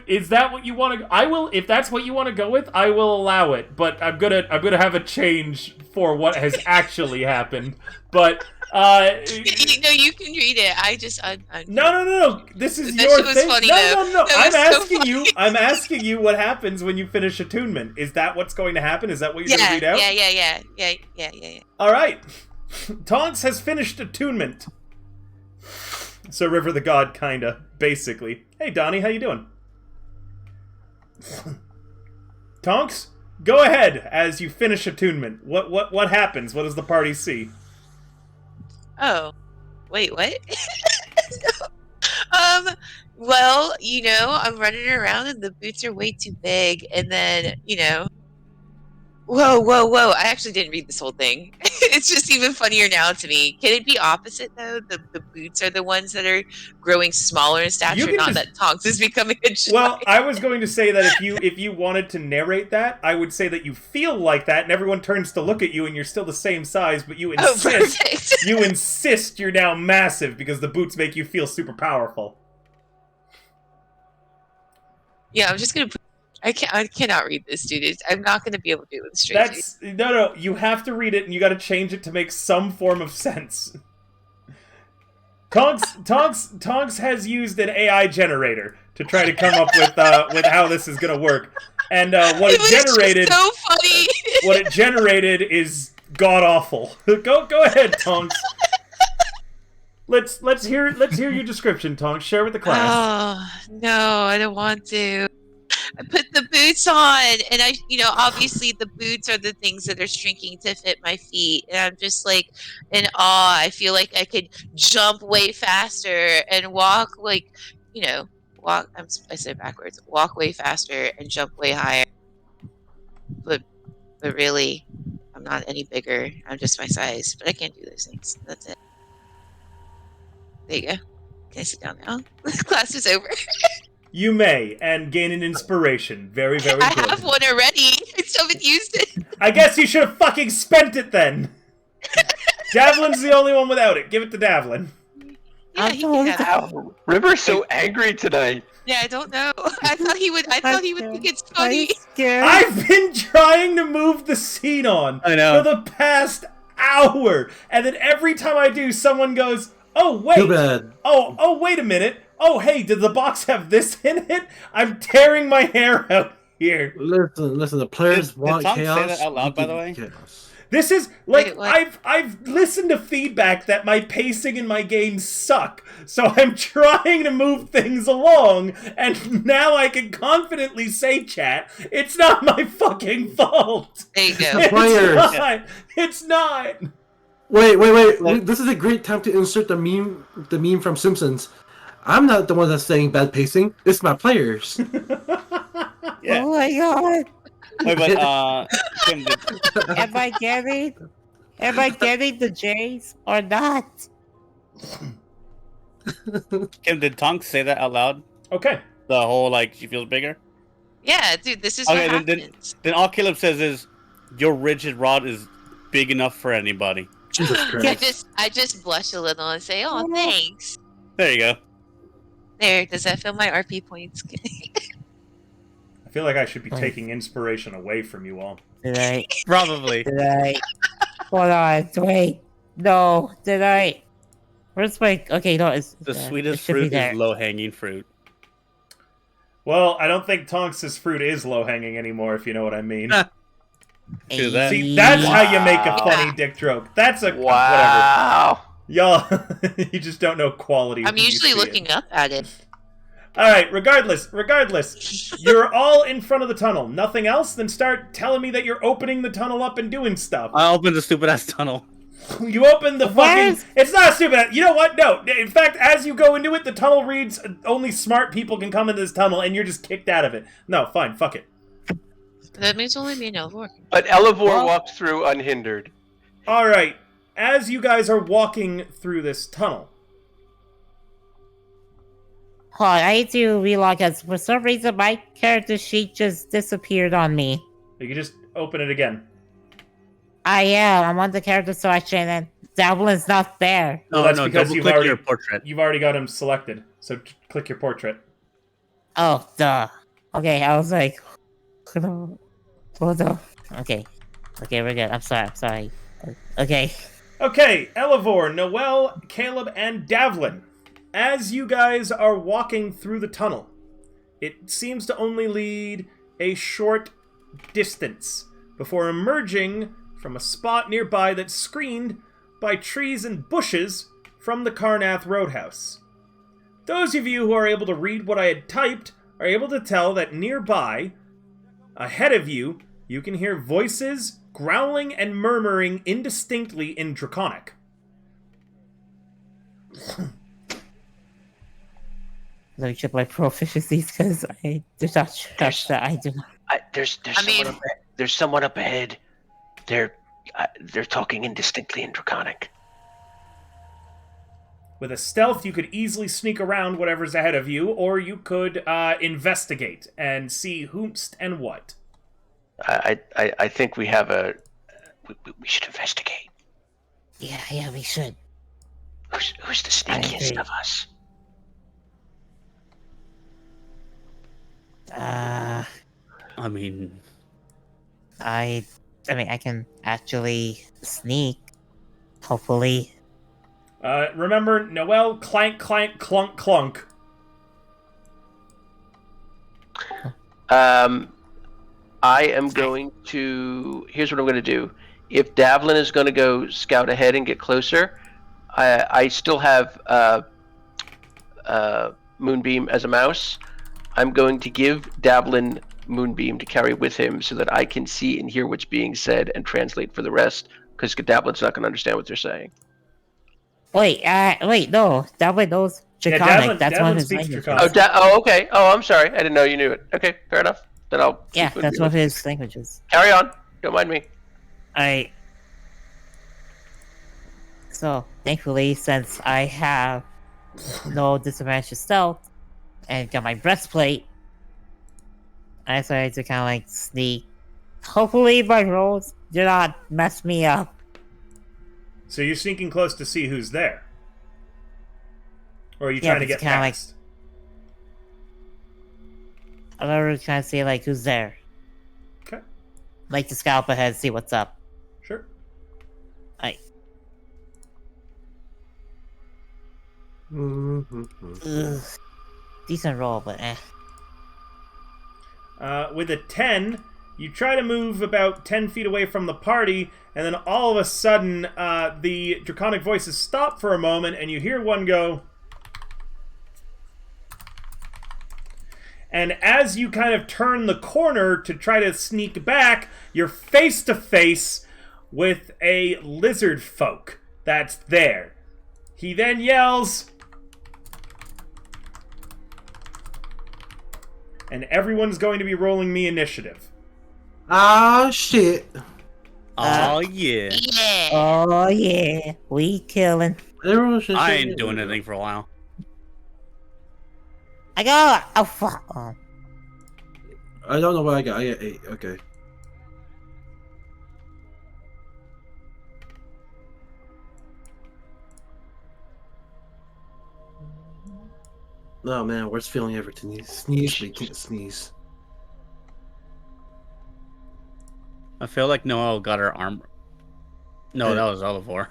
Is that what you want to? I will. If that's what you want to go with, I will allow it. But I'm gonna have a change for what has actually happened. But you can read it. No. This is that your shit was thing. funny, No. I'm asking so you. I'm asking you what happens when you finish attunement. Is that what's going to happen? Is that what you're going to read out? Yeah. All right. Tonks has finished attunement. So River the God, kinda, basically. Hey, Donnie, how you doing? Tonks, go ahead as you finish attunement. What happens? What does the party see? Oh, wait, what? Well, I'm running around and the boots are way too big, and then, Whoa. I actually didn't read this whole thing. It's just even funnier now to me. Can it be opposite, though? The boots are the ones that are growing smaller in stature, not that Tonks is becoming a giant. Well, I was going to say that if you wanted to narrate that, I would say that you feel like that, and everyone turns to look at you, and you're still the same size, but you insist. You insist you're now massive because the boots make you feel super powerful. Yeah, I'm just gonna put... I cannot read this, dude. I'm not going to be able to do it with a straight face. No. You have to read it, and you got to change it to make some form of sense. Tonks has used an AI generator to try to come up with how this is going to work, and what it generated. So funny. What it generated is god awful. Go ahead, Tonks. Let's hear your description, Tonks. Share with the class. Oh no, I don't want to. I put the boots on, and obviously the boots are the things that are shrinking to fit my feet, and I'm just like in awe. I feel like I could jump way faster and walk I said backwards. Walk way faster and jump way higher. But really, I'm not any bigger. I'm just my size. But I can't do those things. That's it. There you go. Can I sit down now? Class is over. You may, and gain an inspiration. Very, very I good. have one already. I still haven't used it. I guess you should have fucking spent it then. Davlin's the only one without it. Give it to Davlin. Yeah, he can have it. River's so angry tonight. Yeah, I don't know. I thought he would think it's funny. I've been trying to move the scene on I know. for the past hour, and then every time I do, someone goes, "Oh wait, Too bad. oh wait a minute. Oh hey, did the box have this in it?" I'm tearing my hair out here. Listen. The players Did want Tom say chaos. that out loud, by the you way? get chaos. This is like Wait, what? I've listened to feedback that my pacing in my games suck, so I'm trying to move things along, and now I can confidently say, chat, it's not my fucking fault. There you go. The players. It's not. Wait. This is a great time to insert the meme from Simpsons. I'm not the one that's saying bad pacing. It's my players. Yeah. Oh my god! Wait, but Kim, Am I getting the J's or not? did Tonk say that out loud? Okay. The whole like she feels bigger. Yeah, dude, this is Okay, what then- happens. Then all Caleb says is, "Your rigid rod is big enough for anybody." Jesus I Christ. just blush a little and say, "Oh, thanks." There you go. There, does that fill my RP points? I feel like I should be taking inspiration away from you all. Did I? Probably. Did I? Hold on. Wait. No. Did I? Where's my? Okay, no. It's The it sweetest should be fruit there. is low-hanging fruit. Well, I don't think Tonks' fruit is low-hanging anymore, if you know what I mean. Do that. See, that's how you make a funny dick joke. That's a whatever. Wow. Y'all, you just don't know quality. I'm when you usually see it. looking up at it. Alright, regardless, you're all in front of the tunnel. Nothing else? Then start telling me that you're opening the tunnel up and doing stuff. I opened the stupid-ass tunnel. You open the fucking... It's not stupid. You know what? No. In fact, as you go into it, the tunnel reads, only smart people can come into this tunnel, and you're just kicked out of it. No, fine, fuck it. That means only me and Elvor. But Elevor walked through unhindered. Alright, as you guys are walking through this tunnel, Hold on, I need to relog because for some reason my character sheet just disappeared on me. you can just open it again. I'm on the character selection and Davlin's not there. Well, No, that's no, because double you've click already- your portrait. You've already got him selected, so click your portrait. Oh, duh. Okay, I was like, hold on. Okay, we're good. I'm sorry. Okay. Okay, Elevor, Noel, Caleb, and Davlin. As you guys are walking through the tunnel, it seems to only lead a short distance before emerging from a spot nearby that's screened by trees and bushes from the Karnath Roadhouse. Those of you who are able to read what I had typed are able to tell that nearby, ahead of you, you can hear voices growling and murmuring indistinctly in Draconic. Let me check my proficiencies because I did not trust that I do. There's someone up ahead. They're talking indistinctly in Draconic. With a stealth, you could easily sneak around whatever's ahead of you, or you could investigate and see whomst and what. I think we have a. We should investigate. Yeah, we should. Who's the sneakiest of us? I mean, I can actually sneak. Hopefully. Remember, Noel, clank, clank, clunk, clunk. I am going to. Here's what I'm going to do. If Davlin is going to go scout ahead and get closer, I still have Moonbeam as a mouse. I'm going to give Davlin Moonbeam to carry with him so that I can see and hear what's being said and translate for the rest, because Davlin's not going to understand what they're saying. Wait, no. Davlin knows Draconic. That's Devlin one of his speaks languages. Draconic. Okay. Oh, I'm sorry. I didn't know you knew it. Okay, fair enough. Then I'll. Yeah, that's one of his languages. Carry on. Don't mind me. Alright. So, thankfully, since I have no disadvantage to stealth and got my breastplate, I decided to kind of like sneak. Hopefully, my rolls do not mess me up. So you're sneaking close to see who's there? Or are you trying to get past? I'm never trying to see like who's there. Okay. Like to scout up ahead, see what's up. Sure. Ugh. Decent roll, but eh. With a 10, you try to move about 10 feet away from the party, and then all of a sudden, the draconic voices stop for a moment, and you hear one go. And as you kind of turn the corner to try to sneak back, you're face to face with a lizard folk that's there. He then yells, and everyone's going to be rolling me initiative. Ah, shit. Oh, yeah. Yeah. Oh yeah, we killing. Everyone should I ain't doing anything for a while. I got oh fuck. Oh. I don't know what I got. I got 8. Okay. Oh man, worst feeling ever to sneeze, but you can't sneeze. I feel like Noelle got her arm. No, that was Olivor.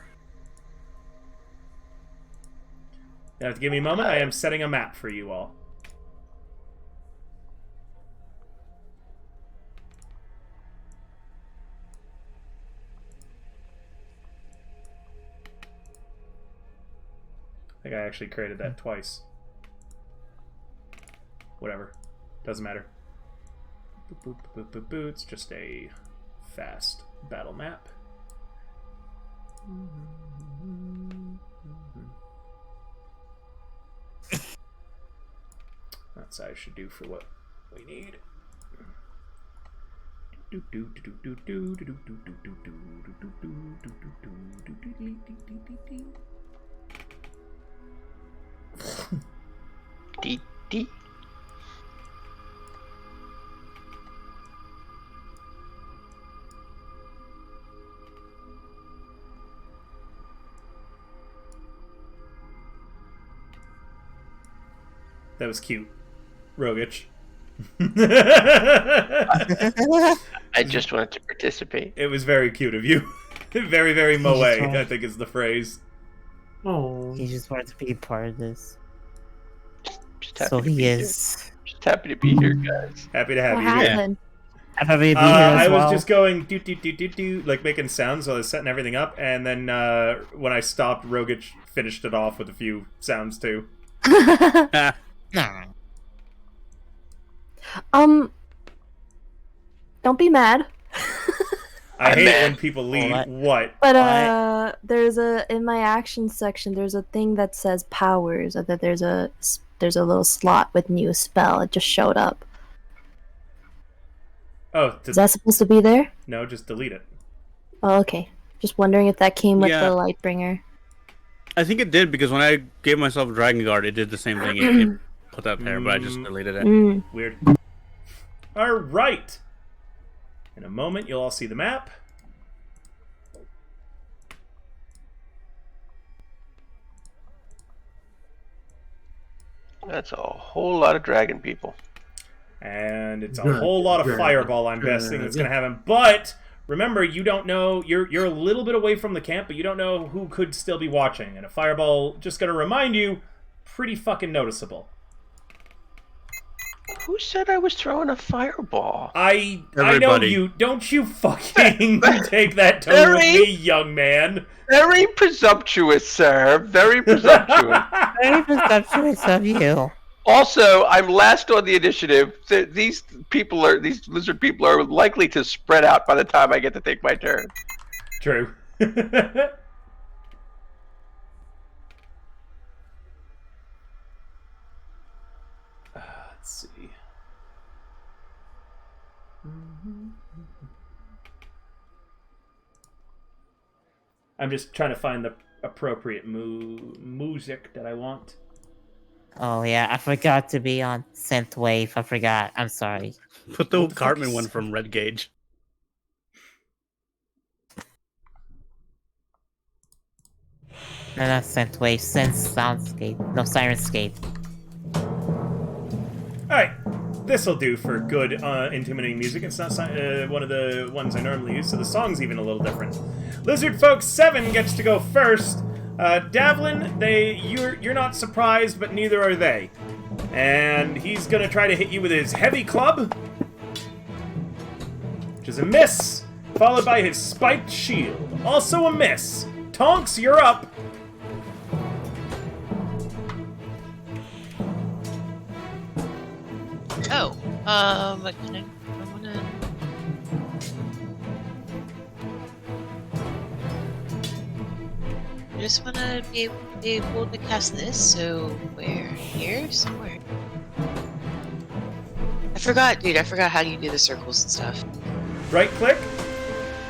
You have to give me a moment. I am setting a map for you all. I think I actually created that twice. Whatever. Doesn't matter. Boop, boop, boop, boop, boop, boop. It's just a fast battle map. That's what I should do for what we need. Dee dee. That was cute. Rogich. I just wanted to participate. It was very cute of you. Very, very moe, I think is the phrase. Oh. He just wanted to be part of this. Just happy So to he be is. Here. Just happy to be here, guys. Happy to have What you here. happened? I'm happy to be here as I well. was just going do do do do do, like making sounds while I was setting everything up, and then when I stopped, Rogich finished it off with a few sounds too. Nah. Don't be mad. I I'm hate it mad. when people leave. What? But there's in my action section, there's a thing that says powers, or that there's a little slot with new spell. It just showed up. Oh, Is that supposed to be there? no, just delete it. Oh, okay. Just wondering if that came with Yeah. the Lightbringer. I think it did because when I gave myself Dragon Guard, it did the same thing. It put that there, but I just deleted it. Mm. Weird. All right. In a moment, you'll all see the map. That's a whole lot of dragon people. And it's a Good, whole lot of good, fireball I'm guessing that's going to happen. But remember, you don't know, you're a little bit away from the camp, but you don't know who could still be watching. And a fireball, just going to remind you, pretty fucking noticeable. Who said I was throwing a fireball? I know Everybody. you. Don't you fucking take that tone with Very- me, young man. Very presumptuous, sir. Very presumptuous. Very presumptuous of you. Also, I'm last on the initiative. These lizard people are likely to spread out by the time I get to take my turn. True. Let's see. I'm just trying to find the appropriate music that I want. Oh yeah, I forgot to be on synthwave. I forgot. I'm sorry. Put the Cartman one from Red Gauge. No, not synthwave. Synth soundscape. No, Sirenscape. Alright, this'll do for good intimidating music. It's not one of the ones I normally use, so the song's even a little different. Lizard Folk 7 gets to go first. Davlin, you're not surprised, but neither are they. And he's gonna try to hit you with his heavy club, which is a miss, followed by his spiked shield, also a miss. Tonks, you're up. Oh, I'm gonna... I just want to be able to cast this, so where? Here? Somewhere. I forgot, dude, I forgot how you do the circles and stuff. Right click.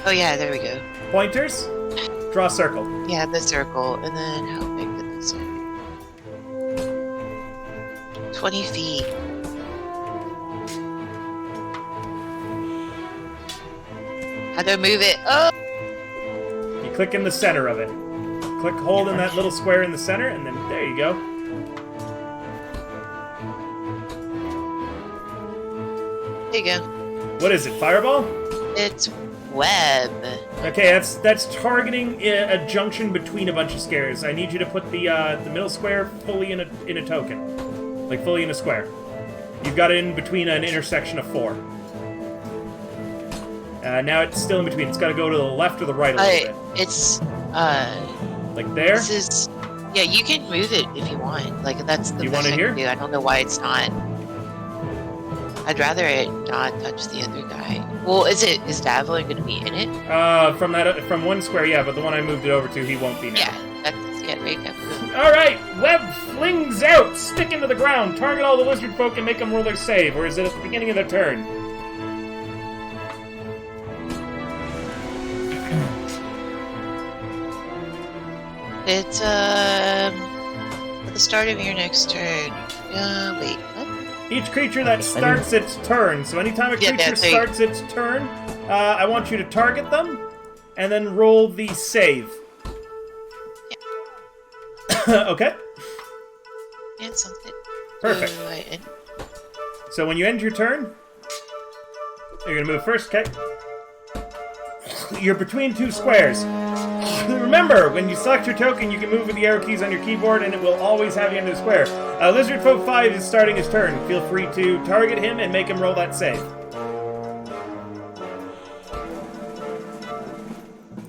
Oh yeah, there we go. Pointers. Draw a circle. Yeah, the circle, and then how big did this say? 20 feet. How do I move it? Oh! You click in the center of it. Click hold in that little square in the center, and then there you go. There you go. What is it, fireball? It's web. Okay, that's targeting a junction between a bunch of squares. I need you to put the middle square fully in a token. Like, fully in a square. You've got it in between an intersection of 4. Now it's still in between. It's got to go to the left or the right a little bit. It's, like there? This is... Yeah, you can move it if you want. Like, that's the you best want it I here? can do. I don't know why it's not. I'd rather it not touch the other guy. Well, is Davlin going to be in it? From one square, yeah, but the one I moved it over to, he won't be now. Yeah, there you go. Alright, web flings out, stick into the ground, target all the lizard folk and make them roll their save, or is it at the beginning of their turn? It's, at the start of your next turn. Wait, what? Each creature that starts its turn, so anytime a creature starts its turn, I want you to target them, and then roll the save. Yeah. Okay? And something. Perfect. So when you end your turn, you're going to move first, okay? You're between 2 squares. Remember, when you select your token, you can move with the arrow keys on your keyboard, and it will always have you under the square. Lizard Folk 5 is starting his turn. Feel free to target him and make him roll that save.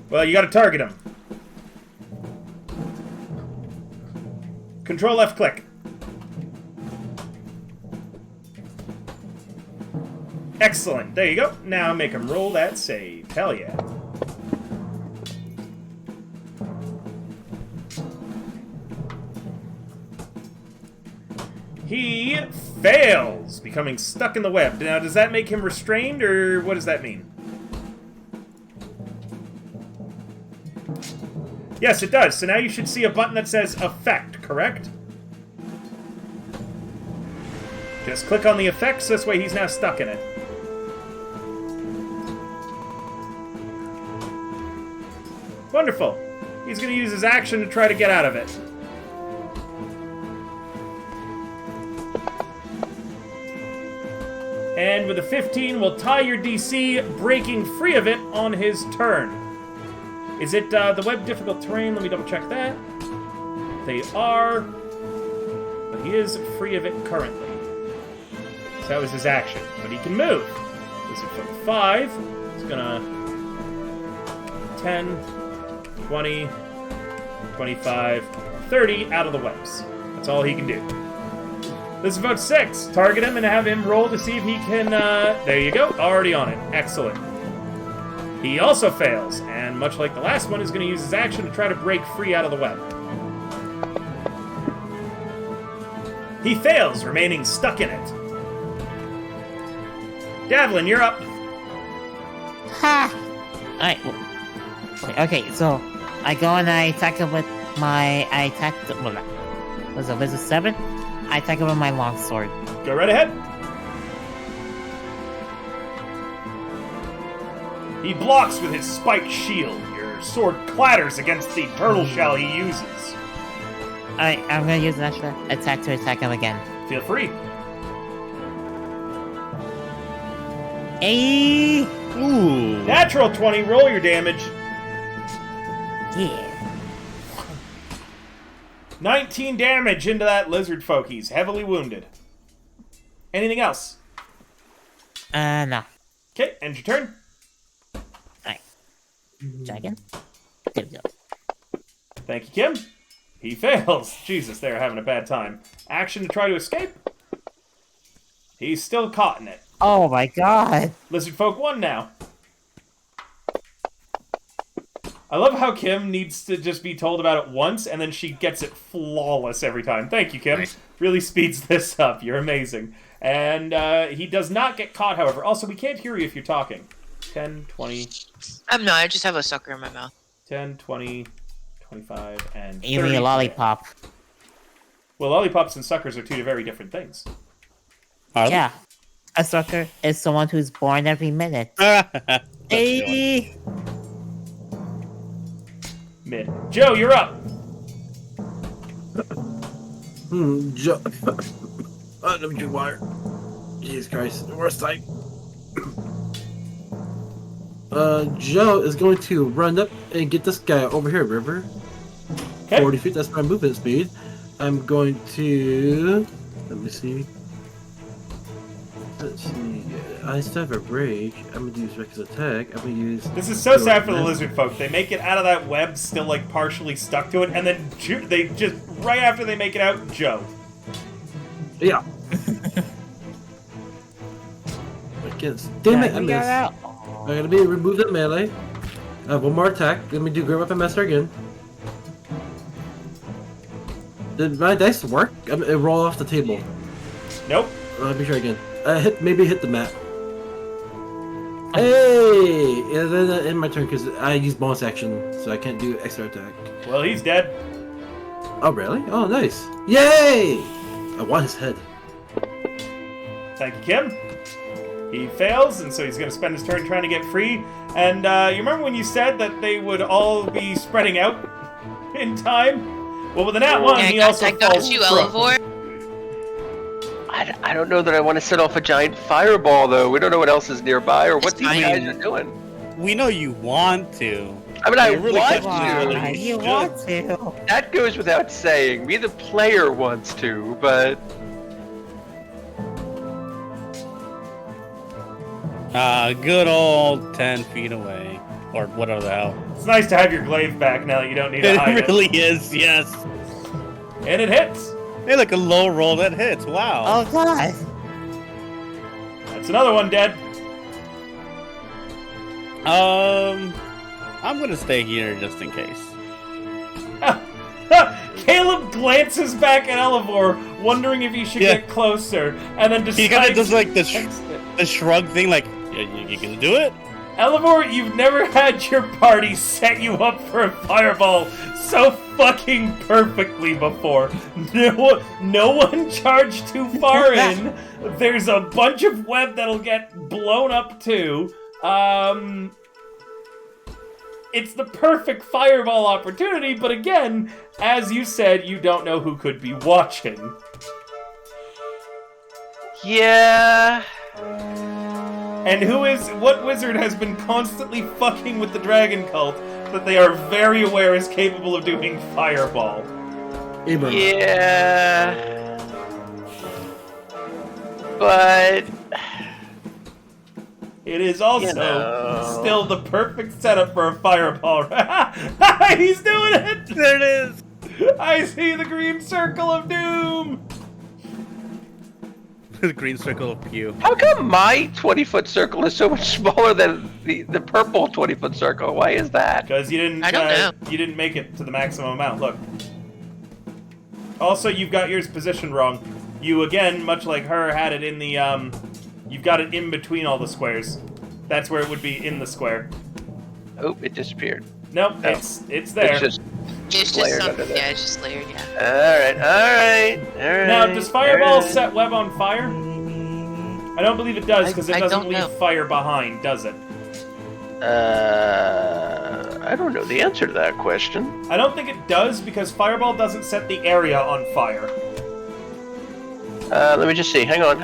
Well, you gotta target him. Control left click. Excellent. There you go. Now make him roll that save. Hell yeah. He fails, becoming stuck in the web. Now, does that make him restrained, or what does that mean? Yes, it does. So now you should see a button that says Effect, correct? Just click on the effects, this way he's now stuck in it. Wonderful. He's going to use his action to try to get out of it. And with a 15, we'll tie your DC, breaking free of it on his turn. Is it the web difficult terrain? Let me double check that. They are, but he is free of it currently. So that was his action, but he can move. This is from 5. It's gonna 10, 20, 25, 30 out of the webs. That's all he can do. This is about 6. Target him and have him roll to see if he can, there you go. Already on it. Excellent. He also fails, and much like the last one, is going to use his action to try to break free out of the web. He fails, remaining stuck in it. Devlin, you're up. Ha! Alright, wait, okay, so I go and I attack him with my. I attack. Was it 7? I attack him with my longsword. Go right ahead. He blocks with his spiked shield. Your sword clatters against the turtle shell he uses. Alright, I'm gonna use an extra attack to attack him again. Feel free. Hey! Ooh. Natural 20, roll your damage. Yeah. 19 damage into that lizard folk. He's heavily wounded. Anything else? No. Okay, end your turn. Alright. Dragon? There we go. Thank you, Kim. He fails. Jesus, they're having a bad time. Action to try to escape. He's still caught in it. Oh my god! Lizard folk 1 now. I love how Kim needs to just be told about it once, and then she gets it flawless every time. Thank you, Kim. Nice. Really speeds this up. You're amazing. And he does not get caught, however. Also, we can't hear you if you're talking. 10, 20... I'm not. I just have a sucker in my mouth. 10, 20, 25, and 30. You mean a lollipop. Well, lollipops and suckers are two very different things. Yeah. A sucker is someone who's born every minute. Hey! Mid. Joe, you're up. Joe. Let me drink water. Jesus Christ, worst type. Joe is going to run up and get this guy over here, River. Okay. 40 feet, that's my movement speed. I'm going to... Let me see. Let's see. I still have a rage. I'm gonna use Rex attack. I'm gonna use... This is so sad for the lizard folk. They make it out of that web still, like, partially stuck to it, and then they just, right after they make it out, Joe. Yeah. Damn it, I missed. I gotta remove the melee. I have one more attack. Let me do Great Weapon Master again. Did my dice work? It roll off the table. Nope. Let me try again. Maybe hit the mat. Hey! And then end my turn because I use bonus action, so I can't do extra attack. Well, he's dead. Oh, really? Oh, nice. Yay! I want his head. Thank you, Kim. He fails, and so he's going to spend his turn trying to get free. And you remember when you said that they would all be spreading out in time? Well, with the nat 1, he also falls you, prone. Elevor. I don't know that I want to set off a giant fireball, though. We don't know what else is nearby or what these guys are doing. We know you want to. I mean, I really want can't to. You want to. That goes without saying. Me, the player, wants to, but... Good old 10 feet away. Or whatever the hell. It's nice to have your glaive back now that you don't need to hide It really is, yes. And it hits. Hey, look, a low roll that hits. Wow. Oh god. That's another one dead. I'm gonna stay here just in case. Caleb glances back at Elevor, wondering if he should get closer, and then He kind of does like the shrug thing, like, you gonna do it? Elevor, you've never had your party set you up for a fireball so fucking perfectly before. No one charged too far in. There's a bunch of web that'll get blown up too. It's the perfect fireball opportunity, but again, as you said, you don't know who could be watching. Yeah... And what wizard has been constantly fucking with the dragon cult that they are very aware is capable of doing fireball? Abram. Yeah... But... It is also still the perfect setup for a fireball. He's doing it! There it is! I see the green circle of doom! The green circle of Pew. How come my 20-foot circle is so much smaller than the purple 20-foot circle? Why is that? Because you didn't. I don't know. You didn't make it to the maximum amount. Look. Also, you've got yours positioned wrong. You again, much like her, had it in the You've got it in between all the squares. That's where it would be in the square. Oh, it disappeared. Nope, Oh. it's there. It's just layered under there. Yeah, it's just layered, yeah. Alright. Now, does Fireball set web on fire? I don't believe it does, because it I doesn't don't leave know. fire behind, does it? I don't know the answer to that question. I don't think it does, because Fireball doesn't set the area on fire. Let me just see. Hang on.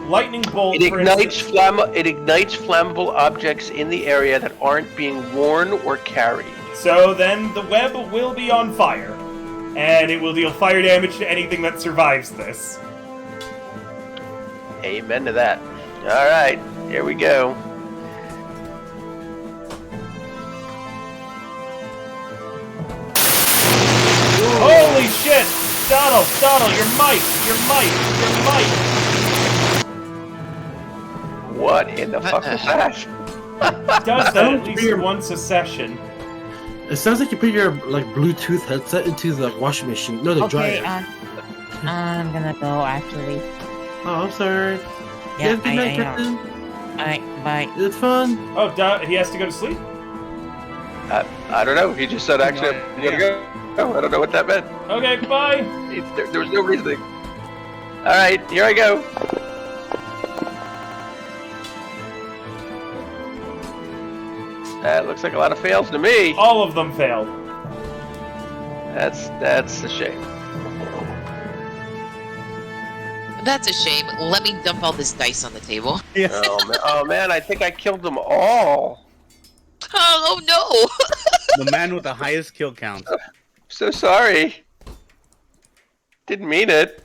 Lightning Bolt, It for ignites instance... it ignites flammable objects in the area that aren't being worn or carried. So then the web will be on fire. And it will deal fire damage to anything that survives this. Amen to that. Alright, here we go. Holy shit! Donald, your mic! What in the fuck was that? Does that at least once a session. It sounds like you put your Bluetooth headset into the washing machine. No, the Okay, dryer. I'm gonna go actually. Oh, I'm sorry. Yeah, Good night, Captain. Alright, bye. It's fun. Oh, he has to go to sleep? I don't know. He just said, actually, I'm gonna go. Oh, I don't know what that meant. Okay, bye! There was no reasoning. Alright, here I go. That looks like a lot of fails to me. All of them failed. That's a shame. That's a shame. Let me dump all this dice on the table. Yeah. Oh man, I think I killed them all. Oh no! The man with the highest kill count. So sorry. Didn't mean it.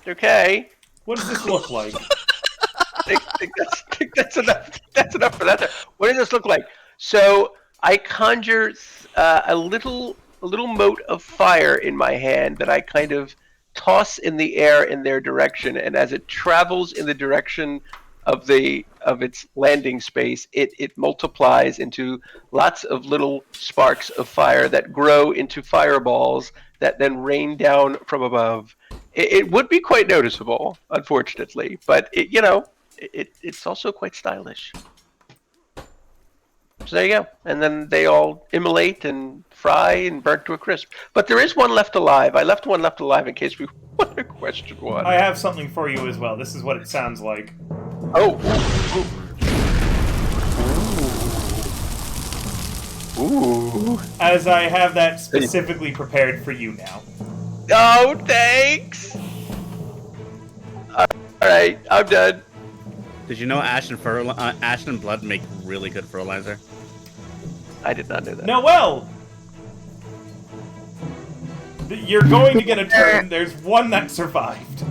Okay. What does this look like? I think that's enough. That's enough for that. What does this look like? So I conjure a little mote of fire in my hand that I kind of toss in the air in their direction, and as it travels in the direction of its landing space, it multiplies into lots of little sparks of fire that grow into fireballs that then rain down from above. It would be quite noticeable, unfortunately, but it's also quite stylish. So there you go. And then they all immolate and fry and burnt to a crisp. But there is one left alive. I left one left alive in case we want to question one. I have something for you as well. This is what it sounds like. Oh. Ooh. As I have that specifically prepared for you now. Oh, thanks. Alright, I'm done. Did you know ash and blood make really good fertilizer? I did not know that. Noelle! You're going to get a turn. There's one that survived.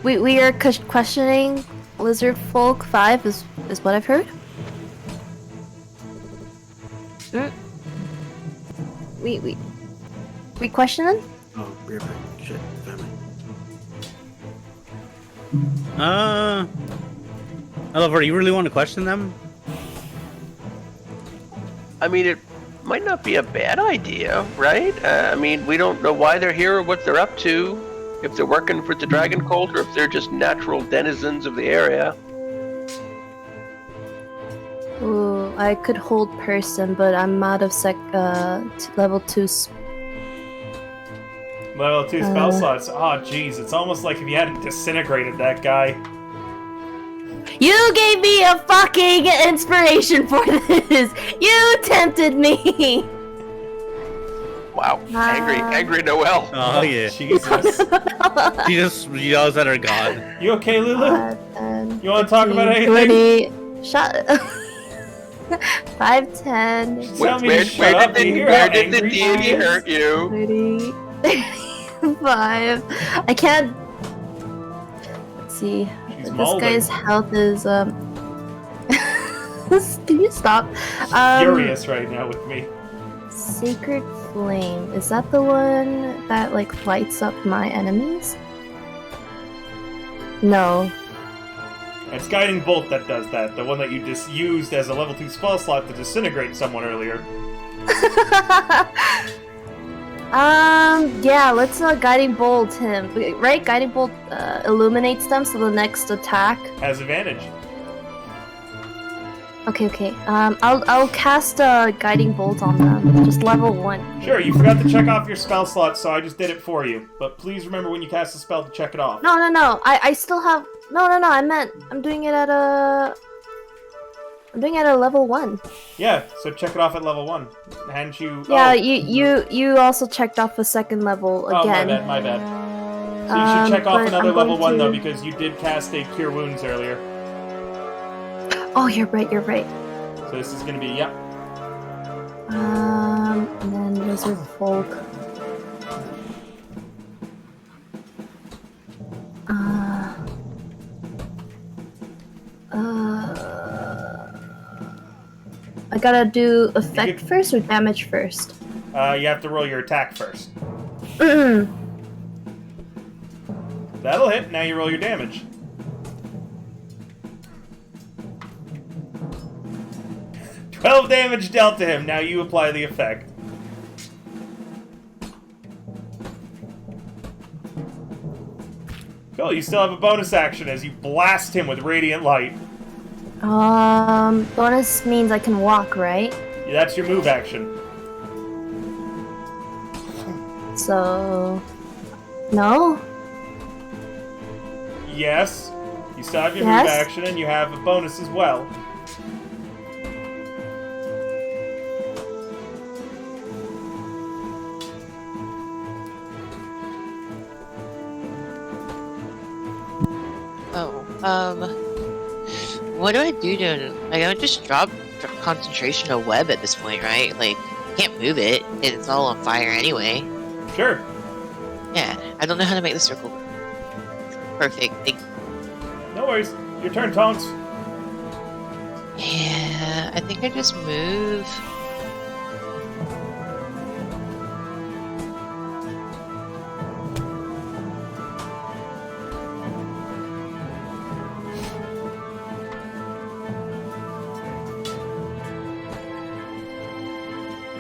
We are questioning Lizard Folk 5 is what I've heard. We questioning? Oh, we're back. Shit, family. Oliver, you really want to question them? I mean, it might not be a bad idea, right? I mean, we don't know why they're here or what they're up to. If they're working for the Dragon Cult or if they're just natural denizens of the area. Ooh, I could hold person, but I'm out of level 2 Level 2 spell slots. Oh, jeez. It's almost like if you hadn't disintegrated that guy. You gave me a fucking inspiration for this! You tempted me! Wow. Angry Noelle. Oh yeah. Jesus. She just yells at her god. You okay, Lulu? 10, You want to talk about anything? 20, shut 5, 10, Tell me to shut up. Do you hear how Where did the angry she deity is? hurt you? 35. I can't. Let's see. She's This molding. guy's health is Can you stop? Furious right now with me. Sacred Flame. Is that the one that lights up my enemies? No. It's Guiding Bolt that does that. The one that you just used as a level 2 spell slot to disintegrate someone earlier. Yeah, let's guiding bolt him. Right? Guiding bolt illuminates them, so the next attack has advantage. Okay. I'll cast a guiding bolt on them. Just level 1. Sure, you forgot to check off your spell slot, so I just did it for you. But please remember when you cast a spell to check it off. No. I still have. No. I meant I'm doing it at a. I'm doing it at a level 1. Yeah, so check it off at level 1. Hadn't you? Yeah, you also checked off a second level again. Oh, my bad. So you should check off another level 1 though, because you did cast a Cure Wounds earlier. Oh, you're right. So this is gonna be yep. And then Lizard Folk. I gotta do effect first or damage first? You have to roll your attack first. Mm-mm. That'll hit. Now you roll your damage. "12 damage dealt to him. Now you apply the effect." Cool, you still have a bonus action as you blast him with radiant light. Bonus means I can walk, right? Yeah, that's your move action. So... No? Yes. You still have your move action and you have a bonus as well. What do I do to... Like, I would just drop concentration of web at this point, right? Like, can't move it, and it's all on fire anyway. Sure. Yeah, I don't know how to make the circle work. Perfect, thank you. No worries. Your turn, Tonks. Yeah, I think I just move...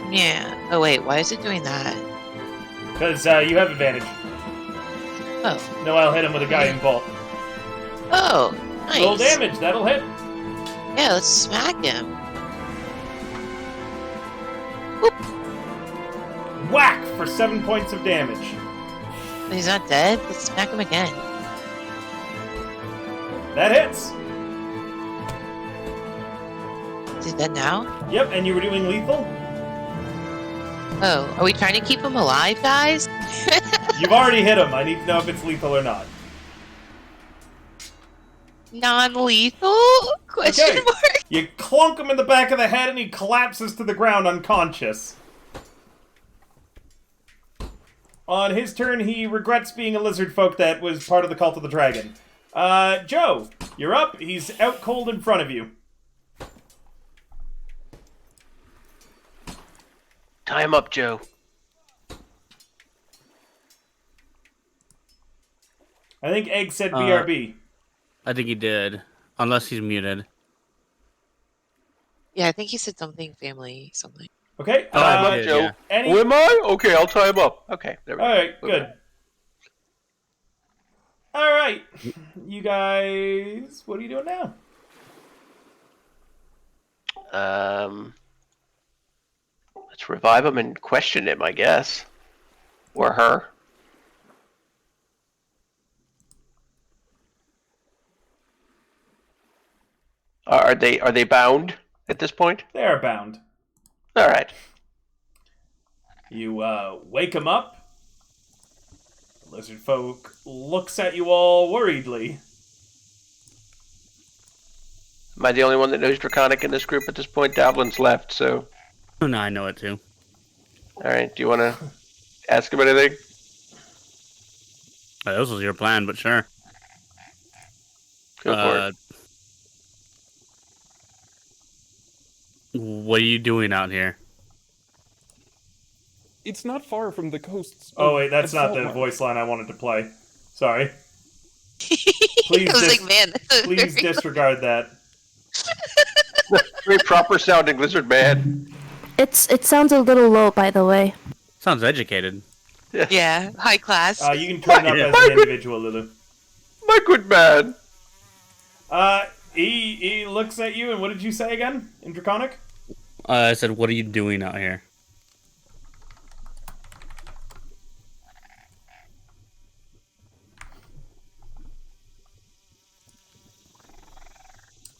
Yeah. Oh wait, why is it doing that? Because you have advantage. Oh. No, I'll hit him with a guiding bolt. Oh, nice. Roll damage, that'll hit. Yeah, let's smack him. Whoop. Whack for 7 points of damage. He's not dead? Let's smack him again. That hits. Is he dead now? Yep, and you were doing lethal? Oh, are we trying to keep him alive, guys? You've already hit him. I need to know if it's lethal or not. Non-lethal? Question mark? You clunk him in the back of the head and he collapses to the ground unconscious. On his turn, he regrets being a lizard folk that was part of the Cult of the Dragon. Joe, you're up. He's out cold in front of you. Tie him up, Joe. I think Egg said BRB. I think he did. Unless he's muted. Yeah, I think he said something family, something. Okay. Joe. Yeah. Who am I? Okay, I'll tie him up. Okay, there we go. Alright, good. Alright. You guys, what are you doing now? Let's revive him and question him, I guess. Or her. Are they bound at this point? They are bound. All right. You wake him up. The lizard folk looks at you all worriedly. Am I the only one that knows Draconic in this group at this point? Davlin's left, so... No, I know it too. Alright, do you want to ask him anything? This was your plan, but sure. Go for it. What are you doing out here? It's not far from the coasts. Oh wait, that's not the voice line I wanted to play. Sorry. Please, please disregard that. Very proper sounding lizard man. It sounds a little low, by the way. Sounds educated. Yeah, high class. You can turn it up as an individual, Lulu. My good man. He looks at you, and what did you say again in Draconic? I said, "What are you doing out here?"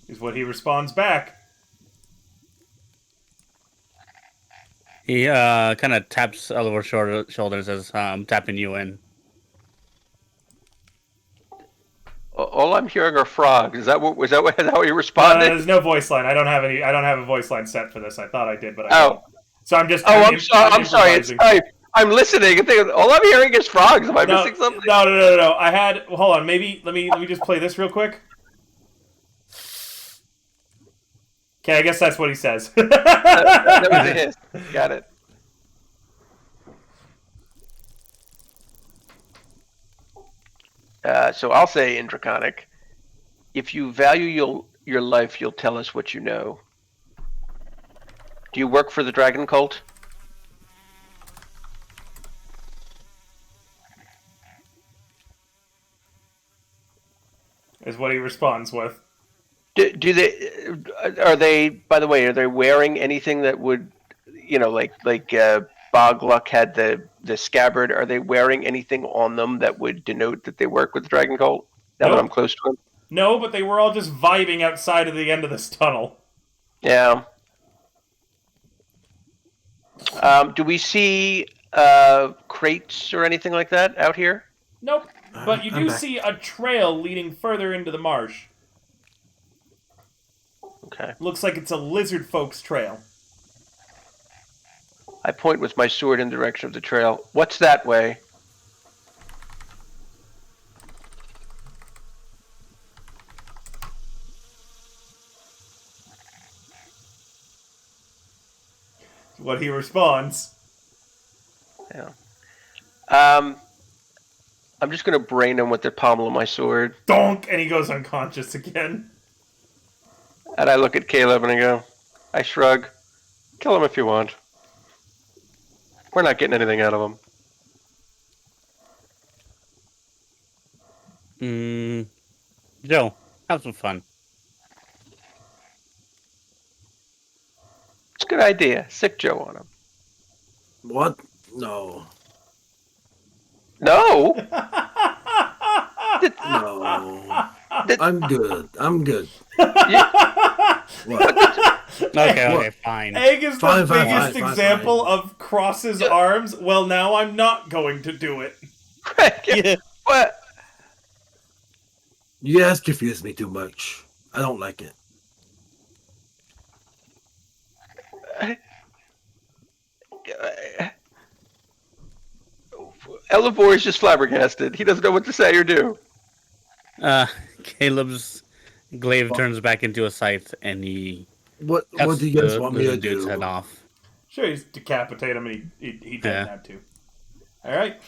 Is what he responds back. He kind of taps over shoulders as I'm tapping you in. All I'm hearing are frogs. Is that how he responded? There's no voice line. I don't have a voice line set for this. I thought I did, but I don't. So I'm just. I'm sorry. I'm listening and thinking. All I'm hearing is frogs. Am I missing something? No. I had. Hold on. Maybe let me just play this real quick. Okay, I guess that's what he says. That was a hiss. Got it. So I'll say in Draconic, if you value your life, you'll tell us what you know. Do you work for the Dragon Cult? Is what he responds with. Do they? Are they? By the way, are they wearing anything that would, like Bogluck had the scabbard? Are they wearing anything on them that would denote that they work with the Dragon Cult? Now that I'm close to them. No, but they were all just vibing outside of the end of this tunnel. Yeah. Do we see crates or anything like that out here? Nope. But you do see a trail leading further into the marsh. Okay. Looks like it's a lizard folks trail. I point with my sword in the direction of the trail. What's that way? What he responds. Yeah. I'm just gonna brain him with the pommel of my sword. Donk! And he goes unconscious again. And I look at Caleb and I go, I shrug. Kill him if you want. We're not getting anything out of him. Joe, have some fun. It's a good idea. Sick Joe on him. What? No. No? No. I'm good. Okay, fine. Egg is the biggest example of crosses arms. Well, now I'm not going to do it. Yeah. What? You guys confuse me too much. I don't like it. Elevor is just flabbergasted. He doesn't know what to say or do. Caleb's glaive turns back into a scythe, and he. What do you guys want me to dude's do? head off. Sure, he's decapitate him, and he did that too. All right.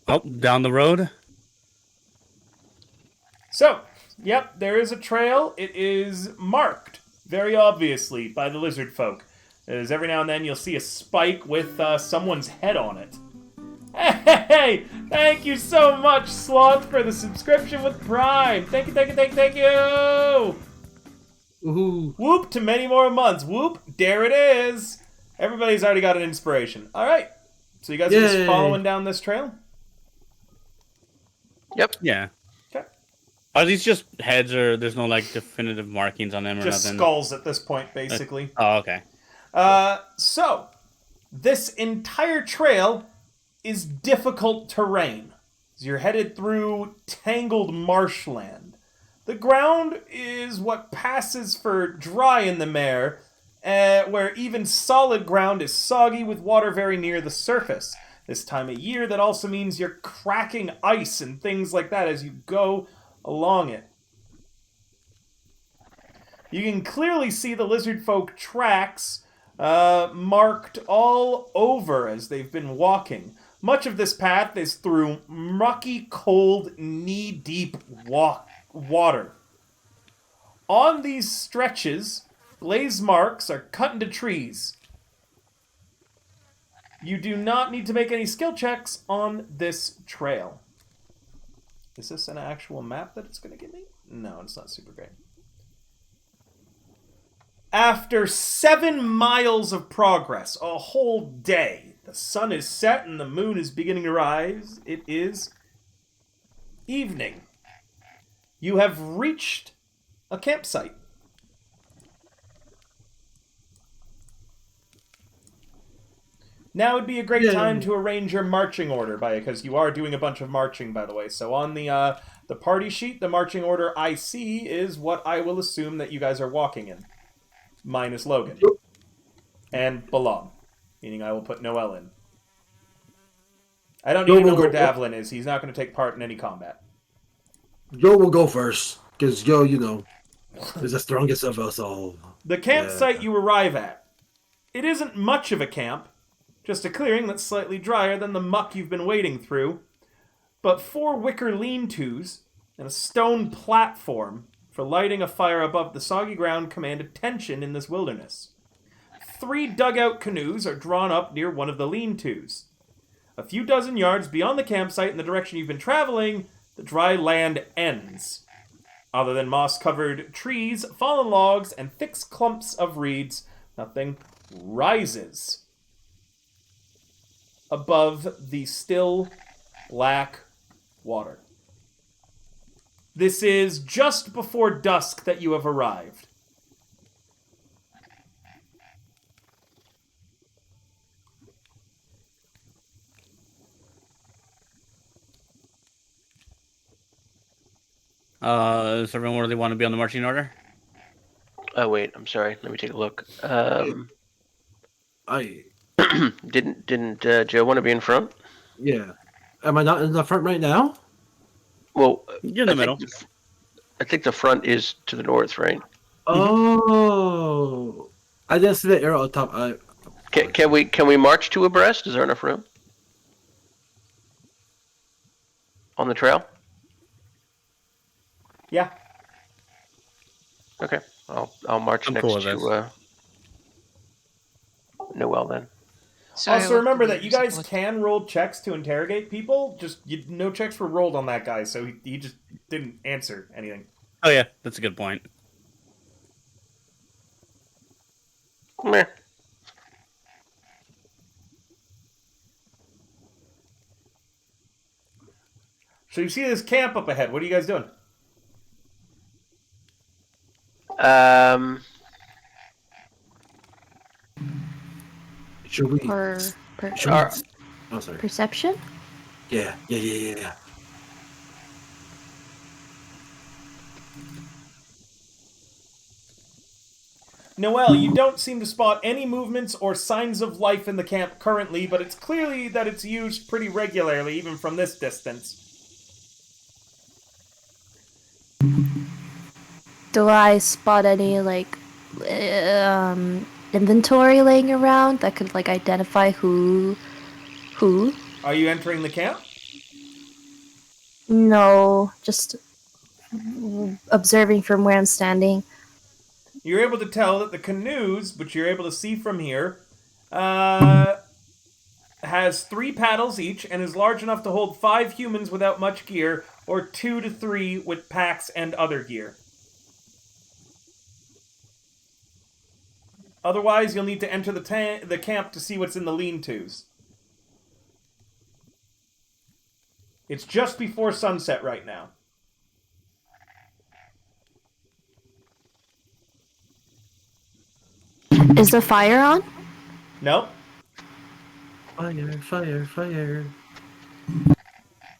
Oh, down the road. So, yep, there is a trail. It is marked very obviously by the lizard folk. As every now and then you'll see a spike with someone's head on it. Hey! Thank you so much, Sloth, for the subscription with Prime. Thank you! Ooh. Whoop to many more months. Whoop, there it is. Everybody's already got an inspiration. All right. So you guys are just following down this trail? Yep. Yeah. Okay. Are these just heads, or there's no definitive markings on them or just nothing? Skulls at this point, basically. Oh, okay. So, this entire trail is difficult terrain. As you're headed through tangled marshland. The ground is what passes for dry in the mare, where even solid ground is soggy with water very near the surface. This time of year, that also means you're cracking ice and things like that as you go along it. You can clearly see the lizard folk tracks marked all over as they've been walking. Much of this path is through mucky, cold, knee-deep water. On these stretches, Blaze marks are cut into trees. You do not need to make any skill checks on this trail. Is this an actual map that it's going to give me? No, it's not super great. After 7 miles of progress, a whole day, the sun is set and the moon is beginning to rise. It is evening. You have reached a campsite. Now would be a great time to arrange your marching order, because you are doing a bunch of marching, by the way. So on the party sheet, the marching order I see is what I will assume that you guys are walking in. Minus Logan. And Balam. Meaning I will put Noel in. I don't even know where Davlin is. He's not going to take part in any combat. Yo will go first. Because Yo, is the strongest of us all. The campsite you arrive at. It isn't much of a camp. Just a clearing that's slightly drier than the muck you've been wading through. But 4 wicker lean-tos and a stone platform for lighting a fire above the soggy ground command attention in this wilderness. 3 dugout canoes are drawn up near one of the lean-tos. A few dozen yards beyond the campsite in the direction you've been traveling, the dry land ends. Other than moss-covered trees, fallen logs, and thick clumps of reeds, nothing rises above the still black water. This is just before dusk that you have arrived. Does everyone really want to be on the marching order? Oh wait, I'm sorry. Let me take a look. I didn't Joe want to be in front? Yeah. Am I not in the front right now? Well, you're in the middle. I think the front is to the north, right? Oh, I didn't see the arrow up top. Can we march 2 abreast? Is there enough room on the trail? Yeah. Okay, I'll march next to Noel then. Sorry, also remember that you guys can roll checks to interrogate people. Just no checks were rolled on that guy, so he just didn't answer anything. Oh yeah, that's a good point. Meh. So you see this camp up ahead. What are you guys doing? Should we? Or Oh, sorry. perception? Yeah. Noel, you don't seem to spot any movements or signs of life in the camp currently, but it's clearly that it's used pretty regularly, even from this distance. Do I spot any, inventory laying around that could, identify who? Are you entering the camp? No, just observing from where I'm standing. You're able to tell that the canoes, which you're able to see from here, has 3 paddles each and is large enough to hold 5 humans without much gear, or 2 to 3 with packs and other gear. Otherwise, you'll need to enter the camp to see what's in the lean-tos. It's just before sunset right now. Is the fire on? Nope. Fire.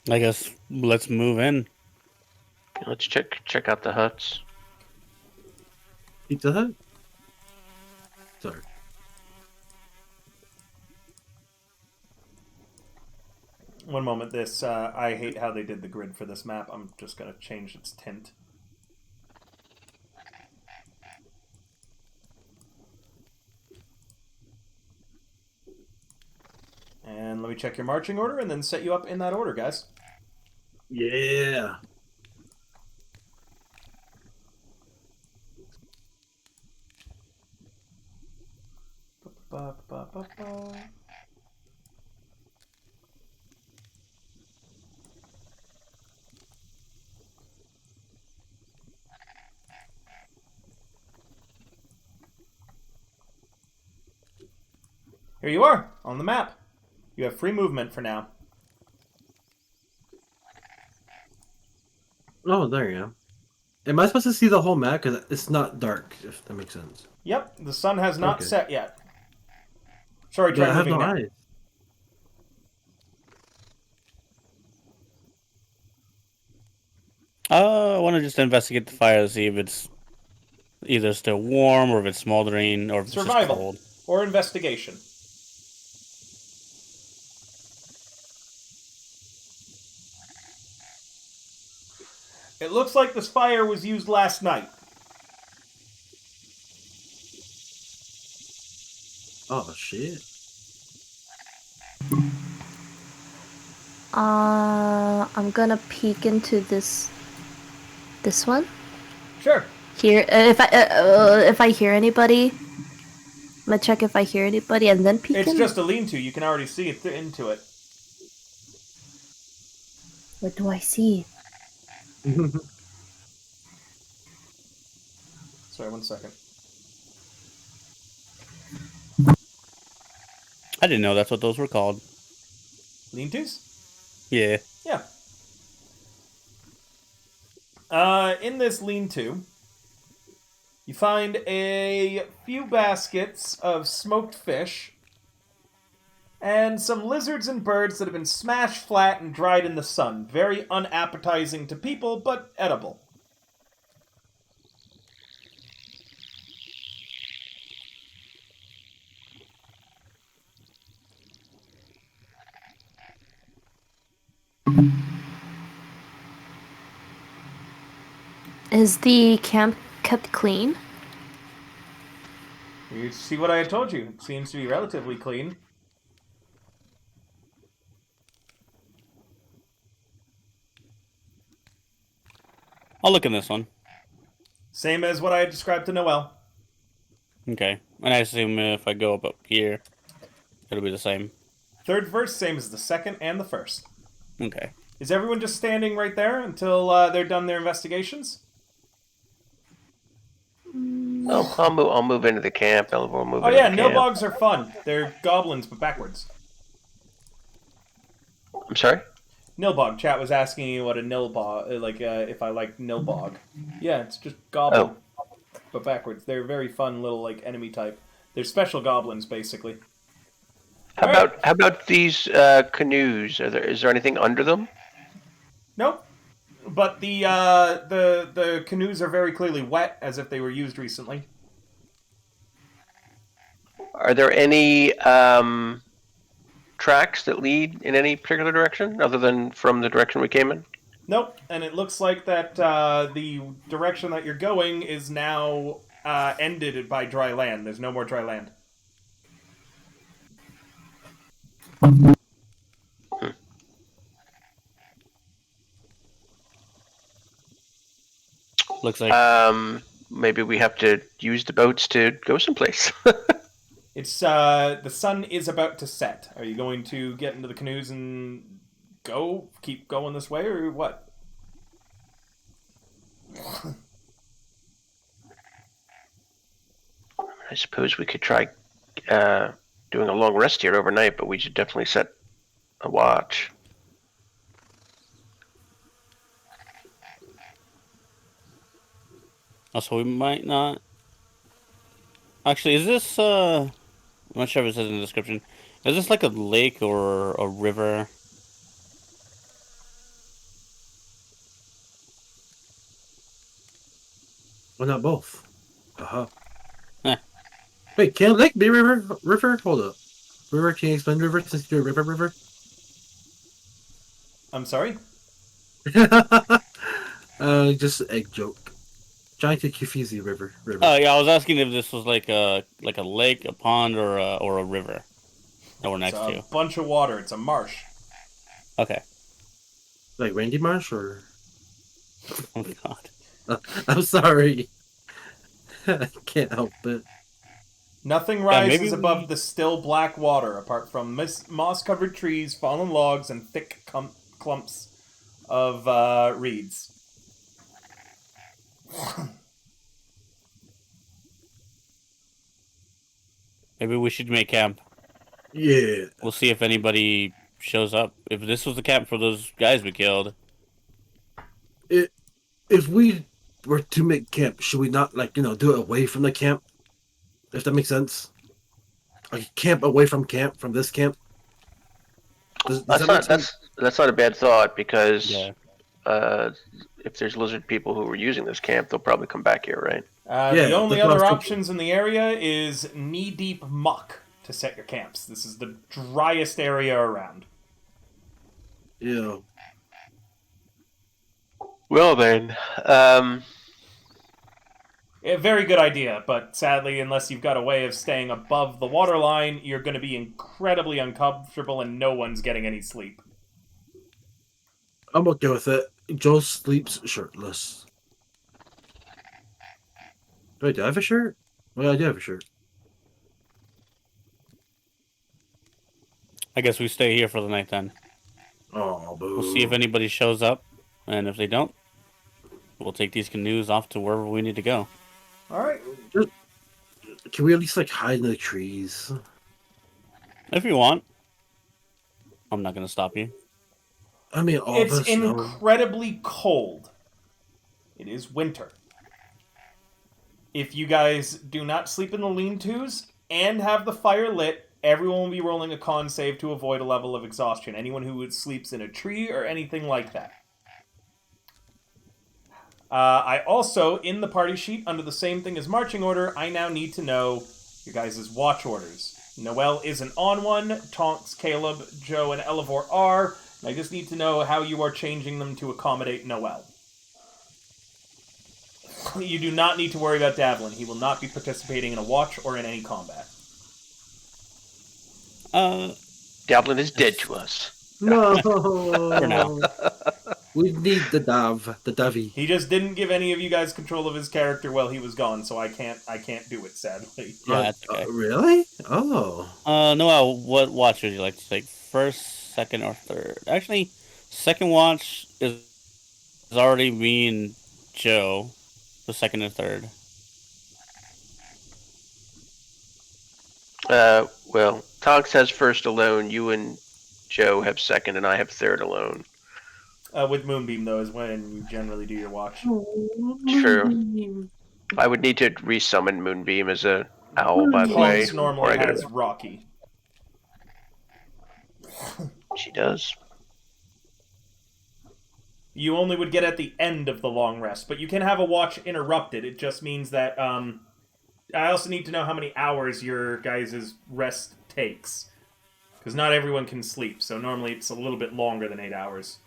I guess let's move in. Let's check out the huts. Pizza Hut? Sorry. One moment, I hate how they did the grid for this map. I'm just going to change its tint. And let me check your marching order and then set you up in that order, guys. Yeah. Here you are, on the map. You have free movement for now. Oh, there you go. Am I supposed to see the whole map? Because it's not dark, if that makes sense. Yep, the sun has not Okay. set yet. Sorry, But try I have moving no now. eyes. I want to just investigate the fire to see if it's either still warm or if it's smoldering or if it's just Survival cold. or investigation. It looks like this fire was used last night. Oh, shit. I'm gonna peek into this one. Sure. Here, if I hear anybody, I'm gonna check if I hear anybody and then peek It's in. just a lean-to. You can already see it into it. What do I see? Sorry, 1 second. I didn't know that's what those were called. Lean-tos? Yeah. Yeah. In this lean-to, you find a few baskets of smoked fish and some lizards and birds that have been smashed flat and dried in the sun. Very unappetizing to people, but edible. Is the camp kept clean? You see what I told you. It seems to be relatively clean. I'll look in this one. Same as what I had described to Noel. Okay. And I assume if I go up here, it'll be the same. Third verse, same as the second and the first. Okay. Is everyone just standing right there until they're done their investigations? Oh, I'll move into the camp. We'll move Oh into yeah, the camp. nilbogs are fun. They're goblins, but backwards. I'm sorry? Nilbog. Chat was asking you what a nilbog, if I like nilbog. Yeah, it's just goblin, but backwards. They're very fun little enemy type. They're special goblins, basically. How about these canoes? Is there anything under them? Nope. But the canoes are very clearly wet, as if they were used recently. Are there any tracks that lead in any particular direction, other than from the direction we came in? Nope. And it looks like that the direction that you're going is now ended by dry land. There's no more dry land. Looks like maybe we have to use the boats to go someplace. It's the sun is about to set. Are you going to get into the canoes and keep going this way, or what? I suppose we could try doing a long rest here overnight, but we should definitely set a watch. Also, we might not. Actually, is this I'm not sure if it says in the description. Is this like a lake or a river? Well, not both. Uh-huh. Heh. Wait, can lake be river? River? Hold up. River, can you explain river since you're a river? I'm sorry? Just an egg joke. Trying to confuse you, river. Oh yeah, I was asking if this was like a lake, a pond, or a river that we're next It's a to. bunch of water. It's a marsh. Okay. Like Randy Marsh, or? Oh god. I'm sorry. I can't help it. Nothing Yeah, maybe rises above the still black water, apart from moss-covered trees, fallen logs, and thick clumps of reeds. Maybe we should make camp. Yeah. We'll see if anybody shows up. If this was the camp for those guys we killed. If we were to make camp, should we not do it away from the camp? If that makes sense. Like camp away from this camp. Does that make sense? That's not a bad thought because Yeah. If there's lizard people who were using this camp, they'll probably come back here, right? The only other options in the area is knee-deep muck to set your camps. This is the driest area around. Yeah. Well then, A very good idea, but sadly, unless you've got a way of staying above the waterline, you're going to be incredibly uncomfortable and no one's getting any sleep. I'm okay with it. Joe sleeps shirtless. Wait, do I have a shirt? Well, I do have a shirt. I guess we stay here for the night then. Oh, boo. We'll see if anybody shows up, and if they don't, we'll take these canoes off to wherever we need to go. Alright. Can we at least hide in the trees? If you want. I'm not going to stop you. I mean, it's incredibly cold. It is winter. If you guys do not sleep in the lean-tos and have the fire lit, everyone will be rolling a con save to avoid a level of exhaustion. Anyone who sleeps in a tree or anything like that. I also, in the party sheet, under the same thing as marching order, I now need to know your guys' watch orders. Noelle isn't on one. Tonks, Caleb, Joe, and Elivor are. I just need to know how you are changing them to accommodate Noelle. You do not need to worry about Davlin. He will not be participating in a watch or in any combat. Davlin is dead to us. No. For now. We need the Davy. He just didn't give any of you guys control of his character while he was gone, so I can't do it, sadly. Yeah, that's okay. Really? Oh. Noelle, what watch would you like to take? First, second, or third? Actually, second watch is already me and Joe. The second and third. Well, Tonks has first alone. You and Joe have second, and I have third alone. With Moonbeam, though, is when you generally do your watch. True. I would need to resummon Moonbeam as a owl, by the way. Tonks normally has Rocky. She does. You only would get at the end of the long rest, but you can have a watch interrupted. It just means that, I also need to know how many hours your guys' rest takes. Because not everyone can sleep, so normally it's a little bit longer than 8 hours.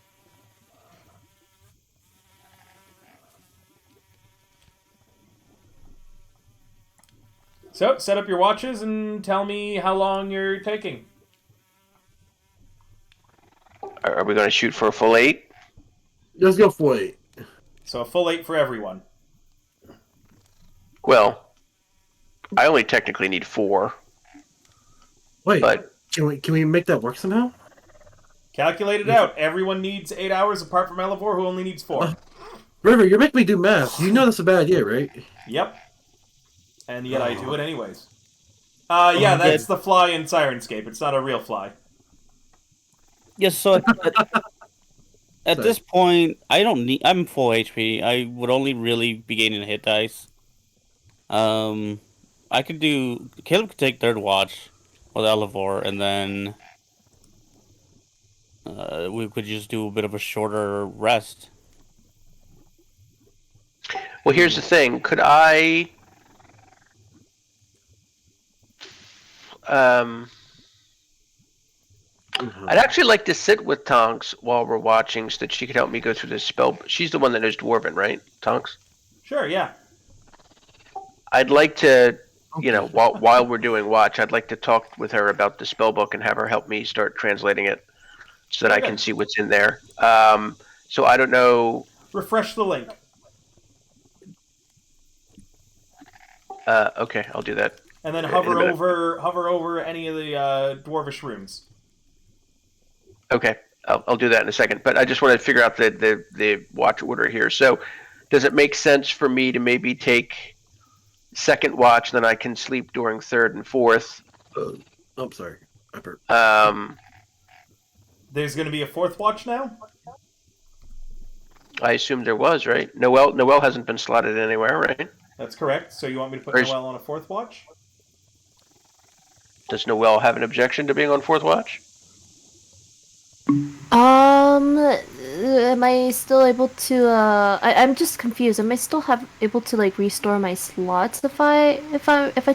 So, set up your watches and tell me how long you're taking. Are we going to shoot for a full 8? Let's go for 8. So a full 8 for everyone. Well, I only technically need 4. Wait, but can we make that work somehow? Calculate it out. Everyone needs 8 hours apart from Elivor, who only needs 4. River, you're making me do math. You know that's a bad idea, right? Yep. And yet I do it anyways. Yeah, that's the fly in Sirenscape. It's not a real fly. Yes, so at this point, I'm full HP. I would only really be gaining a hit dice. Caleb could take third watch with Elivor, and then we could just do a bit of a shorter rest. Well, here's the thing. Could I... I'd actually like to sit with Tonks while we're watching so that she could help me go through this spell. She's the one that knows Dwarven, right? Tonks? Sure, yeah. I'd like to, while we're doing watch, I'd like to talk with her about the spell book and have her help me start translating it so that I can see what's in there. So I don't know... Refresh the link. Okay, I'll do that. And then hover over any of the dwarvish runes. Okay, I'll do that in a second. But I just want to figure out the watch order here. So, does it make sense for me to maybe take second watch, then I can sleep during third and fourth? I'm sorry. There's going to be a fourth watch now? I assume there was, right? Noelle hasn't been slotted anywhere, right? That's correct. So you want me to put Noelle on a fourth watch? Does Noelle have an objection to being on fourth watch? Am I still able to, I'm just confused. Am I still able to, like, restore my slots if I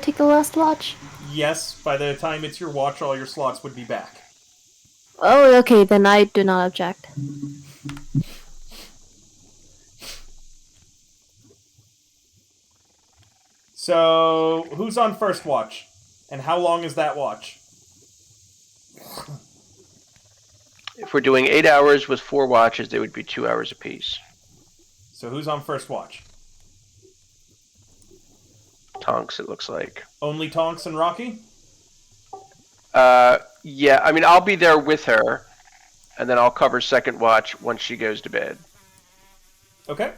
take the last watch? Yes, by the time it's your watch, all your slots would be back. Oh, okay, then I do not object. So, who's on first watch? And how long is that watch? If we're doing 8 hours with 4 watches, they would be 2 hours apiece. So who's on first watch? Tonks, it looks like. Only Tonks and Rocky? Yeah, I mean, I'll be there with her, and then I'll cover second watch once she goes to bed. Okay.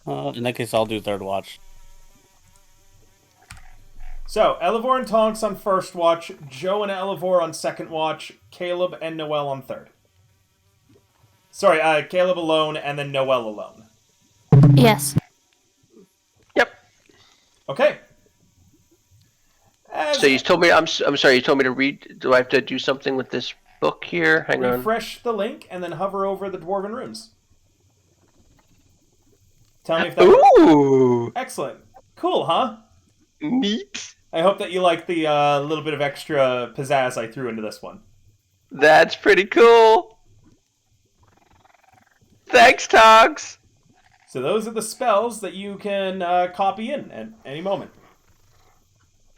In that case, I'll do third watch. So, Elivor and Tonks on first watch, Joe and Elivor on second watch, Caleb and Noelle on third. Sorry, Caleb alone and then Noelle alone. Yes. Yep. Okay. So you told me, I'm sorry, you told me to read, do I have to do something with this book here? Hang on. Refresh the link and then hover over the Dwarven Runes. Tell me if that Ooh! works. Excellent. Cool, huh? Neat. I hope that you like the little bit of extra pizzazz I threw into this one. That's pretty cool. Thanks, Togs. So those are the spells that you can copy in at any moment.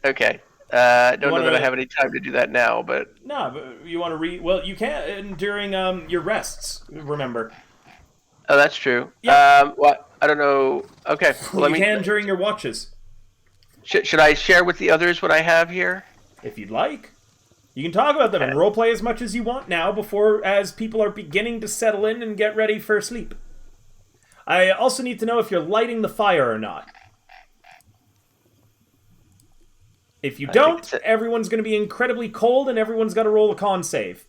Okay. Don't know that I have any time to do that now, but... No, but you want to read... Well, you can during your rests, remember. Oh, that's true. Yeah. What? I don't know. Okay. Well, you can during your watches. Should I share with the others what I have here? If you'd like. You can talk about them and roleplay as much as you want now as people are beginning to settle in and get ready for sleep. I also need to know if you're lighting the fire or not. If you don't, everyone's going to be incredibly cold and everyone's got to roll a con save.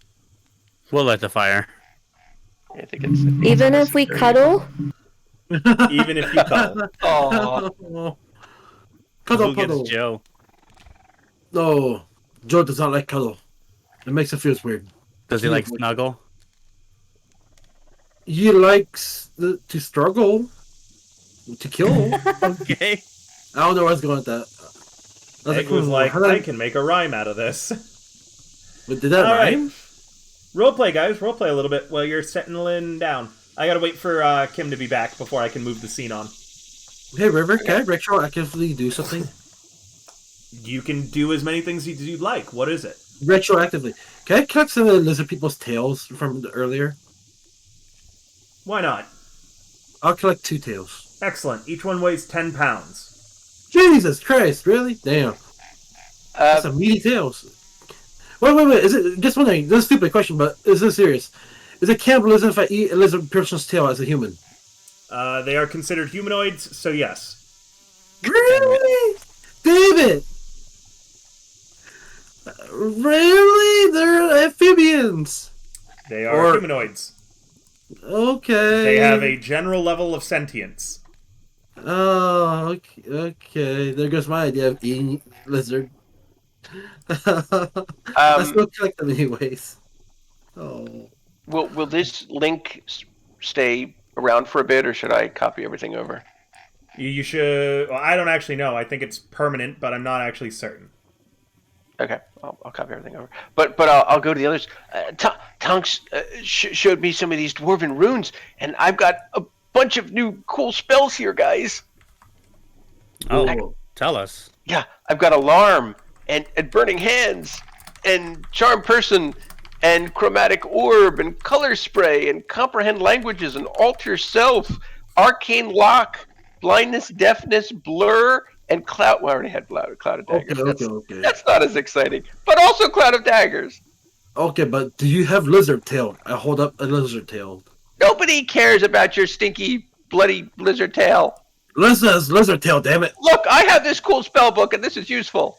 We'll light the fire. I think it's Even if we cuddle? Even if you cuddle. Oh. Cuddle, Who gets cuddle. Joe? No, Joe does not like cuddle. It makes him feel weird. Does he like snuggle? He likes to struggle, to kill. Okay. I don't know where I was going with that. Egg was like, I can make a rhyme out of this. But did that rhyme? Roleplay, guys. Roleplay a little bit while you're settling down. I gotta wait for Kim to be back before I can move the scene on. Hey, River, can I retroactively do something? You can do as many things as you'd like. What is it? Retroactively. Can I collect some of the lizard people's tails from earlier? Why not? I'll collect 2 tails. Excellent. Each one weighs 10 pounds. Jesus Christ, really? Damn. That's some meaty tails. Wait. Is it just wondering? This is a stupid question, but is this serious? Is it cannibalism if I eat a lizard person's tail as a human? They are considered humanoids, so yes. Really? David! Really? They're amphibians. They are humanoids. Okay. They have a general level of sentience. Oh, okay. There goes my idea of eating lizard. I still collect them anyways. Oh. Will this link stay around for a bit, or should I copy everything over? You should... Well, I don't actually know. I think it's permanent, but I'm not actually certain. Okay, I'll copy everything over. But I'll go to the others. Tonks showed me some of these dwarven runes, and I've got a bunch of new cool spells here, guys. Oh, tell us. Yeah, I've got Alarm, and Burning Hands, and Charm Person, and Chromatic Orb, and Color Spray, and Comprehend Languages, and Alter Self, Arcane Lock, Blindness, Deafness, Blur, and Cloud... Well, I already had Cloud of Daggers. Okay. That's not as exciting. But also Cloud of Daggers. Okay, but do you have lizard tail? I hold up a lizard tail. Nobody cares about your stinky, bloody lizard tail. Lizard tail, damn it. Look, I have this cool spell book, and this is useful.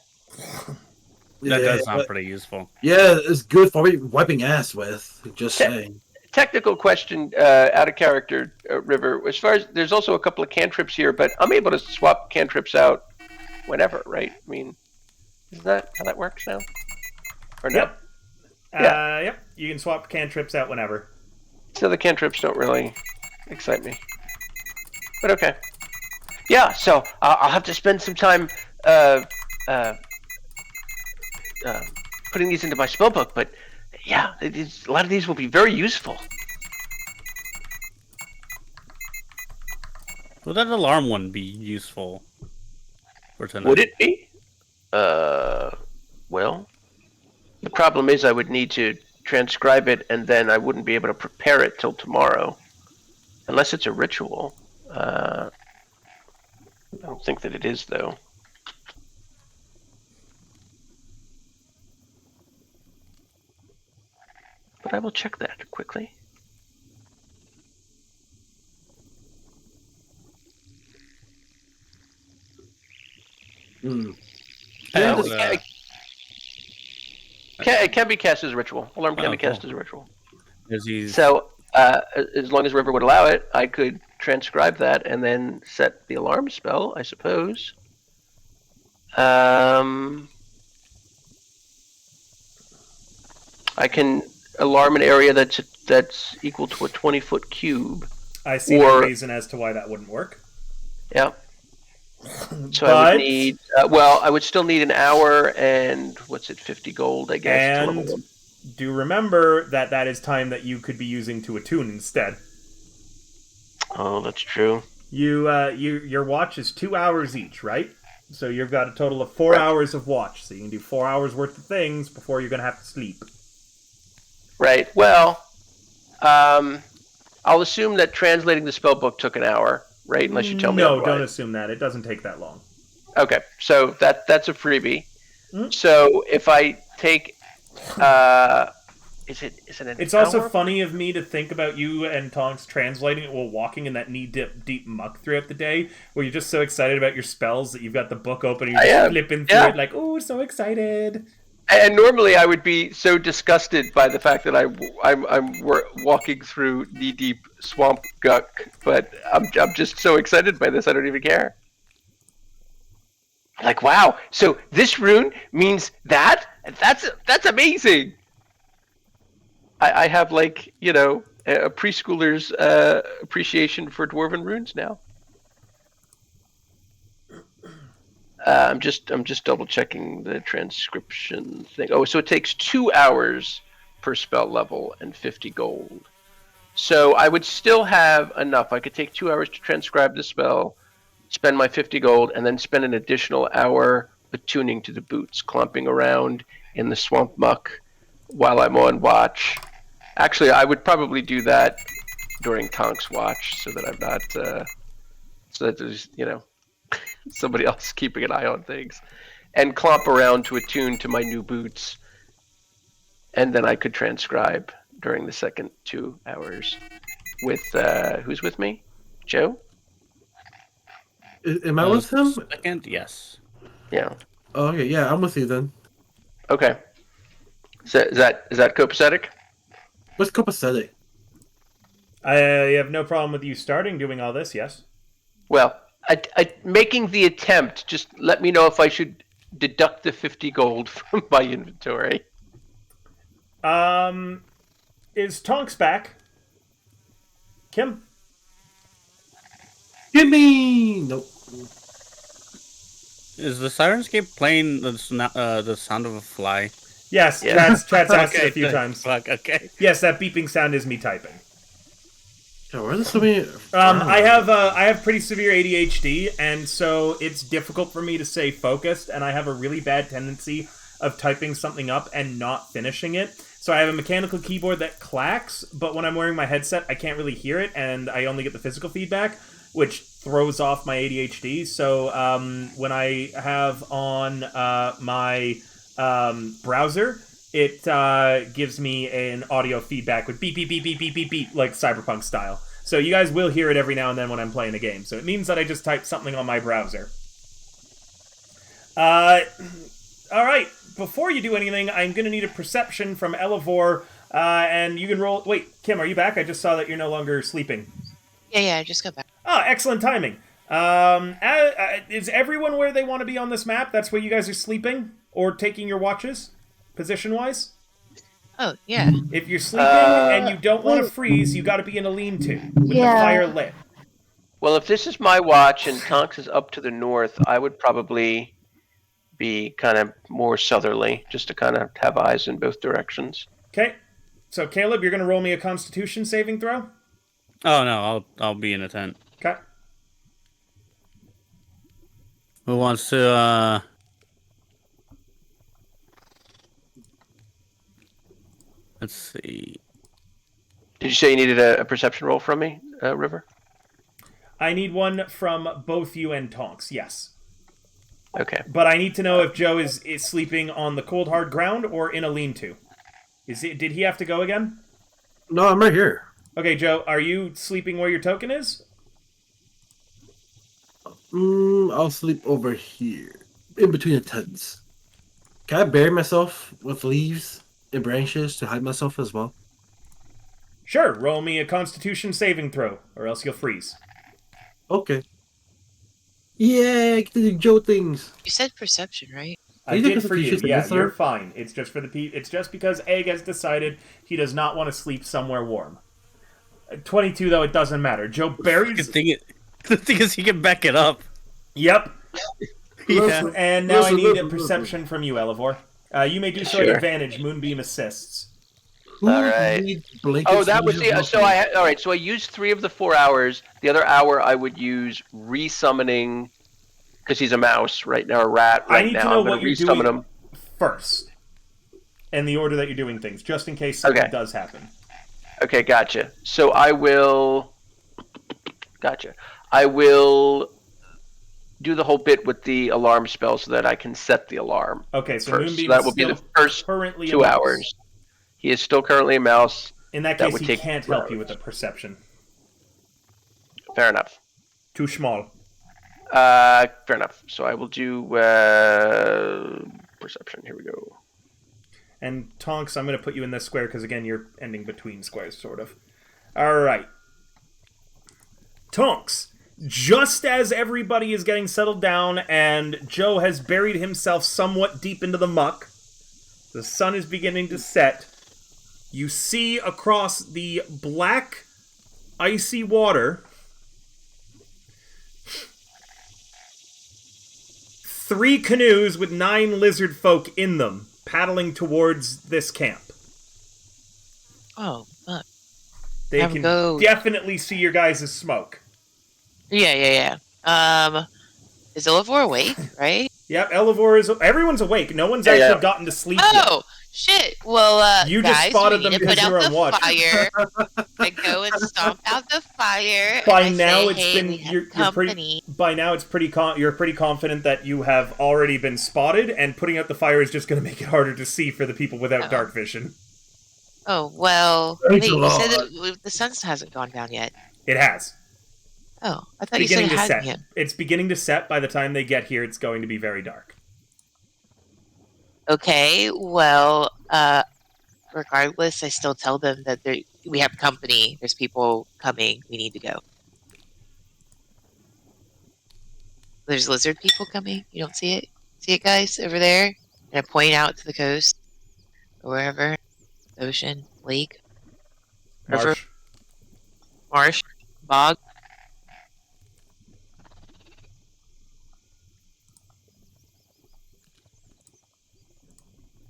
That does sound pretty useful. Yeah, it's good for wiping ass with. Just saying. Technical question, out of character, River. As far as there's also a couple of cantrips here, but I'm able to swap cantrips out whenever, right? I mean, is that how that works now? Or no? Yep. Yep. You can swap cantrips out whenever. So the cantrips don't really excite me. But okay. Yeah. So I'll have to spend some time putting these into my spellbook, but. Yeah, a lot of these will be very useful. Will that alarm one be useful for tonight? Would it be? Well, the problem is I would need to transcribe it, and then I wouldn't be able to prepare it till tomorrow. Unless it's a ritual. I don't think that it is, though. But I will check that quickly. Mm. It can be cast as a ritual. Alarm can be cast as a ritual. He's... So, as long as River would allow it, I could transcribe that and then set the alarm spell, I suppose. I can alarm an area that's equal to a 20-foot cube. I see no reason as to why that wouldn't work. Yeah. So I would need. I would still need an hour and 50 gold, I guess. And do remember that is time that you could be using to attune instead. Oh, that's true. Your watch is 2 hours each, right? So you've got a total of 4 hours of watch. So you can do 4 hours worth of things before you're gonna have to sleep. Right. Well, I'll assume that translating the spellbook took an hour, right? Unless you tell me otherwise. No, don't assume that. It doesn't take that long. Okay, so that's a freebie. Mm-hmm. So if I take, is it an It's hour? also funny of me to think about you and Tonks translating it while walking in that knee-deep muck throughout the day, where you're just so excited about your spells that you've got the book open and you're just flipping through it like, oh, so excited. And normally I would be so disgusted by the fact that I'm walking through knee-deep swamp guck, but I'm just so excited by this I don't even care. I'm like, wow, so this rune means that? That's amazing. I have a preschooler's appreciation for dwarven runes now. I'm just double checking the transcription thing. Oh, so it takes 2 hours per spell level and 50 gold. So I would still have enough. I could take 2 hours to transcribe the spell, spend my 50 gold, and then spend an additional hour attuning to the boots, clomping around in the swamp muck while I'm on watch. Actually, I would probably do that during Tonk's watch so that I'm not, so that there's, somebody else keeping an eye on things, and clomp around to attune to my new boots, and then I could transcribe during the second 2 hours with who's with me? Joe? Am I with him? Second, yes. Yeah. Oh, okay, yeah, I'm with you then. Okay. Is that copacetic? What's copacetic? I have no problem with you doing all this, yes? Well, I making the attempt. Just let me know if I should deduct the 50 gold from my inventory. Is Tonks back? Kim? Gimme! Nope. Is the Sirenscape playing the sound of a fly? Yes, Yeah. Chat's asked it a few times. Fuck, okay. Yes, that beeping sound is me typing. Yeah, where are so many... I have pretty severe ADHD, and so it's difficult for me to stay focused, and I have a really bad tendency of typing something up and not finishing it. So I have a mechanical keyboard that clacks, but when I'm wearing my headset, I can't really hear it, and I only get the physical feedback, which throws off my ADHD. So when I have on my browser, it gives me an audio feedback with beep, beep, beep, beep, beep, beep, beep, like Cyberpunk style. So you guys will hear it every now and then when I'm playing a game. So it means that I just typed something on my browser. Alright, before you do anything, I'm going to need a perception from Elevor, and you can roll... Wait, Kim, are you back? I just saw that you're no longer sleeping. Yeah, I just got back. Oh, excellent timing. Is everyone where they want to be on this map? That's where you guys are sleeping? Or taking your watches? Position-wise? Oh, yeah. If you're sleeping and you don't want to freeze, you got to be in a lean-to with the fire lit. Well, if this is my watch and Tonks is up to the north, I would probably be kind of more southerly, just to kind of have eyes in both directions. Okay. So, Caleb, you're going to roll me a Constitution saving throw? Oh, no, I'll be in a tent. Okay. Who wants to, Let's see. Did you say you needed a perception roll from me, River? I need one from both you and Tonks, yes. Okay. But I need to know if Joe is sleeping on the cold, hard ground or in a lean-to. Did he have to go again? No, I'm right here. Okay, Joe, are you sleeping where your token is? I'll sleep over here, in between the tents. Can I bury myself with leaves and branches to hide myself as well? Sure, roll me a Constitution saving throw, or else you'll freeze. Okay. Yeah, I get to do Joe things. You said perception, right? I did for you. Yeah, you're fine. It's just for the It's just because Egg has decided he does not want to sleep somewhere warm. 22, though, it doesn't matter. Joe buries... The thing is, he can back it up. Yep. Yeah. And now I need a perception from you, Elevor. You may do so at advantage. Moonbeam assists. All right. Oh, that was the... So all right, so I used 3 of the 4 hours. The other hour I would use resummoning, because he's a mouse right now, a rat right now. I need to know what you're doing him first. And the order that you're doing things, just in case something does happen. Okay, gotcha. So I will... Gotcha. I will do the whole bit with the alarm spell so that I can set the alarm. Okay, so first. Moonbeam So that will be the first 2 hours. He is still currently a mouse. In that case, he can't help you with the perception. Fair enough. Too small. Fair enough. So I will do perception. Here we go. And Tonks, I'm going to put you in this square because, again, you're ending between squares, sort of. All right. Tonks, just as everybody is getting settled down and Joe has buried himself somewhat deep into the muck, the sun is beginning to set, you see across the black, icy water 3 canoes with 9 lizard folk in them, paddling towards this camp. Oh, fuck. They can definitely see your guys' smoke. Yeah. Is Elevor awake, right? Yep, Elevor is... Everyone's awake. No one's actually gotten to sleep yet. Oh, shit. Well, you guys, just spotted them because you're on watch. Fire. I go and stomp out the fire. By now, you're pretty confident that you have already been spotted, and putting out the fire is just going to make it harder to see for the people without dark vision. Oh, well... Wait, you said that the sun hasn't gone down yet. It has. Oh, I thought you said it hadn't yet. It's beginning to set. By the time they get here, it's going to be very dark. Okay, well, regardless, I still tell them that we have company. There's people coming. We need to go. There's lizard people coming. You don't see it? See it, guys, over there? And I point out to the coast or wherever. Ocean, lake, river, marsh, bog.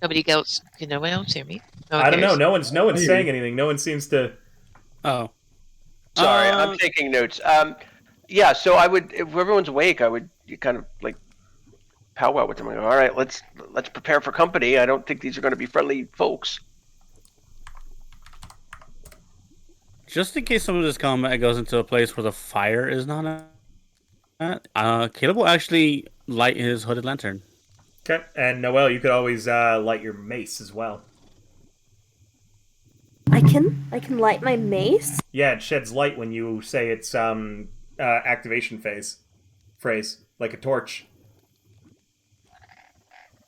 Nobody else. Can no one else hear me? I don't know. No one's saying anything. No one seems to. Oh, sorry. I'm taking notes. Yeah. So I would, if everyone's awake, I would kind of like powwow with them. Like, all right, let's prepare for company. I don't think these are going to be friendly folks. Just in case some of this combat goes into a place where the fire is not at, Caleb will actually light his hooded lantern. Okay, and Noelle, you could always light your mace as well. I can light my mace? Yeah, it sheds light when you say its activation phrase, like a torch.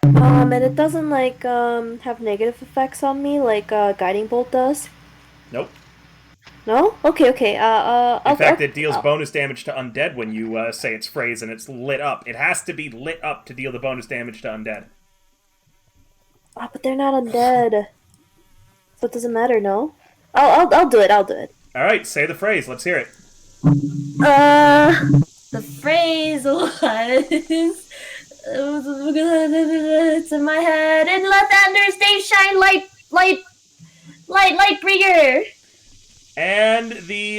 And it doesn't like have negative effects on me like guiding bolt does. Nope. No? Okay, okay. In fact, it deals bonus damage to undead when you say its phrase and it's lit up. It has to be lit up to deal the bonus damage to undead. Oh, but they're not undead, so it doesn't matter. No. I'll do it. I'll do it. All right, say the phrase. Let's hear it. The phrase was. It's in my head. And let the understay shine, light bringer. And the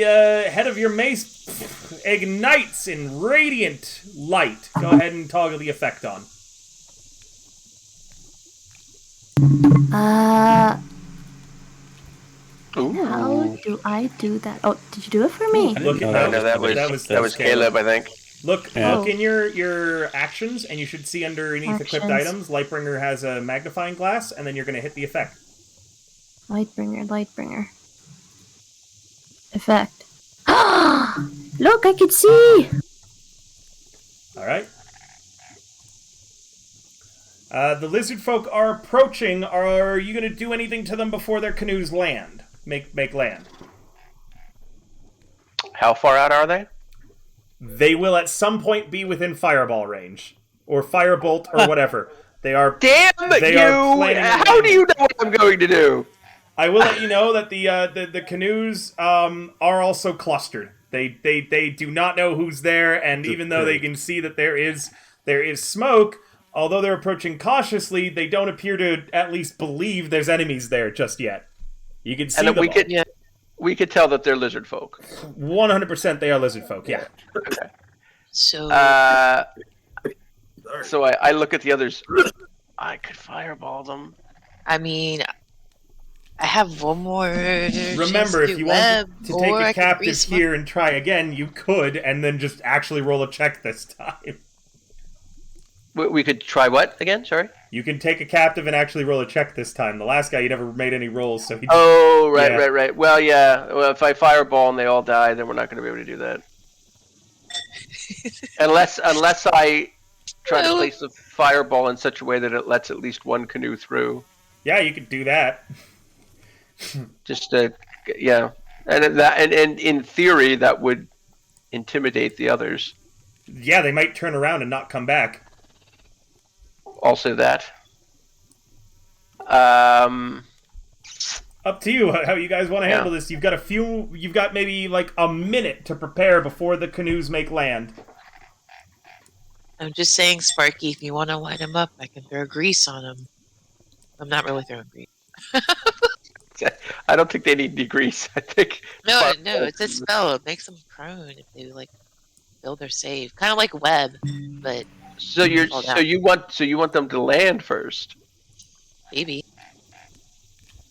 head of your mace ignites in radiant light. Go ahead and toggle the effect on. Ooh. How do I do that? Oh, did you do it for me? Look at No, that was Caleb, I think. Look in your actions, and you should see underneath equipped items, Lightbringer has a magnifying glass, and then you're going to hit the effect. Lightbringer. Effect. Look, I can see! Alright. The lizard folk are approaching. Are you going to do anything to them before their canoes land? Make land. How far out are they? They will at some point be within fireball range. Or firebolt, or whatever. They are... Damn you! How do you know what I'm going to do? I will let you know that the canoes are also clustered. They do not know who's there, and even though they can see that there is smoke, although they're approaching cautiously, they don't appear to at least believe there's enemies there just yet. You can see them. We could tell that they're lizard folk. 100% they are lizard folk. Yeah. Okay. So. So I look at the others. I could fireball them. I mean, I have one more. Remember, if you want to take a captive here and try again, you could, and then just actually roll a check this time. We could try what again? Sorry. You can take a captive and actually roll a check this time. The last guy, you never made any rolls, so he. Oh, right. Well, yeah. Well, if I fireball and they all die, then we're not going to be able to do that. unless I try to place the fireball in such a way that it lets at least one canoe through. Yeah, you could do that. Just yeah, and in theory that would intimidate the others. Yeah, they might turn around and not come back. Also that. Up to you how you guys want to handle this. You've got maybe like a minute to prepare before the canoes make land. I'm just saying, Sparky, if you want to light them up, I can throw grease on them. I'm not really throwing grease. I don't think they need any grease. I think no, it's a spell. It makes them prone if they like build their save, kind of like web, but. So you want them to land first? Maybe.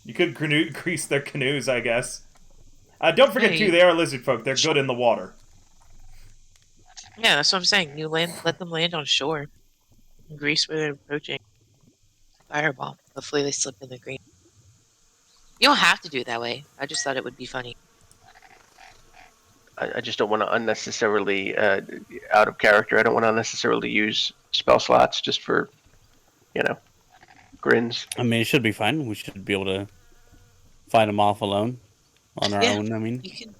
You could grease their canoes, I guess. Don't forget too, they are lizard folk. They're good in the water. Yeah, that's what I'm saying. You let them land on shore. Grease where they're approaching. Fireball. Hopefully they slip in the green. You don't have to do it that way. I just thought it would be funny. I just don't want to unnecessarily, out of character, I don't want to unnecessarily use spell slots just for, grins. I mean, it should be fine. We should be able to fight them off alone. On our own, I mean. You can...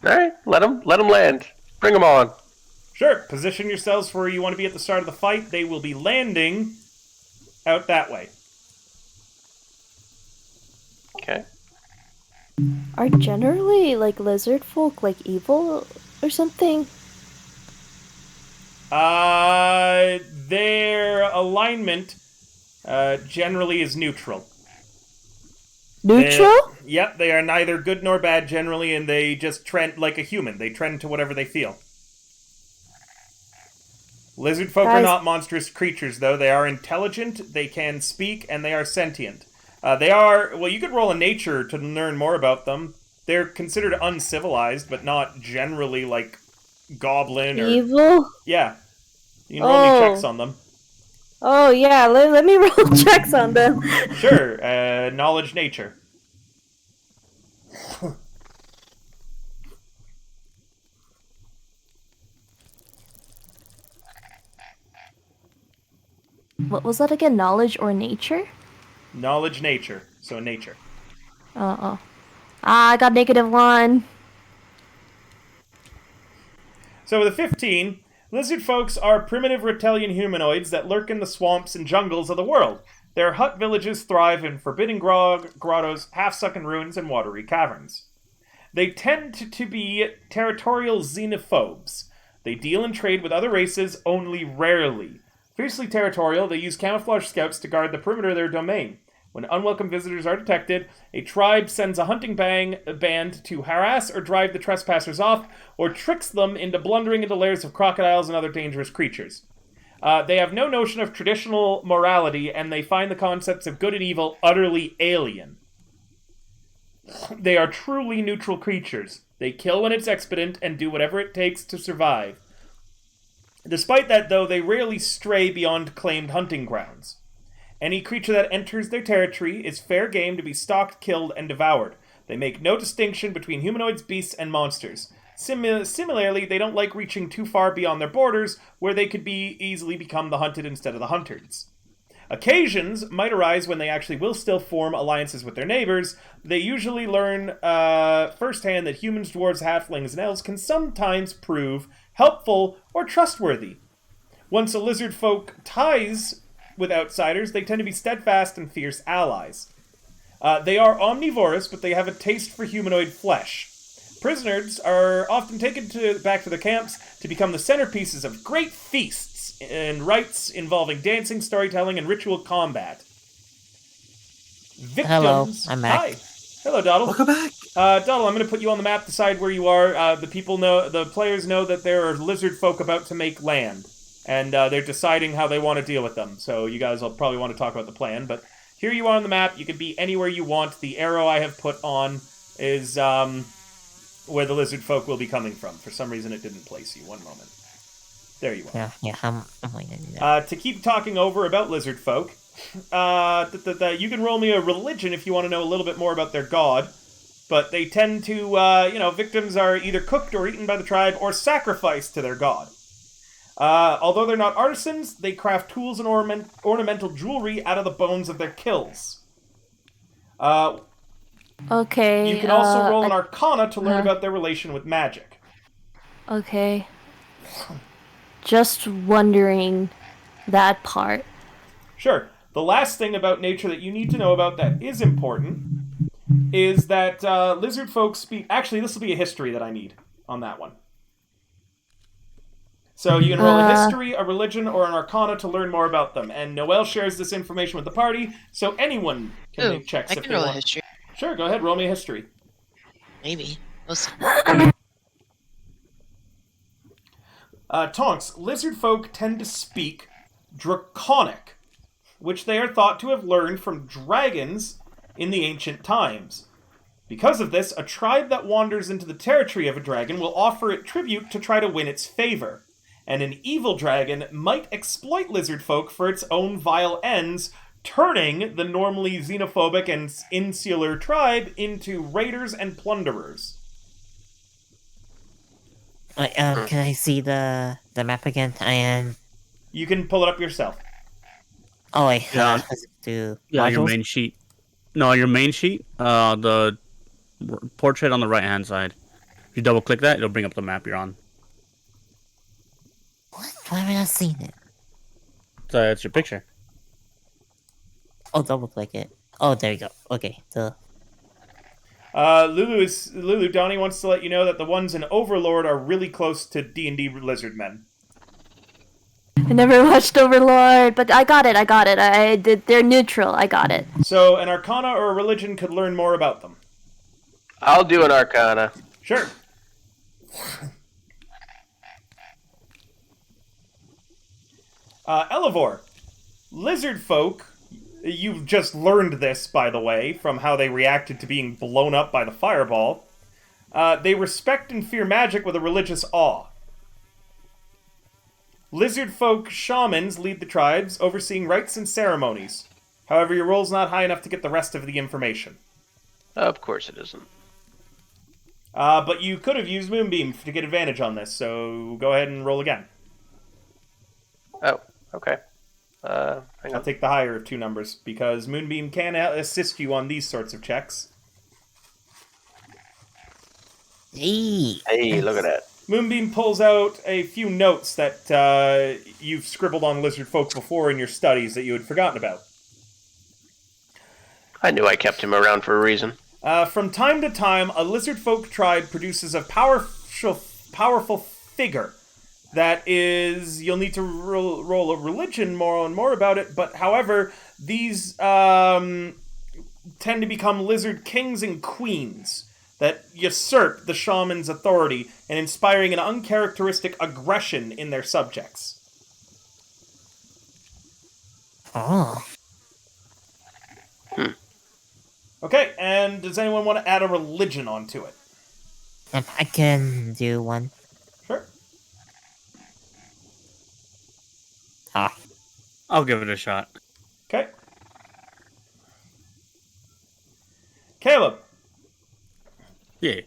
Alright, let them land. Bring them on. Sure, position yourselves for where you want to be at the start of the fight. They will be landing out that way. Okay. Are generally like lizard folk like evil or something? Their alignment generally is neutral. Neutral? Yep, they are neither good nor bad generally, and they just trend like a human. They trend to whatever they feel. Lizard folk are not monstrous creatures, though. They are intelligent, they can speak, and they are sentient. You could roll a nature to learn more about them. They're considered uncivilized, but not generally like goblin or... Evil? Yeah. You can roll me checks on them. Oh, yeah, let me roll checks on them. Sure, knowledge nature. What was that again? Knowledge or nature? Knowledge, nature. So nature. Uh-oh. I got -1. So with a 15, lizard folks are primitive reptilian humanoids that lurk in the swamps and jungles of the world. Their hut villages thrive in forbidden grottos, half-sunken ruins, and watery caverns. They tend to be territorial xenophobes. They deal and trade with other races only rarely. Fiercely territorial, they use camouflage scouts to guard the perimeter of their domain. When unwelcome visitors are detected, a tribe sends a hunting band to harass or drive the trespassers off, or tricks them into blundering into lairs of crocodiles and other dangerous creatures. They have no notion of traditional morality, and they find the concepts of good and evil utterly alien. They are truly neutral creatures. They kill when it's expedient and do whatever it takes to survive. Despite that, though, they rarely stray beyond claimed hunting grounds. Any creature that enters their territory is fair game to be stalked, killed, and devoured. They make no distinction between humanoids, beasts, and monsters. Similarly, they don't like reaching too far beyond their borders, where they could easily become the hunted instead of the hunters. Occasions might arise when they actually will still form alliances with their neighbors. They usually learn firsthand that humans, dwarves, halflings, and elves can sometimes prove helpful or trustworthy. Once a lizard folk ties with outsiders, they tend to be steadfast and fierce allies. They are omnivorous, but they have a taste for humanoid flesh. Prisoners are often taken back to their camps to become the centerpieces of great feasts and rites involving dancing, storytelling, and ritual combat. Victims... Hello, I'm back. Hi. Hello, Doddle. Welcome back. Doddle, I'm going to put you on the map, decide where you are. The players know that there are lizard folk about to make land. And they're deciding how they want to deal with them. So you guys will probably want to talk about the plan. But here you are on the map. You can be anywhere you want. The arrow I have put on is where the lizard folk will be coming from. For some reason, it didn't place you. One moment. There you are. Yeah, I'm going to do that. To keep talking over about lizard folk, you can roll me a religion if you want to know a little bit more about their god. But they tend to, victims are either cooked or eaten by the tribe or sacrificed to their god. Although they're not artisans, they craft tools and ornamental jewelry out of the bones of their kills. Okay. You can also roll an Arcana to learn about their relation with magic. Okay. Just wondering that part. Sure. The last thing about nature that you need to know about that is important is that lizard folk speak... Actually, this will be a history that I need on that one. So you can roll a history, a religion, or an arcana to learn more about them. And Noelle shares this information with the party, so anyone can make checks if they want. I can roll a history. Sure, go ahead, roll me a history. Maybe. We'll see. Tonks, lizard folk tend to speak Draconic, which they are thought to have learned from dragons in the ancient times. Because of this, a tribe that wanders into the territory of a dragon will offer it tribute to try to win its favor. And an evil dragon might exploit lizard folk for its own vile ends, turning the normally xenophobic and insular tribe into raiders and plunderers. Can I see the map again? You can pull it up yourself. Oh wait, Yeah. to Yeah, your modules? main sheet. No, your main sheet. The portrait on the right hand side. If you double click that, it'll bring up the map you're on. What? Why have I not seen it? So it's your picture. Oh, double click it. Oh, there you go. Okay, Lulu, Donnie wants to let you know that the ones in Overlord are really close to D&D lizard men. I never watched Overlord, but I got it. I did. They're neutral. I got it. So an arcana or a religion could learn more about them. I'll do an arcana. Sure. Elevor, lizard folk, you've just learned this, by the way, from how they reacted to being blown up by the fireball. They respect and fear magic with a religious awe. Lizard folk shamans lead the tribes, overseeing rites and ceremonies. However, your roll's not high enough to get the rest of the information. Of course it isn't. But you could have used Moonbeam to get advantage on this, so go ahead and roll again. Oh, okay. Hang I'll on. take the higher of 2 numbers, because Moonbeam can assist you on these sorts of checks. Hey, look at that. Moonbeam pulls out a few notes that you've scribbled on lizard folk before in your studies that you had forgotten about. I knew I kept him around for a reason. From time to time, a lizard folk tribe produces a powerful figure that is... You'll need to roll a religion more and more about it, but however, these tend to become lizard kings and queens that usurp the shaman's authority and inspiring an uncharacteristic aggression in their subjects. Oh. Okay, and does anyone want to add a religion onto it? I can do one. Sure. Ah. I'll give it a shot. Okay. Caleb. Yeah.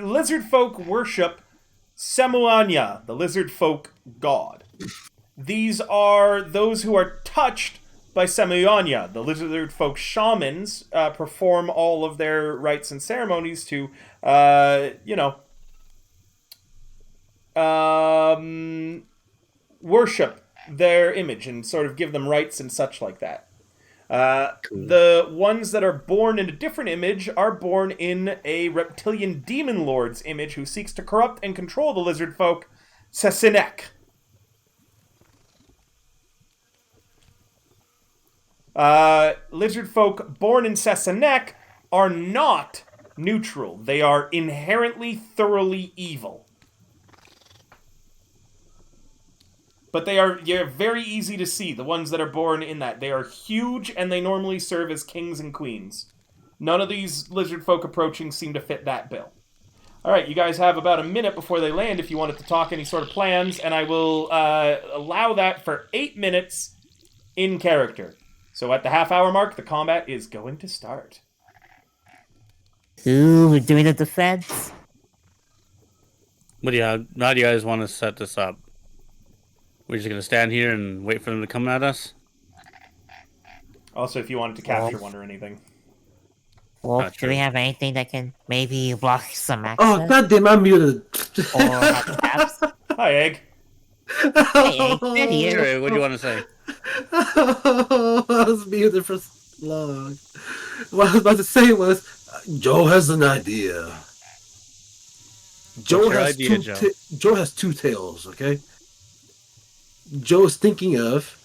Lizard folk worship Semuanya, the lizard folk god. These are those who are touched by Semuanya. The lizard folk shamans perform all of their rites and ceremonies to, worship their image and sort of give them rites and such like that. Cool. The ones that are born in a different image are born in a reptilian demon lord's image who seeks to corrupt and control the lizard folk, Sesinek. Lizard folk born in Sesinek are not neutral. They are inherently thoroughly evil. But they're very easy to see, the ones that are born in that. They are huge, and they normally serve as kings and queens. None of these lizard folk approaching seem to fit that bill. Alright, you guys have about a minute before they land if you wanted to talk any sort of plans, and I will allow that for 8 minutes in character. So at the half-hour mark, the combat is going to start. Ooh, we're doing the defense. How do you guys want to set this up? We're just gonna stand here and wait for them to come at us? Also, if you wanted to capture one or anything. Well, Not do we true. have anything that can maybe block some access? Oh, goddamn, I'm muted. Or have traps? Hi, Egg. Hey, good here. Sure, what do you want to say? I was muted for so long. What I was about to say was, Joe has an idea. Joe your has idea, two. Joe? Joe has 2 tails. Okay. Joe's thinking of,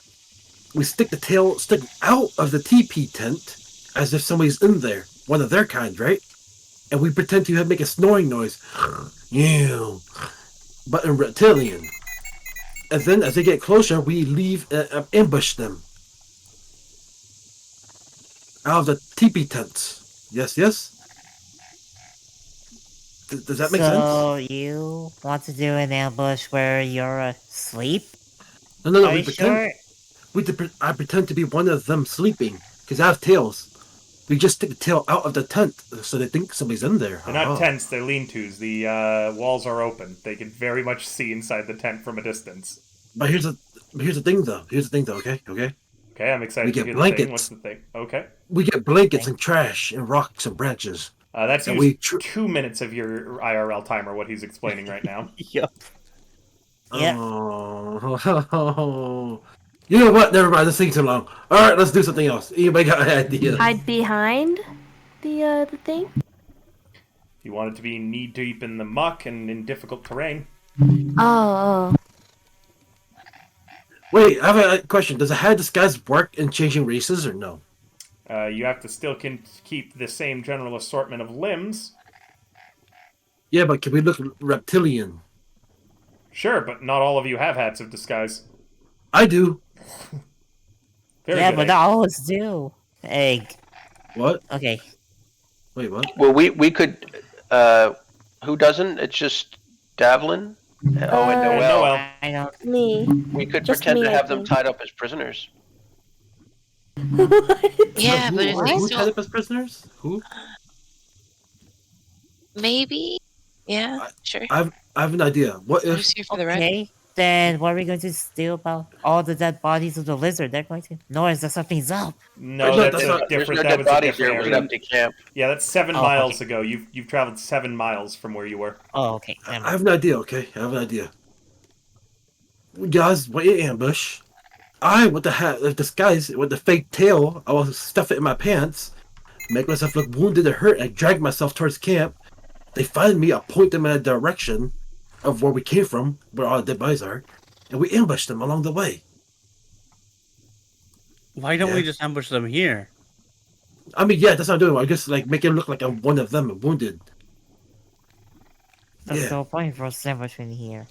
we stick out of the TP tent as if somebody's in there, one of their kind, right? And we pretend to make a snoring noise, yeah, but in reptilian. And then as they get closer, we ambush them out of the TP tents. Yes. Does that make sense? So you want to do an ambush where you're asleep? No. Are you sure? I pretend to be one of them sleeping because I have tails. We just stick the tail out of the tent so they think somebody's in there. They're not tents, they're lean-tos. The walls are open. They can very much see inside the tent from a distance. But here's the thing, though. Okay. Okay, I'm excited We to get hear blankets. the thing. What's the thing? Okay. We get blankets and trash and rocks and branches. That's And used we 2 minutes of your IRL timer, what he's explaining right now. Yep. Yep. Oh. You know what? Never mind. This thing's too long. All right, let's do something else. Anybody got an idea? Hide behind the thing. If you want it to be knee-deep in the muck and in difficult terrain. Oh. Wait, I have a question. Does a head disguise work in changing races or no? You have to still keep the same general assortment of limbs. Yeah, but can we look reptilian? Sure, but not all of you have hats of disguise. I do. Very Yeah, good, but Egg. not all of us do. Egg. What? Okay. Wait, what? Well, we could. Who doesn't? It's just Davlin. And Noel. Noel. I don't. Me. We could Just pretend me, to I have them think. tied up as prisoners. Yeah, but if they Who still tied up as prisoners? Who? maybe, yeah, sure. I have an idea. What I'm if just here for the ride. Okay. Then what are we going to do about all the dead bodies of the lizard? They're going to notice that something's up. No, No, that's that's a not- There's different. no That dead was a bodies there. different It was an area. empty camp. Yeah, that's 7 Oh, miles okay. ago. You've traveled 7 miles from where you were. Oh, okay. Never I mind. have an idea, okay? I have an idea. Guys, wait in ambush. With the disguise, with the fake tail, I will stuff it in my pants, make myself look wounded and hurt, and drag myself towards camp. They find me, I point them in a direction of where we came from, where all the dead bodies are, and we ambush them along the way. Why don't we Yeah. just ambush them here? I mean, yeah, that's what I'm doing. I just like make it look like I'm one of them and wounded. That's Yeah. the whole point for ambushing here.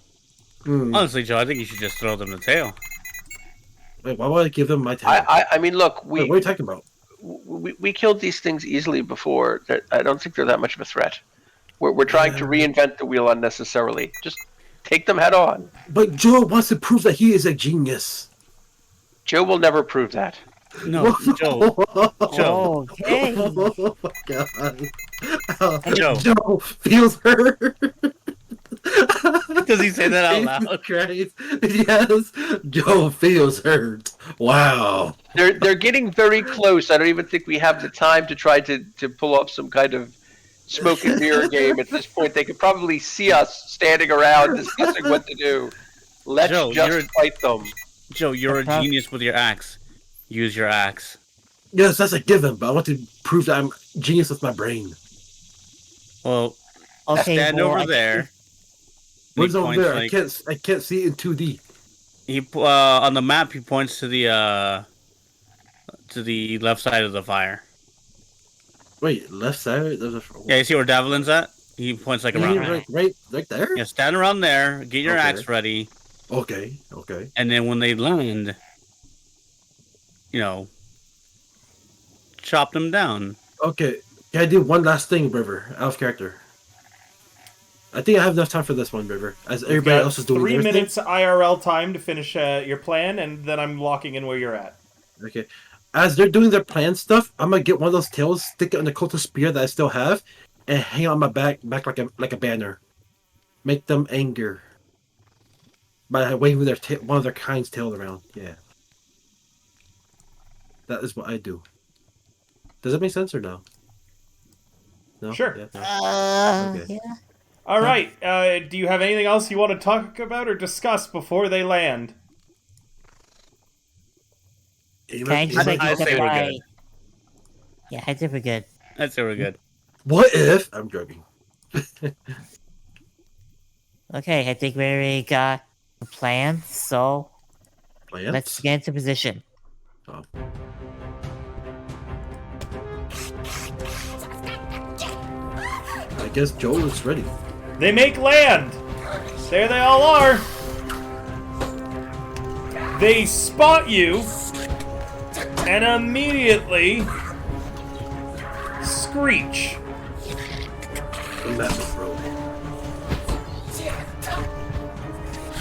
Honestly, Joe, I think you should just throw them the tail. Wait, why would I give them my tail? I mean, look, Wait, what are you talking about? we killed these things easily before. I don't think they're that much of a threat. We're trying to reinvent the wheel unnecessarily. Just take them head on. But Joe wants to prove that he is a genius. Joe will never prove that. No, Joe. Joe. Okay. Oh my god. Joe. Joe feels hurt. Does he say that out loud? Christ. Yes. Joe feels hurt. Wow. They're getting very close. I don't even think we have the time to try to pull off some kind of smoke and mirror game at this point. They could probably see us standing around discussing what to do. Let's Joe, just fight them. Joe, you're a genius with your axe. Use your axe. Yes, that's a given, but I want to prove that I'm genius with my brain. Well, Okay, stand well, over there. Where's He over points, there? like- I can't see it in 2D. He on the map. He points to the left side of the fire. Wait, left side? There's a... Yeah, you see where Davelin's at? He points like around there. Right there? Yeah, stand around there. Get your Okay. axe ready, Okay. and then when they land, chop them down. Okay. Can I do one last thing, River? Out of character. I think I have enough time for this one, River. As everybody else is doing 3 their thing. minutes IRL time to finish your plan, and then I'm locking in where you're at. Okay. As they're doing their plan stuff, I'm gonna get one of those tails, stick it on the cultist spear that I still have, and hang it on my back like a banner. Make them anger by waving their one of their kind's tail around. Yeah. That is what I do. Does that make sense or no? No. Sure. Yeah, no. Okay. Yeah. All right. Do you have anything else you want to talk about or discuss before they land? Can I just like I look say at we're my... good. Yeah, I think we're good. I'd say we're good. What if I'm joking? Okay, I think we already got a plan, so Plants? let's get into position. Oh. I guess Joel is ready. They make land. There they all are. They spot you and immediately screech.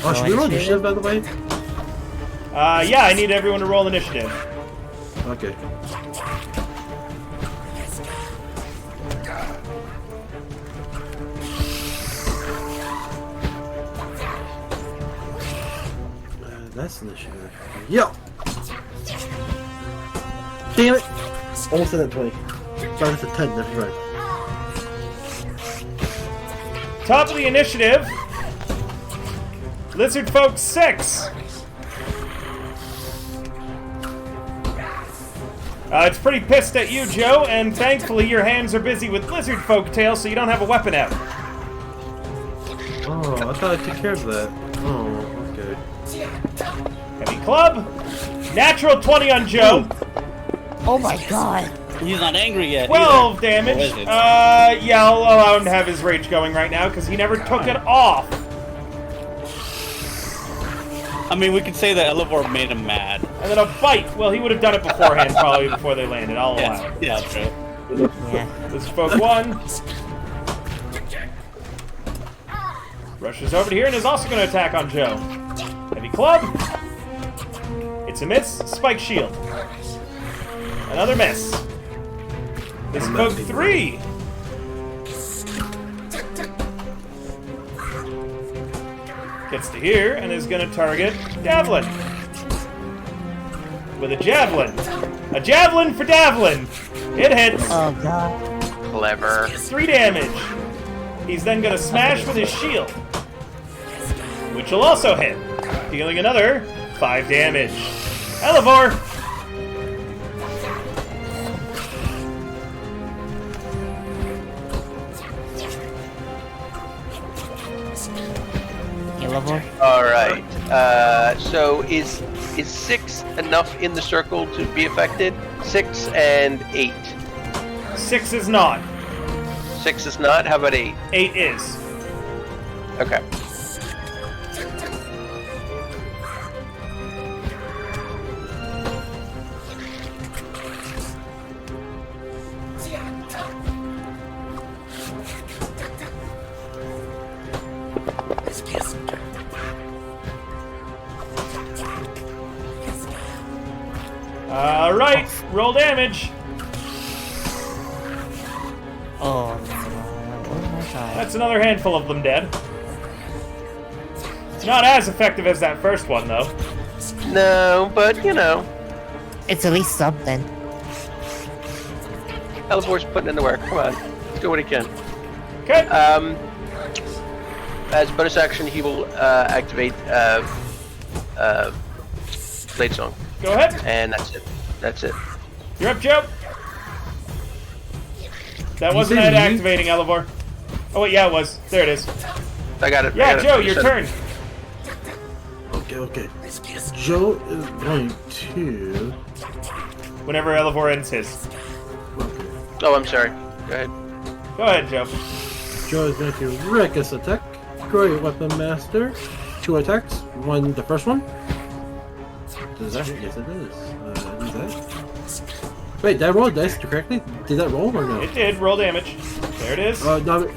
Oh, should we roll initiative, by the way? Yeah, I need everyone to roll initiative. Okay. That's initiative. Yo! Damn it! Almost at that 20. Sorry, that's a 10, that's right. Top of the initiative, Lizard Folk 6. It's pretty pissed at you, Joe, and thankfully your hands are busy with Lizard Folk tail, so you don't have a weapon out. Oh, I thought I took care of that. Oh, okay. Heavy club. Natural 20 on Joe. Oh my god! He's not angry yet. 12 either. damage. Or is it? Yeah, I'll allow him to have his rage going right now because he never took it off. I mean, we could say that Elevor made him mad. And then a bite. Well, he would have done it beforehand, probably before they landed. I'll allow it. Yeah, true. Yeah. This is folk 1. Rushes over to here and is also going to attack on Joe. Heavy club. It's a miss. Spike shield. Another miss. This is folk 3. Gets to here and is going to target Davlin. With a javelin. A javelin for Davlin! It hits. Oh god. Clever. 3 damage. He's then going to smash with his shield. Which will also hit. Dealing another 5 damage. Elevor! Alright. So is 6 enough in the circle to be affected? 6 and 8. 6 is not. 6 is not? How about 8? 8 is. Okay. Alright, roll damage. Oh my god. That's another handful of them dead. It's not as effective as that first one, though. No, but you know. It's at least something. Elevor's putting in the work. Come on. Do what he can. Okay. As bonus action, he will activate Blade Song. Go ahead. And that's it. That's it. You're up, Joe. That wasn't say it me? activating, Elevor. Oh, wait, yeah, it was. There it is. I got it. Yeah, I got Joe, it. your turn. Okay. Joe is going to. Whenever Elevor ends his. Okay. Oh, I'm sorry. Go ahead. Go ahead, Joe. Joe is going to Reckless Attack. Great Weapon Master. 2 attacks. The first one. Does that hit? Yes, it does. Is that? Wait, did I roll dice correctly? Did that roll or no? It did. Roll damage. There it is. No.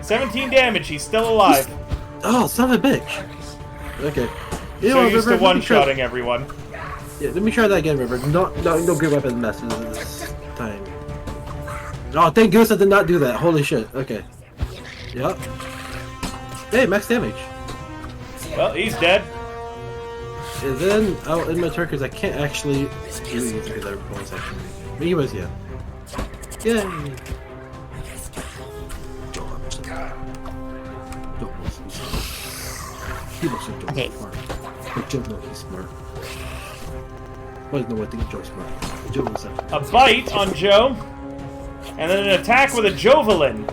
17 damage. He's still alive. Oh, son of a bitch. Okay. You So know what, used River, to let me try- one-shotting everyone. Yeah, let me try that again, River. No Great Weapon Master this time. Oh, thank goodness I did not do that. Holy shit. Okay. Yep. Hey, max damage. Well, he's dead. And then I'll end my turn because I can't actually do these because I bonus action. But he was, yeah. Yay! Joe, I'm sorry. Joe knows he's smart. He looks like Joe's Okay. smart. But Joe knows he's smart. Well, no, I think Joe's smart. Joe knows that. A bite on Joe. And then an attack with a Jovelin.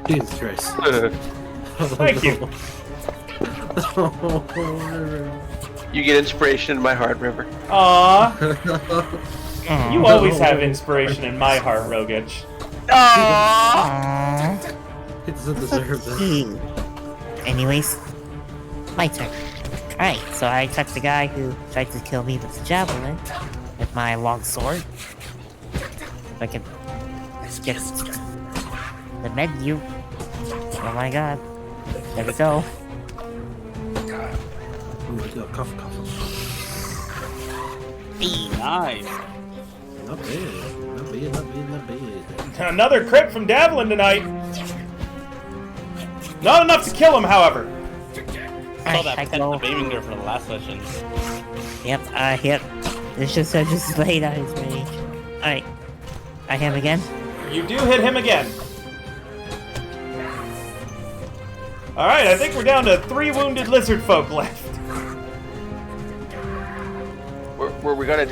Jesus Christ. Thank you. You get inspiration in my heart, River. Aww. You always have inspiration in my heart, Rogich. Aww. He doesn't deserve that. Anyways, my turn. Alright, so I attacked the guy who tried to kill me with the javelin with my long sword. If I can get the menu. Oh my god. There we go. Ooh, cough. Nice. Not bad. Another crit from Davlin tonight. Not enough to kill him, however. I saw Alright, that I pet go. the Babinger for the last session. Yep. It's just I just laid out his range. Alright. I hit him again. You do hit him again. Alright, I think we're down to 3 wounded lizard folk left. Were we gonna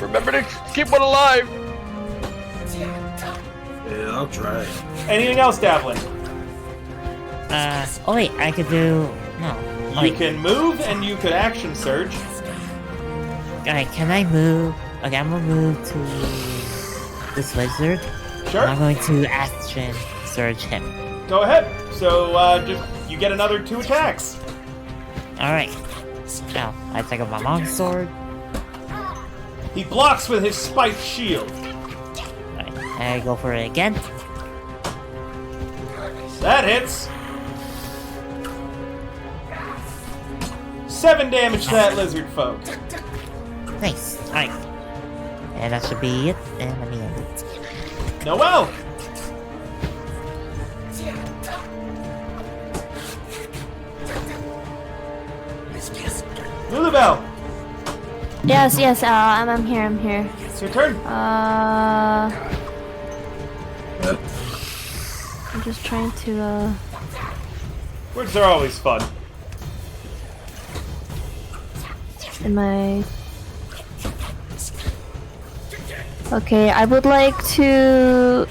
remember to keep one alive? Yeah, I'll try. Anything else, Davlin? Oh wait, I could do... No. You Wait, can move and you could action surge. alright, can I move? Okay, I'm gonna move to this lizard. Sure. And I'm going to action surge him. Go ahead. So, you get another 2 attacks. Alright. Now, I take up my long sword. He blocks with his spiked shield. Alright, I go for it again. That hits. 7 damage to that lizard folk. Nice. Alright. And that should be it. And let me end it. Yes, I'm here. It's your turn. I'm just trying to, Words are always fun. in my... Okay, I would like to,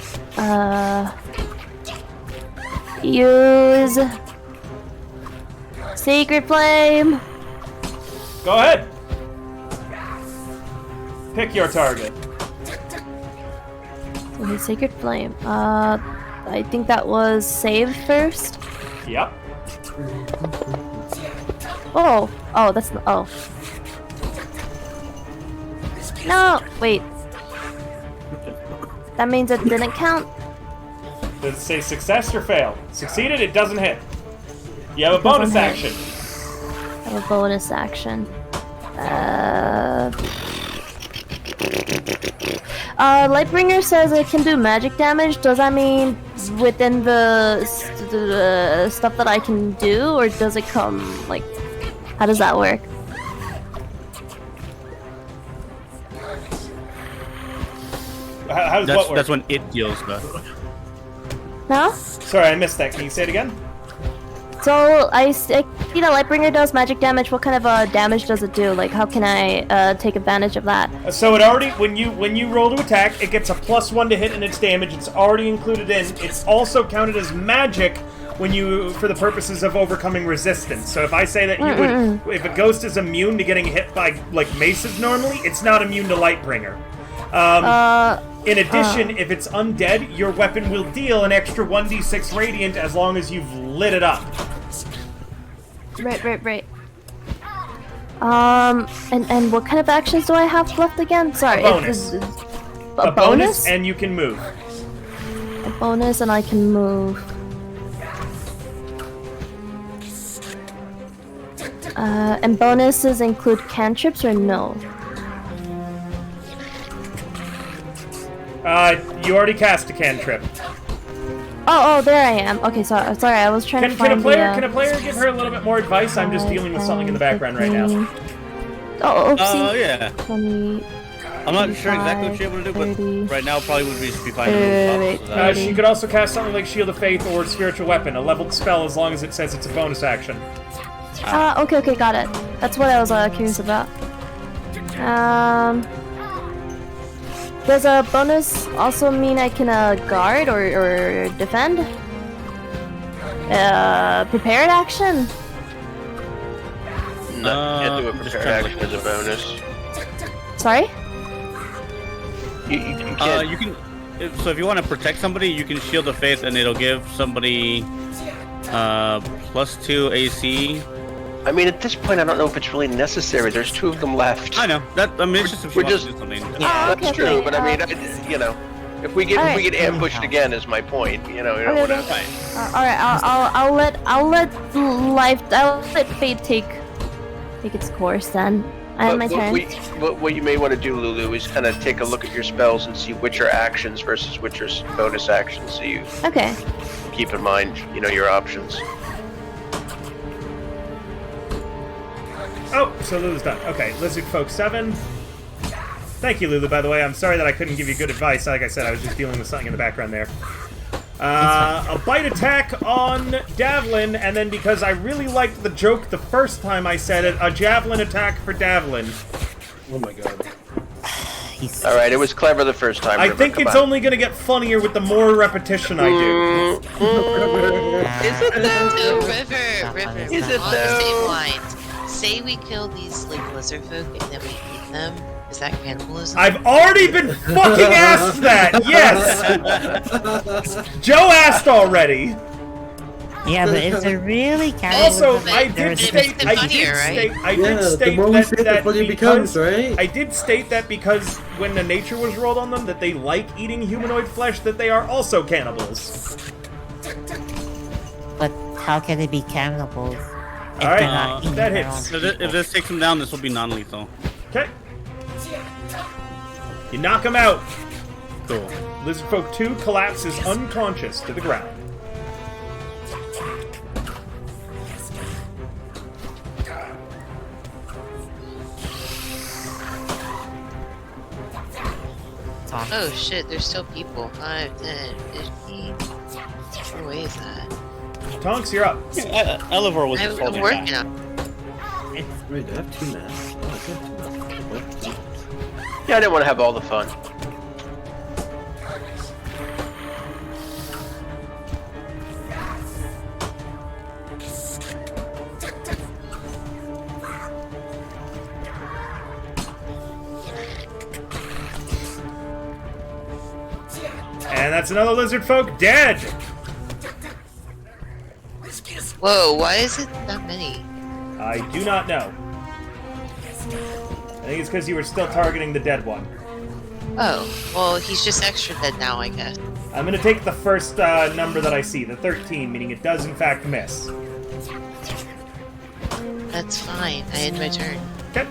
use... Sacred Flame! Go ahead. Pick your target. Okay, Sacred Flame. I think that was save first. Yep. Oh, that's the, oh. No, wait. That means it didn't count. Does it say success or fail? Succeeded, it doesn't hit. You have a bonus action. I have a bonus action. Lightbringer says it can do magic damage. Does that mean within the stuff that I can do, or does it come, like, how does that work? How does what work? That's when it deals the... No? Sorry, I missed that. Can you say it again? So, I see that Lightbringer does magic damage. What kind of damage does it do? Like, how can I take advantage of that? So it already, when you roll to attack, it gets a +1 to hit in its damage. It's already included in. It's also counted as magic when you, for the purposes of overcoming resistance. So if I say that you would, if a ghost is immune to getting hit by, like, maces normally, it's not immune to Lightbringer. In addition, if it's undead, your weapon will deal an extra 1d6 radiant as long as you've lit it up. Right. And what kind of actions do I have left again? Sorry. A bonus. A bonus? And you can move. A bonus and I can move. And bonuses include cantrips or no? You already cast a cantrip. Oh, there I am. Okay, sorry, I was trying to find Can a player give her a little bit more advice? I'm just dealing with something in the background right now. Oopsie. Yeah. 20, I'm not sure exactly what you're able to do, 30, but right now probably would be fine to move up. She could also cast something like Shield of Faith or Spiritual Weapon, a leveled spell as long as it says it's a bonus action. Okay, got it. That's what I was curious about. Does a bonus also mean I can guard or defend? Prepared action? No, you can't do a prepared action as a bonus. Sorry? You can't. You can. So if you want to protect somebody, you can Shield of Faith, and it'll give somebody +2 AC. I mean, at this point, I don't know if it's really necessary. There's 2 of them left. I know that. I mean, it's just if she wants to do something. Yeah, okay, that's true. okay, But I mean, if we get ambushed again, is my point. Whatever. I'll let fate take its course then. I have my turn. What you may want to do, Lulu, is kind of take a look at your spells and see which are actions versus which are bonus actions, so you keep in mind, your options. Oh, so Lulu's done. Okay, Lizard Folk 7. Thank you, Lulu, by the way. I'm sorry that I couldn't give you good advice. Like I said, I was just dealing with something in the background there. A bite attack on Davlin, and then because I really liked the joke the first time I said it, a javelin attack for Davlin. Oh my god. Alright, it was clever the first time. I think it's only going to get funnier with the more repetition I do. Is it though? So, River, Is it on the though? same lines. Say we kill these, like, lizard folk and then we eat them. Is that cannibalism? I've already been fucking asked that! Yes! Joe asked already! Yeah, but is it really cannibalism? Also, I did state that I did state that because when the nature was rolled on them, that they like eating humanoid flesh, that they are also cannibals. But how can they be cannibals? Alright, that hits. If this takes him down, this will be non-lethal. Okay. You knock him out. Cool. Lizard Folk 2 collapses unconscious to the ground. Oh shit, there's still people. 5, 10, 15. What way is that? Tonks, you're up. Elevor was just I'm holding working back. on it. Wait, do I have 2 masks? Oh, I have 2 masks. Yeah, I didn't want to have all the fun. And that's another lizard folk dead! Whoa, why is it that many? I do not know. I think it's because you were still targeting the dead one. Oh, well, he's just extra dead now, I guess. I'm gonna take the first number that I see, the 13, meaning it does in fact miss. That's fine. I end my turn. Okay.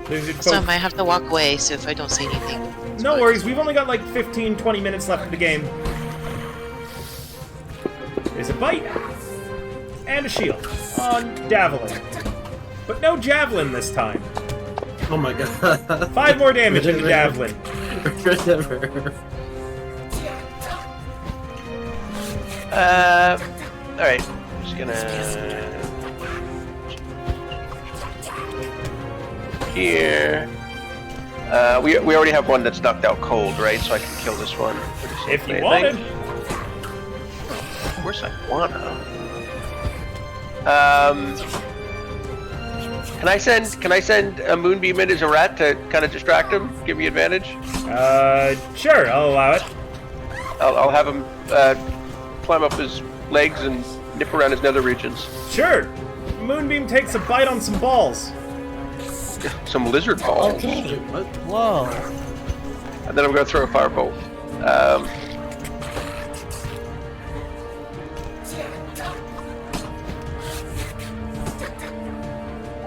Lizard So I folk. might have to walk away, so if I don't say anything... it's No fine. worries, we've only got like 15, 20 minutes left of the game. There's a bite. And a shield. On Davelin. But no javelin this time. Oh my god. 5 more damage into Davelin. Alright. Just gonna... Here. We already have one that's knocked out cold, right? So I can kill this one. If you I wanted. think. Of course I wanna. Can I send a moonbeam in as a rat to kind of distract him, give me advantage? Sure, I'll allow it. I'll have him climb up his legs and nip around his nether regions. Sure. Moonbeam takes a bite on some balls. Some lizard balls. Okay. What? Whoa. And then I'm gonna throw a firebolt.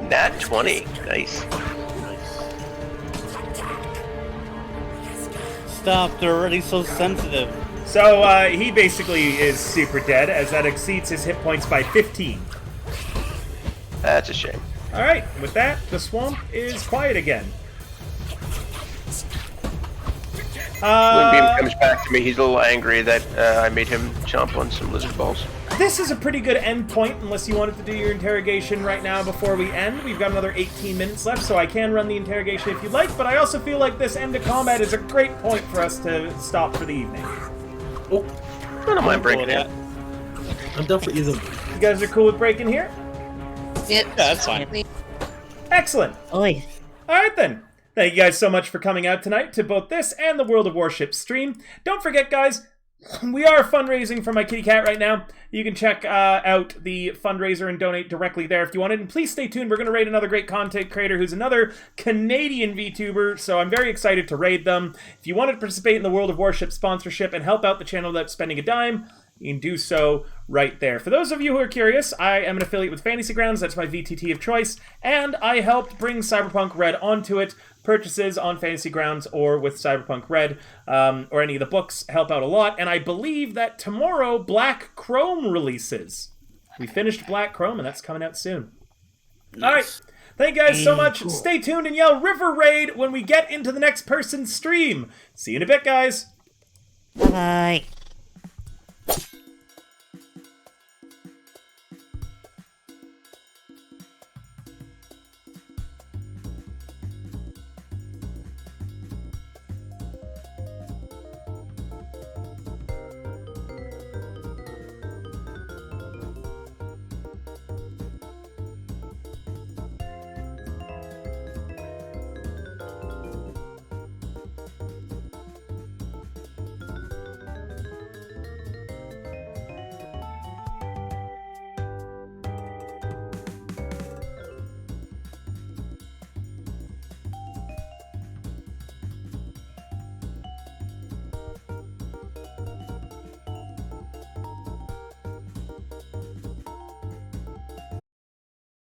Nat 20. Nice. Stop, they're already so sensitive. So, he basically is super dead, as that exceeds his hit points by 15. That's a shame. Alright, with that, the swamp is quiet again. Moonbeam comes back to me. He's a little angry that I made him chomp on some lizard balls. This is a pretty good end point, unless you wanted to do your interrogation right now before we end. We've got another 18 minutes left, so I can run the interrogation if you'd like, but I also feel like this end of combat is a great point for us to stop for the evening. Oh, I don't mind breaking it. I'm done for either. You guys are cool with breaking here? Yep. Yeah, that's fine. Excellent. Oi. Alright then. Thank you guys so much for coming out tonight to both this and the World of Warships stream. Don't forget, guys, we are fundraising for my kitty cat right now. You can check out the fundraiser and donate directly there if you wanted. And please stay tuned. We're going to raid another great content creator who's another Canadian VTuber, so I'm very excited to raid them. If you want to participate in the World of Warships sponsorship and help out the channel without spending a dime, you can do so right there. For those of you who are curious, I am an affiliate with Fantasy Grounds. That's my VTT of choice. And I helped bring Cyberpunk Red onto it. Purchases on Fantasy Grounds or with Cyberpunk Red or any of the books help out a lot. And I believe that tomorrow Black Chrome releases. We finished Black Chrome and that's coming out soon. Nice. All right. Thank you guys so much. Cool. Stay tuned and yell River Raid when we get into the next person's stream. See you in a bit, guys. Bye.